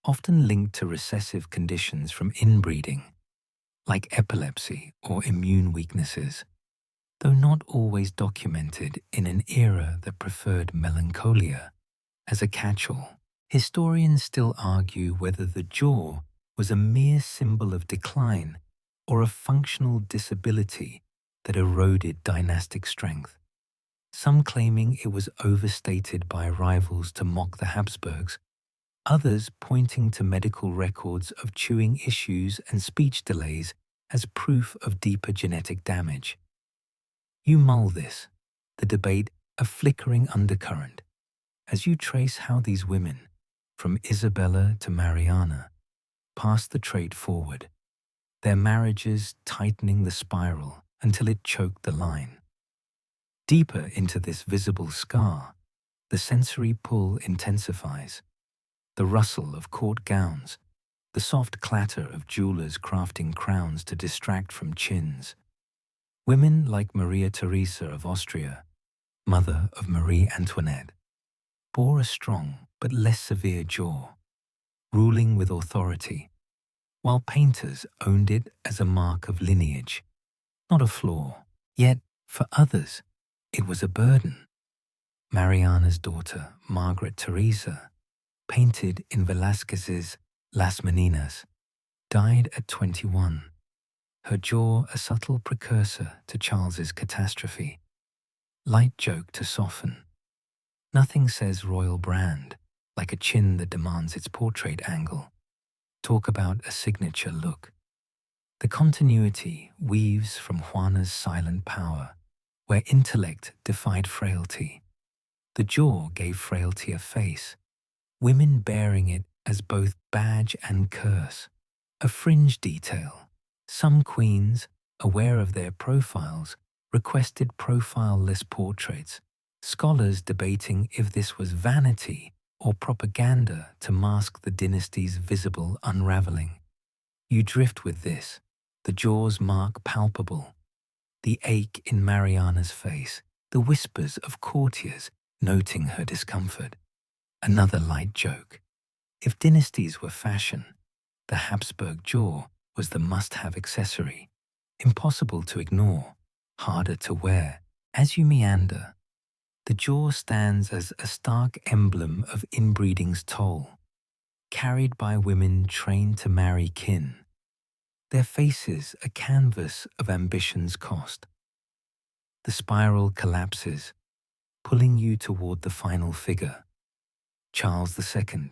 often linked to recessive conditions from inbreeding, like epilepsy or immune weaknesses, though not always documented in an era that preferred melancholia as a catch-all. Historians still argue whether the jaw was a mere symbol of decline or a functional disability that eroded dynastic strength, some claiming it was overstated by rivals to mock the Habsburgs, others pointing to medical records of chewing issues and speech delays as proof of deeper genetic damage. You mull this, the debate a flickering undercurrent, as you trace how these women, from Isabella to Mariana, passed the trait forward, their marriages tightening the spiral until it choked the line. Deeper into this visible scar, the sensory pull intensifies. The rustle of court gowns, the soft clatter of jewelers crafting crowns to distract from chins. Women like Maria Theresa of Austria, mother of Marie Antoinette, bore a strong but less severe jaw, ruling with authority, while painters owned it as a mark of lineage, not a flaw. Yet, for others, it was a burden. Mariana's daughter, Margaret Theresa, painted in Velázquez's Las Meninas, died at 21, her jaw a subtle precursor to Charles's catastrophe. Light joke to soften. Nothing says royal brand like a chin that demands its portrait angle. Talk about a signature look. The continuity weaves from Juana's silent power, where intellect defied frailty. The jaw gave frailty a face, women bearing it as both badge and curse. A fringe detail. Some queens, aware of their profiles, requested profile-less portraits, scholars debating if this was vanity or propaganda to mask the dynasty's visible unraveling. You drift with this, the jaw's mark palpable, the ache in Mariana's face, the whispers of courtiers noting her discomfort. Another light joke. If dynasties were fashion, the Habsburg jaw was the must-have accessory, impossible to ignore, harder to wear. As you meander, the jaw stands as a stark emblem of inbreeding's toll, carried by women trained to marry kin. Their faces a canvas of ambition's cost. The spiral collapses, pulling you toward the final figure, Charles II,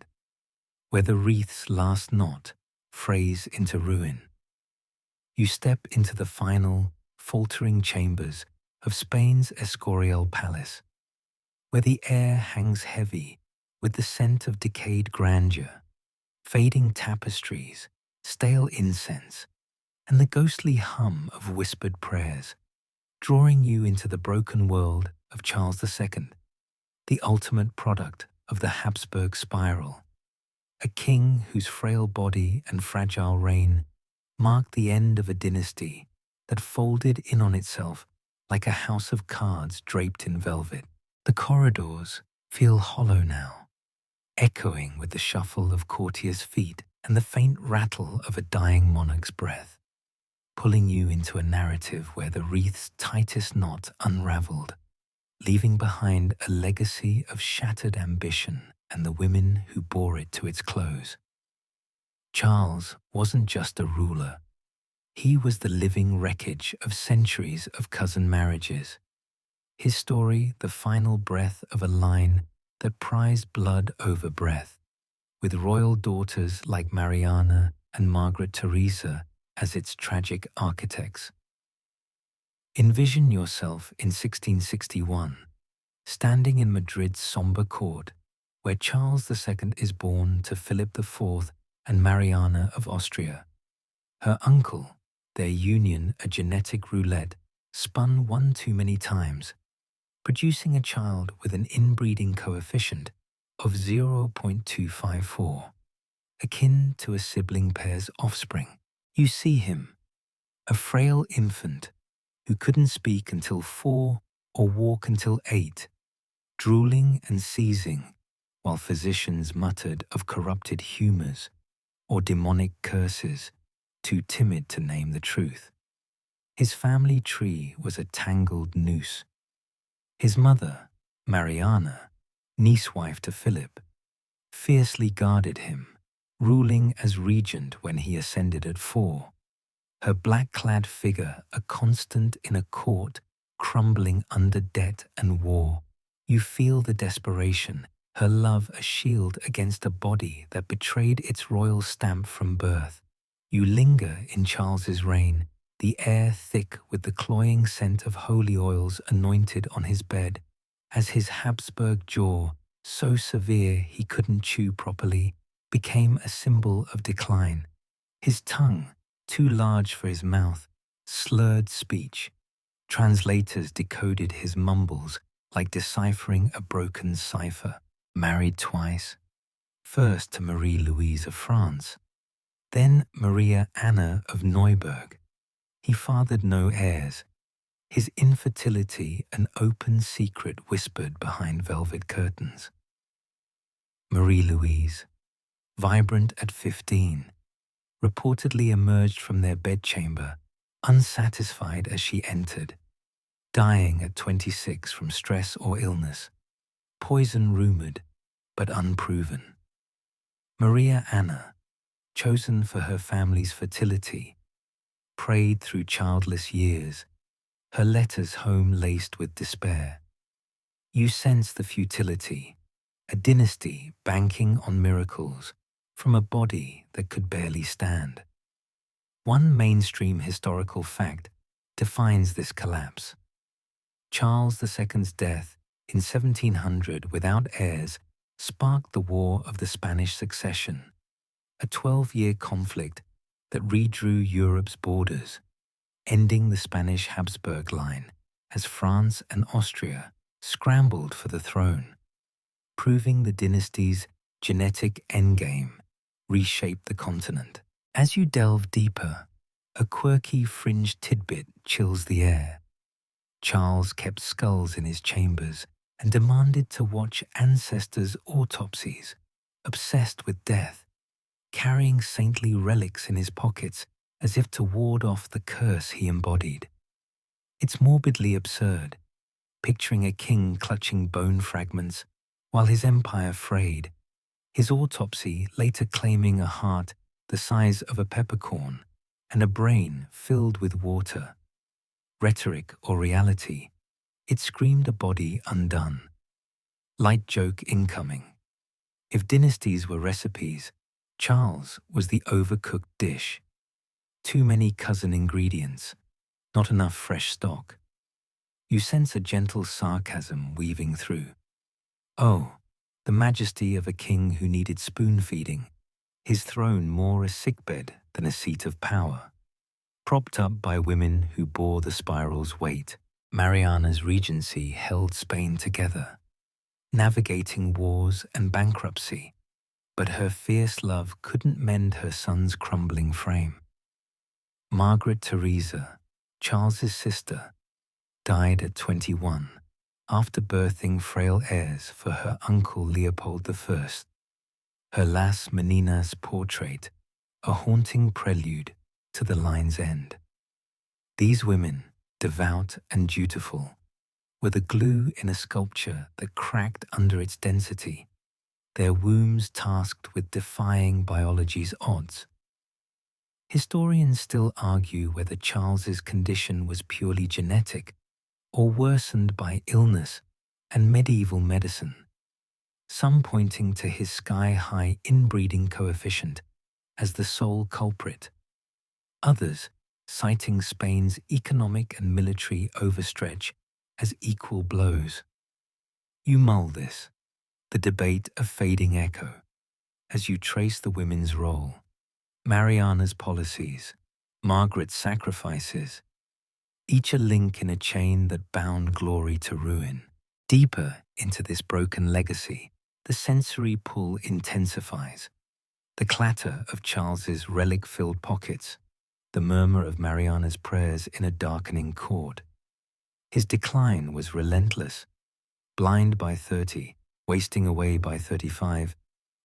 where the wreath's last knot frays into ruin. You step into the final, faltering chambers of Spain's Escorial Palace, where the air hangs heavy with the scent of decayed grandeur, fading tapestries, stale incense, and the ghostly hum of whispered prayers, drawing you into the broken world of Charles II, the ultimate product of the Habsburg spiral, a king whose frail body and fragile reign marked the end of a dynasty that folded in on itself like a house of cards draped in velvet. The corridors feel hollow now, echoing with the shuffle of courtiers' feet and the faint rattle of a dying monarch's breath, pulling you into a narrative where the wreath's tightest knot unraveled, leaving behind a legacy of shattered ambition and the women who bore it to its close. Charles wasn't just a ruler. He was the living wreckage of centuries of cousin marriages. His story, the final breath of a line that prized blood over breath, with royal daughters like Mariana and Margaret Theresa as its tragic architects. Envision yourself in 1661, standing in Madrid's somber court, where Charles II is born to Philip IV and Mariana of Austria. Her uncle, their union a genetic roulette, spun one too many times, producing a child with an inbreeding coefficient of 0.254, akin to a sibling pair's offspring. You see him, a frail infant who couldn't speak until 4 or walk until 8, drooling and seizing while physicians muttered of corrupted humors or demonic curses, too timid to name the truth. His family tree was a tangled noose. His mother, Mariana, niece-wife to Philip, fiercely guarded him, ruling as regent when he ascended at 4, her black-clad figure a constant in a court crumbling under debt and war. You feel the desperation, her love a shield against a body that betrayed its royal stamp from birth. You linger in Charles's reign, the air thick with the cloying scent of holy oils anointed on his bed, as his Habsburg jaw, so severe he couldn't chew properly, became a symbol of decline. His tongue, too large for his mouth, slurred speech. Translators decoded his mumbles like deciphering a broken cipher. Married twice, first to Marie-Louise of France, then Maria Anna of Neuburg. He fathered no heirs, his infertility an open secret whispered behind velvet curtains. Marie-Louise, vibrant at 15, reportedly emerged from their bedchamber, unsatisfied as she entered, dying at 26 from stress or illness, poison rumored but unproven. Maria Anna, chosen for her family's fertility, prayed through childless years, her letters home laced with despair. You sense the futility, a dynasty banking on miracles from a body that could barely stand. One mainstream historical fact defines this collapse. Charles II's death in 1700 without heirs sparked the War of the Spanish Succession, a 12-year conflict that redrew Europe's borders, ending the Spanish Habsburg line as France and Austria scrambled for the throne, proving the dynasty's genetic endgame reshaped the continent. As you delve deeper, a quirky fringe tidbit chills the air. Charles kept skulls in his chambers and demanded to watch ancestors' autopsies, obsessed with death, carrying saintly relics in his pockets as if to ward off the curse he embodied. It's morbidly absurd, picturing a king clutching bone fragments while his empire frayed, his autopsy later claiming a heart the size of a peppercorn and a brain filled with water. Rhetoric or reality, it screamed a body undone. Light joke incoming. If dynasties were recipes, Charles was the overcooked dish. Too many cousin ingredients, not enough fresh stock. You sense a gentle sarcasm weaving through. Oh, the majesty of a king who needed spoon-feeding, his throne more a sickbed than a seat of power. Propped up by women who bore the spiral's weight, Mariana's regency held Spain together, navigating wars and bankruptcy, but her fierce love couldn't mend her son's crumbling frame. Margaret Theresa, Charles's sister, died at 21 after birthing frail heirs for her uncle Leopold I. Her Las Meninas portrait, a haunting prelude to the line's end. These women, devout and dutiful, were the glue in a sculpture that cracked under its density, their wombs tasked with defying biology's odds. Historians still argue whether Charles's condition was purely genetic or worsened by illness and medieval medicine, some pointing to his sky-high inbreeding coefficient as the sole culprit, others citing Spain's economic and military overstretch as equal blows. You mull this, the debate a fading echo, as you trace the women's role, Mariana's policies, Margaret's sacrifices, each a link in a chain that bound glory to ruin. Deeper into this broken legacy, the sensory pull intensifies. The clatter of Charles's relic-filled pockets, the murmur of Mariana's prayers in a darkening court. His decline was relentless. Blind by 30, wasting away by 35,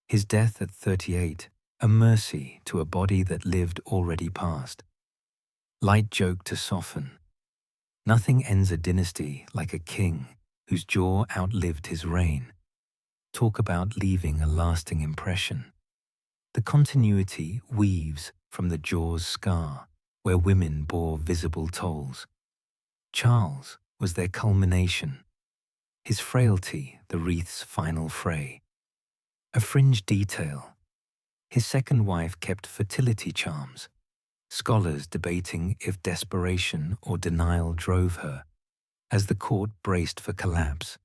his death at 38, a mercy to a body that lived already past. Light joke to soften. Nothing ends a dynasty like a king whose jaw outlived his reign. Talk about leaving a lasting impression. The continuity weaves from the jaw's scar, where women bore visible tolls. Charles was their culmination, his frailty the wreath's final fray. A fringe detail. His second wife kept fertility charms, scholars debating if desperation or denial drove her, as the court braced for collapse.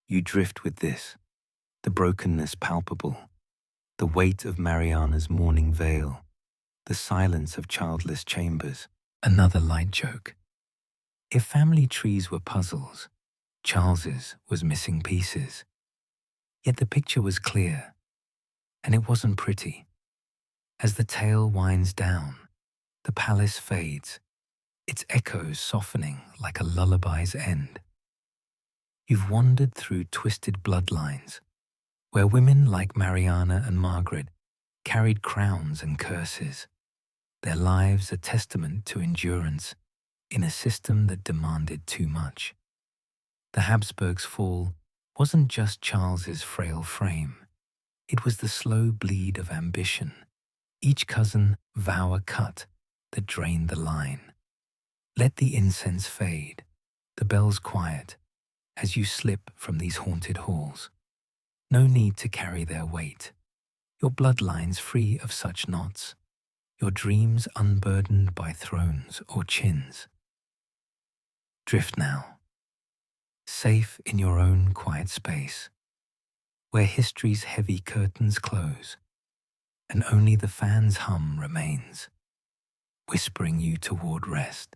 You drift with this, the brokenness palpable, the weight of Mariana's mourning veil, the silence of childless chambers. Another light joke. If family trees were puzzles, Charles's was missing pieces. Yet the picture was clear, and it wasn't pretty. As the tale winds down, the palace fades, its echoes softening like a lullaby's end. You've wandered through twisted bloodlines, where women like Mariana and Margaret carried crowns and curses, their lives a testament to endurance in a system that demanded too much. The Habsburgs' fall wasn't just Charles's frail frame. It was the slow bleed of ambition, each cousin vow a cut that drained the line. Let the incense fade, the bells quiet, as you slip from these haunted halls. No need to carry their weight. Your bloodlines free of such knots, your dreams unburdened by thrones or chins. Drift now, safe in your own quiet space, where history's heavy curtains close, and only the fan's hum remains, whispering you toward rest.